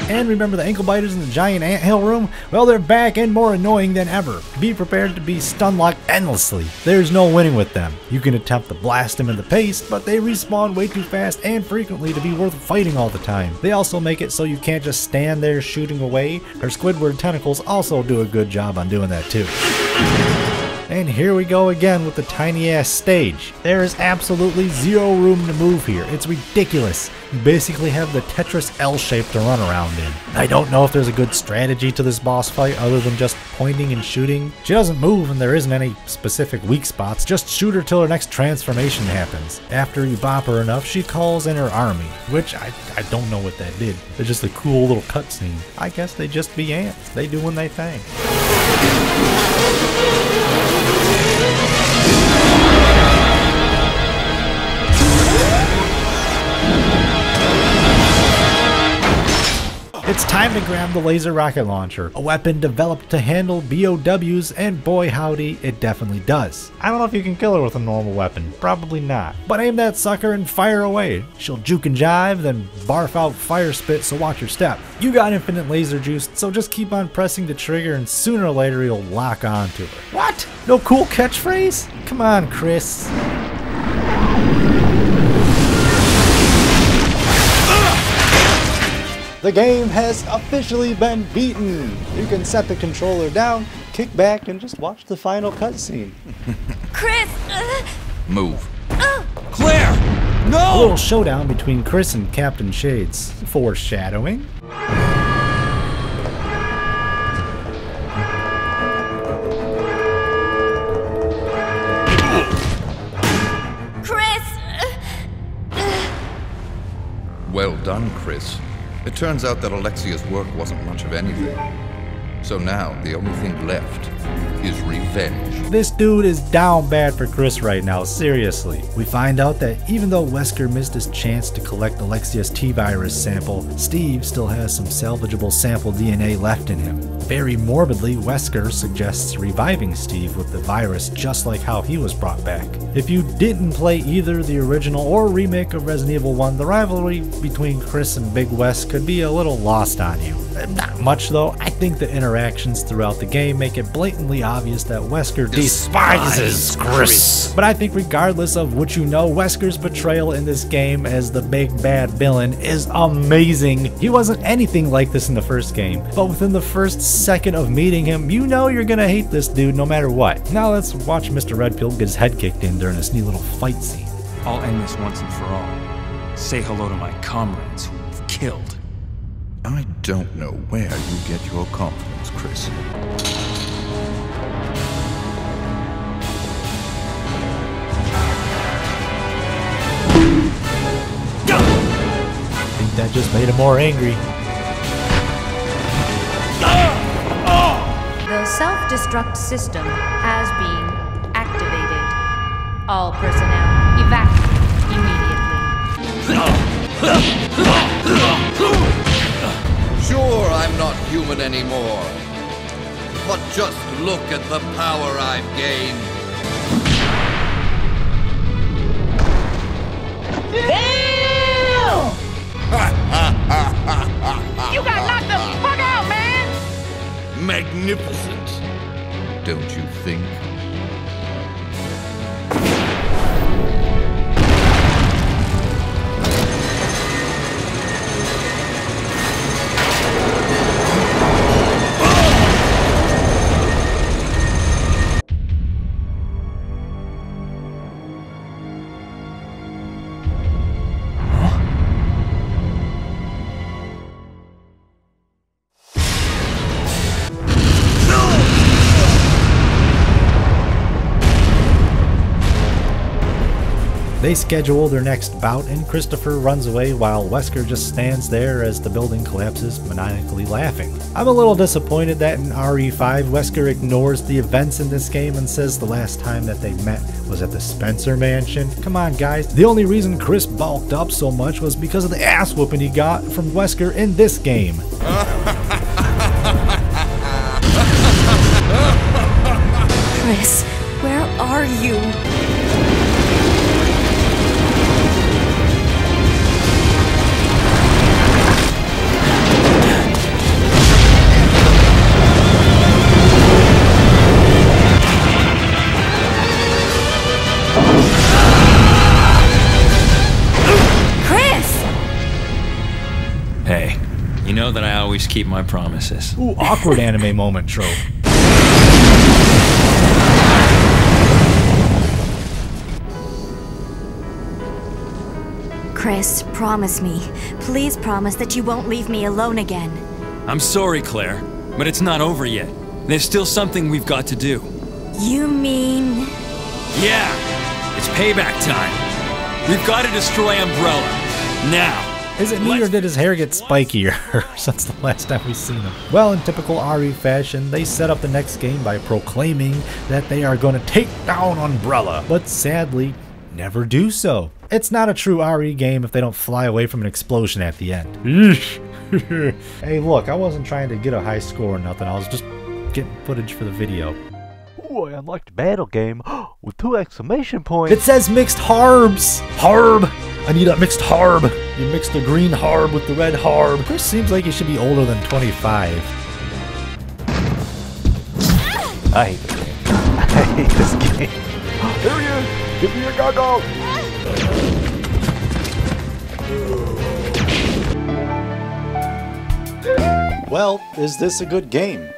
And remember the ankle biters in the giant anthill room? Well, they're back and more annoying than ever. Be prepared to be stun locked endlessly. There's no winning with them. You can attempt to blast them in the paste, but they respawn way too fast and frequently to be worth fighting all the time. They also make it so you can't just stand there shooting away. Her Squidward tentacles also do a good job on doing that too. And here we go again with the tiny ass stage. There is absolutely zero room to move here. It's ridiculous. You basically have the Tetris L shape to run around in. I don't know if there's a good strategy to this boss fight other than just pointing and shooting. She doesn't move and there isn't any specific weak spots. Just shoot her till her next transformation happens. After you bop her enough, she calls in her army, which I don't know what that did. It's just a cool little cutscene. I guess they just be ants. They doing their thing. It's time to grab the laser rocket launcher, a weapon developed to handle BOWs, and boy howdy, it definitely does. I don't know if you can kill her with a normal weapon, probably not. But aim that sucker and fire away. She'll juke and jive, then barf out fire spit, so watch your step. You got infinite laser juice, so just keep on pressing the trigger and sooner or later you'll lock onto her. What? No cool catchphrase? Come on, Chris. The game has officially been beaten. You can set the controller down, kick back, and just watch the final cutscene. Chris! Move. Claire! No! A little showdown between Chris and Captain Shades. Foreshadowing. Chris! Well done, Chris. It turns out that Alexia's work wasn't much of anything. So now, the only thing left is revenge. This dude is down bad for Chris right now, seriously. We find out that even though Wesker missed his chance to collect Alexia's T-virus sample, Steve still has some salvageable sample DNA left in him. Very morbidly, Wesker suggests reviving Steve with the virus just like how he was brought back. If you didn't play either the original or remake of Resident Evil 1, the rivalry between Chris and Big Wes could be a little lost on you. Not much though. I think the interactions throughout the game make it blatantly obvious that Wesker despises Chris. But I think regardless of what you know, Wesker's betrayal in this game as the big bad villain is amazing. He wasn't anything like this in the first game, but within the first second of meeting him, you know you're gonna hate this dude no matter what. Now let's watch Mr. Redfield get his head kicked in during this neat little fight scene. I'll end this once and for all. Say hello to my comrades who you've killed. I don't know where you get your confidence, Chris. that just made him more angry. The self-destruct system has been activated. All personnel evacuate immediately. Sure, I'm not human anymore. But just look at the power I've gained. Damn! You got knocked the fuck out, man! Magnificent, don't you think? They schedule their next bout and Christopher runs away while Wesker just stands there as the building collapses, maniacally laughing. I'm a little disappointed that in RE5 Wesker ignores the events in this game and says the last time that they met was at the Spencer Mansion. Come on guys, the only reason Chris bulked up so much was because of the ass whooping he got from Wesker in this game. Chris, where are you? Hey, you know that I always keep my promises. Ooh, awkward anime moment trope. Chris, promise me. Please promise that you won't leave me alone again. I'm sorry, Claire, but it's not over yet. There's still something we've got to do. You mean... Yeah! It's payback time. We've got to destroy Umbrella. Now! Is it me or did his hair get spikier since the last time we've seen him? Well, in typical RE fashion, they set up the next game by proclaiming that they are going to take down Umbrella, but sadly, never do so. It's not a true RE game if they don't fly away from an explosion at the end. Hey look, I wasn't trying to get a high score or nothing, I was just getting footage for the video. Ooh, I unlocked battle game with 2 exclamation points. It says mixed harbs! Harb! I need a mixed harb! You mixed the green harb with the red harb. Chris seems like he should be older than 25. I hate this game. I hate this game. There he is! Give me your goggles! Well, is this a good game?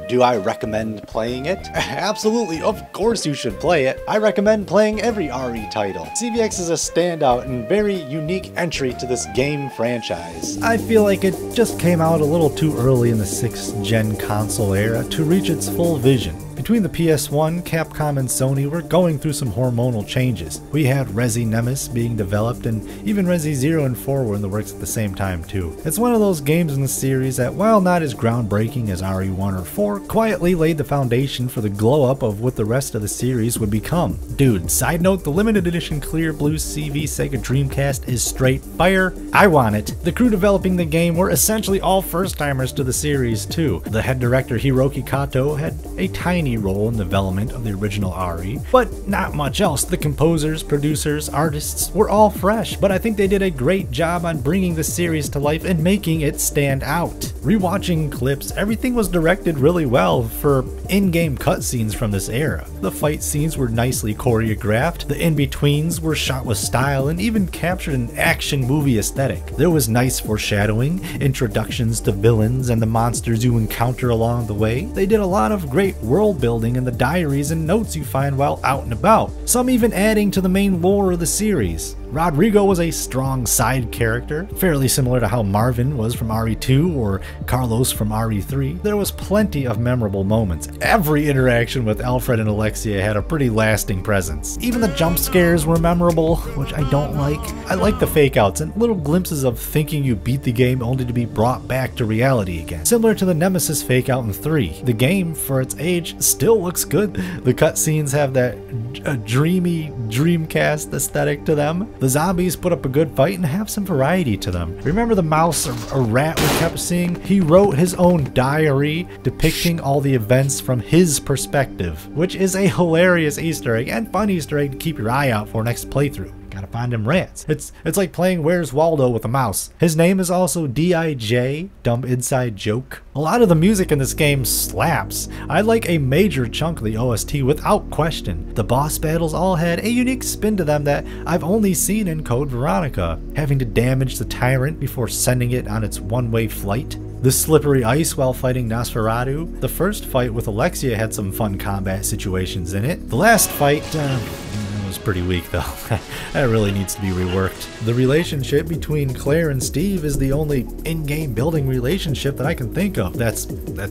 Do I recommend playing it? Absolutely, of course you should play it. I recommend playing every RE title. CVX is a standout and very unique entry to this game franchise. I feel like it just came out a little too early in the 6th gen console era to reach its full vision. Between the PS1, Capcom, and Sony were going through some hormonal changes. We had 𝑭𝑼𝑳𝑳 being developed, and even �Рesi 0 and 4 were in the works at the same time too. It's one of those games in the series that, while not as groundbreaking as RE1 or 4, quietly laid the foundation for the glow-up of what the rest of the series would become. Dude, side note, the limited edition Clear Blue CV Sega Dreamcast is straight fire. I want it. The crew developing the game were essentially all first-timers to the series too. The head director Hiroki Kato had a tiny role in the development of the original RE, but not much else. The composers, producers, artists were all fresh, but I think they did a great job on bringing the series to life and making it stand out. Rewatching clips, everything was directed really well for in-game cutscenes from this era. The fight scenes were nicely choreographed, the in-betweens were shot with style and even captured an action movie aesthetic. There was nice foreshadowing, introductions to villains and the monsters you encounter along the way. They did a lot of great world building in the diaries and notes you find while out and about, some even adding to the main lore of the series. Rodrigo was a strong side character, fairly similar to how Marvin was from RE2 or Carlos from RE3. There was plenty of memorable moments. Every interaction with Alfred and Alexia had a pretty lasting presence. Even the jump scares were memorable, which I don't like. I like the fake outs and little glimpses of thinking you beat the game only to be brought back to reality again. Similar to the Nemesis fake out in 3. The game, for its age, still looks good. The cutscenes have that dreamy Dreamcast aesthetic to them. The zombies put up a good fight and have some variety to them. Remember the mouse or rat we kept seeing? He wrote his own diary depicting all the events from his perspective, which is a hilarious Easter egg and fun Easter egg to keep your eye out for next playthrough. Gotta find them rats. It's like playing Where's Waldo with a mouse. His name is also D.I.J., dumb inside joke. A lot of the music in this game slaps. I like a major chunk of the OST without question. The boss battles all had a unique spin to them that I've only seen in Code Veronica. Having to damage the tyrant before sending it on its one-way flight. The slippery ice while fighting Nosferatu. The first fight with Alexia had some fun combat situations in it. The last fight, was pretty weak though. That really needs to be reworked. The relationship between Claire and Steve is the only in-game building relationship that I can think of that's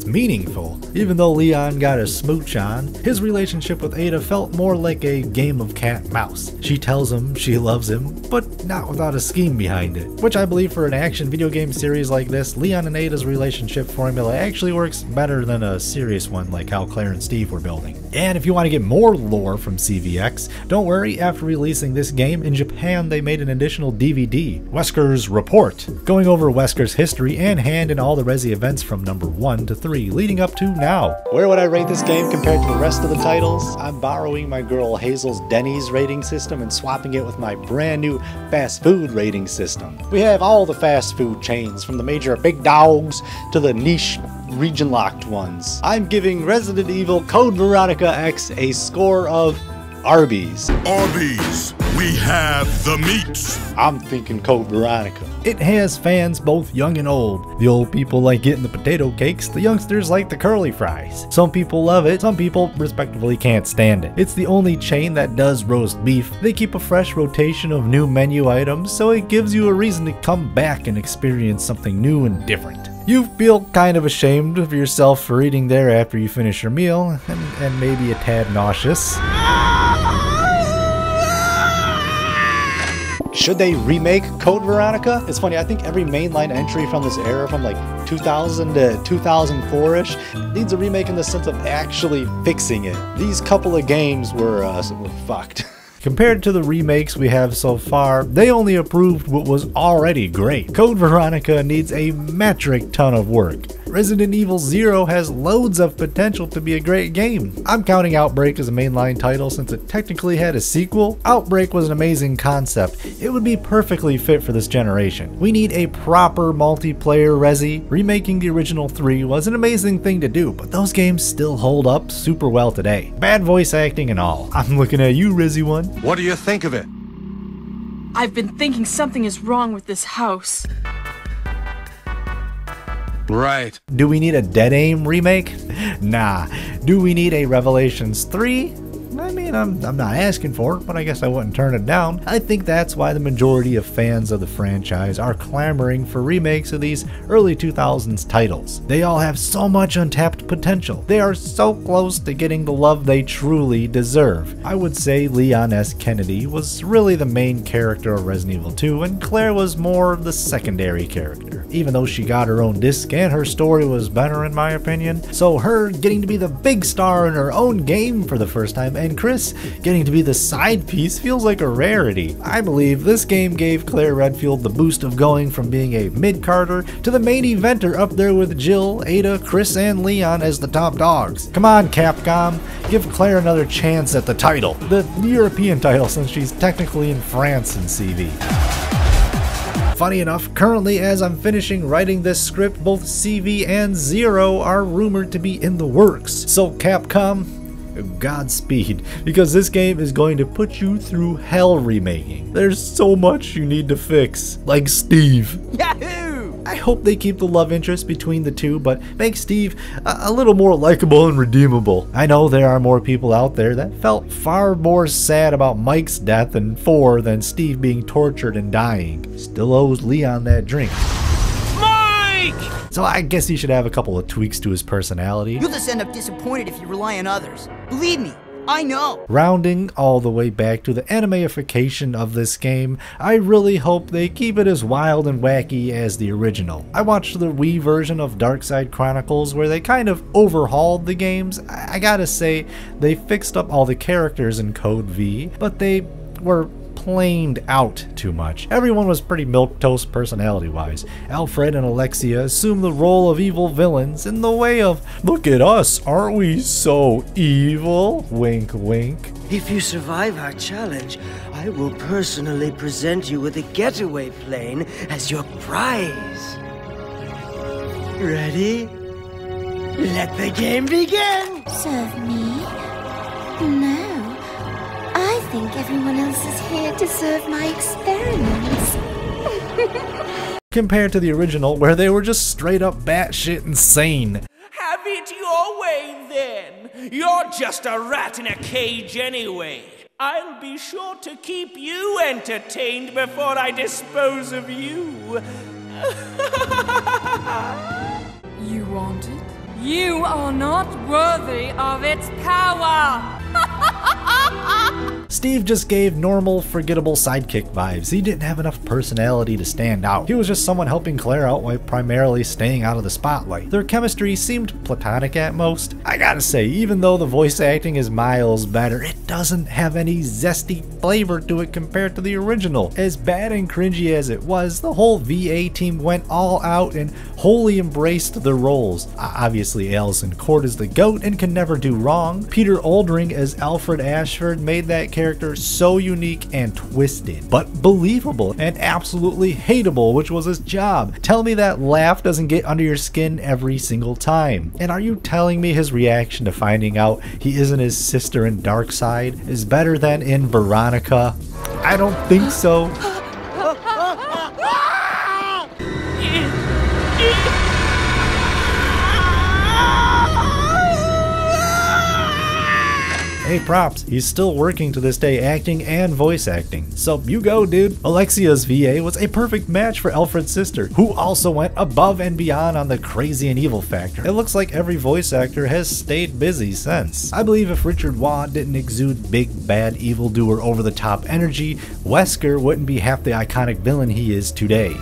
meaningful. Even though Leon got a smooch on, his relationship with Ada felt more like a game of cat-mouse. She tells him she loves him, but not without a scheme behind it. Which I believe for an action video game series like this, Leon and Ada's relationship formula actually works better than a serious one like how Claire and Steve were building. And if you want to get more lore from CVX, don't worry, after releasing this game in Japan they made an additional DVD, Wesker's Report, going over Wesker's history and hand in all the Resi events from number 1 to 3 leading up to now. Where would I rate this game compared to the rest of the titles? I'm borrowing my girl Hazel's Denny's rating system and swapping it with my brand new fast food rating system. We have all the fast food chains, from the major big dogs to the niche region-locked ones. I'm giving Resident Evil Code Veronica X a score of Arby's. Arby's, we have the meats. I'm thinking Code Veronica. It has fans both young and old. The old people like getting the potato cakes, the youngsters like the curly fries. Some people love it, some people respectively can't stand it. It's the only chain that does roast beef. They keep a fresh rotation of new menu items, so it gives you a reason to come back and experience something new and different. You feel kind of ashamed of yourself for eating there after you finish your meal, and maybe a tad nauseous. Should they remake Code Veronica? It's funny, I think every mainline entry from this era, from like 2000 to 2004-ish, needs a remake in the sense of actually fixing it. These couple of games were fucked. Compared to the remakes we have so far, they only improved what was already great. Code Veronica needs a metric ton of work. Resident Evil 0 has loads of potential to be a great game. I'm counting Outbreak as a mainline title since it technically had a sequel. Outbreak was an amazing concept. It would be perfectly fit for this generation. We need a proper multiplayer Resi. Remaking the original 3 was an amazing thing to do, but those games still hold up super well today. Bad voice acting and all. I'm looking at you, Resi One. What do you think of it? I've been thinking something is wrong with this house. Right. Do we need a GaAaAame remake? Nah. Do we need a Revelations 3? I mean, I'm not asking for it, but I guess I wouldn't turn it down. I think that's why the majority of fans of the franchise are clamoring for remakes of these early 2000s titles. They all have so much untapped potential. They are so close to getting the love they truly deserve. I would say Leon S. Kennedy was really the main character of Resident Evil 2, and Claire was more the secondary character, even though she got her own disc and her story was better in my opinion. So her getting to be the big star in her own game for the first time, and Chris getting to be the side piece, feels like a rarity. I believe this game gave Claire Redfield the boost of going from being a mid-carder to the main eventer, up there with Jill, Ada, Chris, and Leon as the top dogs. Come on, Capcom, give Claire another chance at the title. The European title, since she's technically in France in CV. Funny enough, currently as I'm finishing writing this script, both CV and Zero are rumored to be in the works. So Capcom, Godspeed, because this game is going to put you through hell remaking. There's so much you need to fix, like Steve. Yahoo! I hope they keep the love interest between the two, but make Steve a little more likable and redeemable. I know there are more people out there that felt far more sad about Mike's death in 4 than Steve being tortured and dying. Still owes Leon that drink. So I guess he should have a couple of tweaks to his personality. You'll just end up disappointed if you rely on others. Believe me, I know. Rounding all the way back to the animeification of this game, I really hope they keep it as wild and wacky as the original. I watched the Wii version of Darkside Chronicles where they kind of overhauled the games. I gotta say, they fixed up all the characters in Code V, but they were planed out too much. Everyone was pretty milquetoast personality-wise. Alfred and Alexia assumed the role of evil villains in the way of, look at us, aren't we so evil? Wink, wink. If you survive our challenge, I will personally present you with a getaway plane as your prize. Ready? Let the game begin! Serve me? No. I think everyone else is here to serve my experiments. Compared to the original, where they were just straight up batshit insane. Have it your way, then. You're just a rat in a cage anyway. I'll be sure to keep you entertained before I dispose of you. You want it? You are not worthy of its power! Steve just gave normal, forgettable sidekick vibes. He didn't have enough personality to stand out. He was just someone helping Claire out while primarily staying out of the spotlight. Their chemistry seemed platonic at most. I gotta say, even though the voice acting is miles better, it doesn't have any zesty flavor to it compared to the original. As bad and cringy as it was, the whole VA team went all out and wholly embraced their roles. Obviously, Allison Court is the GOAT and can never do wrong. Peter Oldring as Alfred Ashford made that character so unique and twisted, but believable and absolutely hateable, which was his job. Tell me that laugh doesn't get under your skin every single time. And are you telling me his reaction to finding out he isn't his sister in Darkside is better than in Veronica? I don't think so. Hey, props, he's still working to this day acting and voice acting. So you go, dude. Alexia's VA was a perfect match for Alfred's sister, who also went above and beyond on the crazy and evil factor. It looks like every voice actor has stayed busy since. I believe if Richard Waugh didn't exude big, bad, evildoer, over-the-top energy, Wesker wouldn't be half the iconic villain he is today.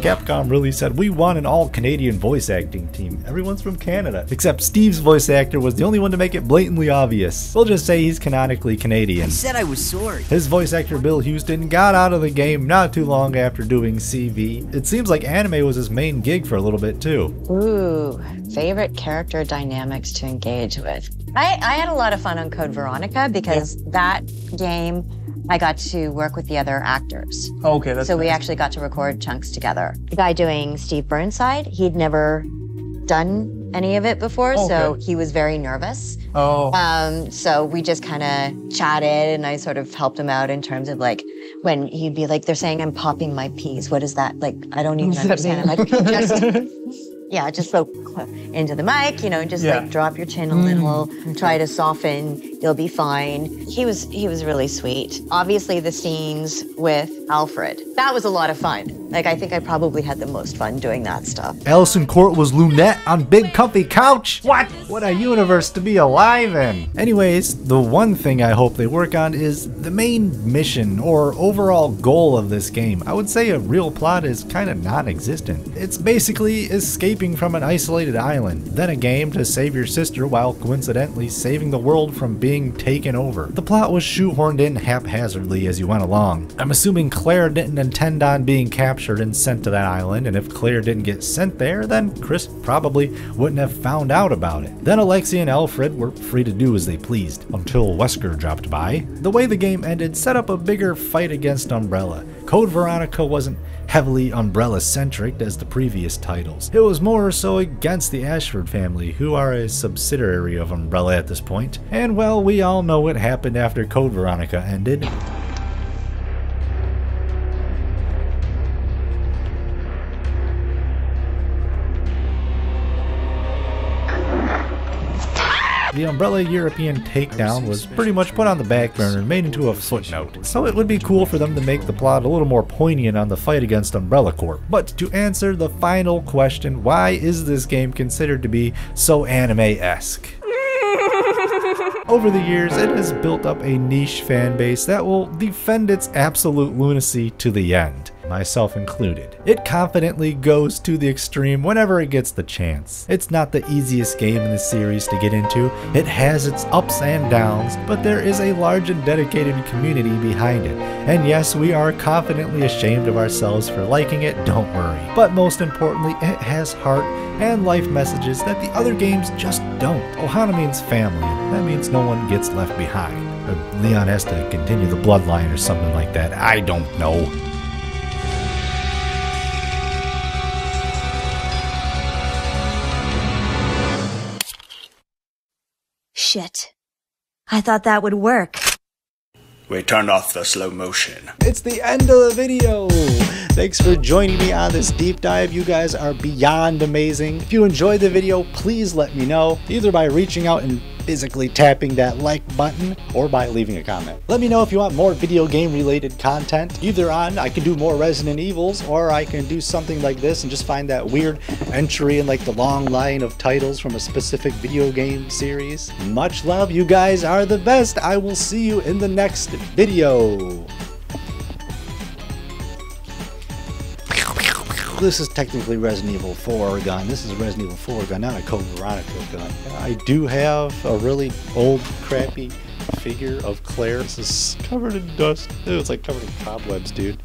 Capcom really said, we want an all-Canadian voice acting team. Everyone's from Canada. Except Steve's voice actor was the only one to make it blatantly obvious. We'll just say he's canonically Canadian. I said I was sorry. His voice actor Bill Houston got out of the game not too long after doing CV. It seems like anime was his main gig for a little bit too. Ooh, favorite character dynamics to engage with. I had a lot of fun on Code Veronica because that game I got to work with the other actors. Oh, okay, that's so we nice. actually got to record chunks together. The guy doing Steve Burnside, he'd never done any of it before, so he was very nervous. So we just kind of chatted, and I sort of helped him out in terms of like when he'd be like, "They're saying I'm popping my peas. What is that? Like, I don't even understand." I'm like, just so into the mic, you know, just like drop your chin a little, try to soften. You'll be fine. He was really sweet. Obviously, the scenes with Alfred, that was a lot of fun. Like, I think I probably had the most fun doing that stuff. Allison Court was Lunette on Big Comfy Couch. What a universe to be alive in. Anyways, the one thing I hope they work on is the main mission or overall goal of this game. I would say a real plot is kind of non-existent. It's basically escaping from an isolated island, then a game to save your sister while coincidentally saving the world from being taken over. The plot was shoehorned in haphazardly as you went along. I'm assuming Claire didn't intend on being captured and sent to that island, and if Claire didn't get sent there, then Chris probably wouldn't have found out about it. Then Alexia and Alfred were free to do as they pleased, until Wesker dropped by. The way the game ended set up a bigger fight against Umbrella. Code Veronica wasn't heavily Umbrella-centric as the previous titles. It was more so against the Ashford family, who are a subsidiary of Umbrella at this point. And well, we all know what happened after Code Veronica ended. the Umbrella European takedown was pretty much put on the back burner and made into a footnote. So it would be cool for them to make the plot a little more poignant on the fight against Umbrella Corp. But to answer the final question, why is this game considered to be so anime-esque? Over the years, it has built up a niche fan base that will defend its absolute lunacy to the end, myself included. It confidently goes to the extreme whenever it gets the chance. It's not the easiest game in the series to get into, it has its ups and downs, but there is a large and dedicated community behind it. And yes, we are confidently ashamed of ourselves for liking it, don't worry. But most importantly, it has heart and life messages that the other games just don't. Ohana means family, that means no one gets left behind. Or Leon has to continue the bloodline or something like that, I don't know. Shit. I thought that would work. We turned off the slow motion. It's the end of the video. Thanks for joining me on this deep dive. You guys are beyond amazing. If you enjoyed the video, please let me know, either by reaching out and physically tapping that like button or by leaving a comment. Let me know if you want more video game related content, either on I can do more Resident Evils or I can do something like this and just find that weird entry in like the long line of titles from a specific video game series. Much love, you guys are the best. I will see you in the next video. This is technically Resident Evil 4 gun. This is a Resident Evil 4 gun, not a Code Veronica gun. I do have a really old, crappy figure of Claire. This is covered in dust. It's like covered in cobwebs, dude.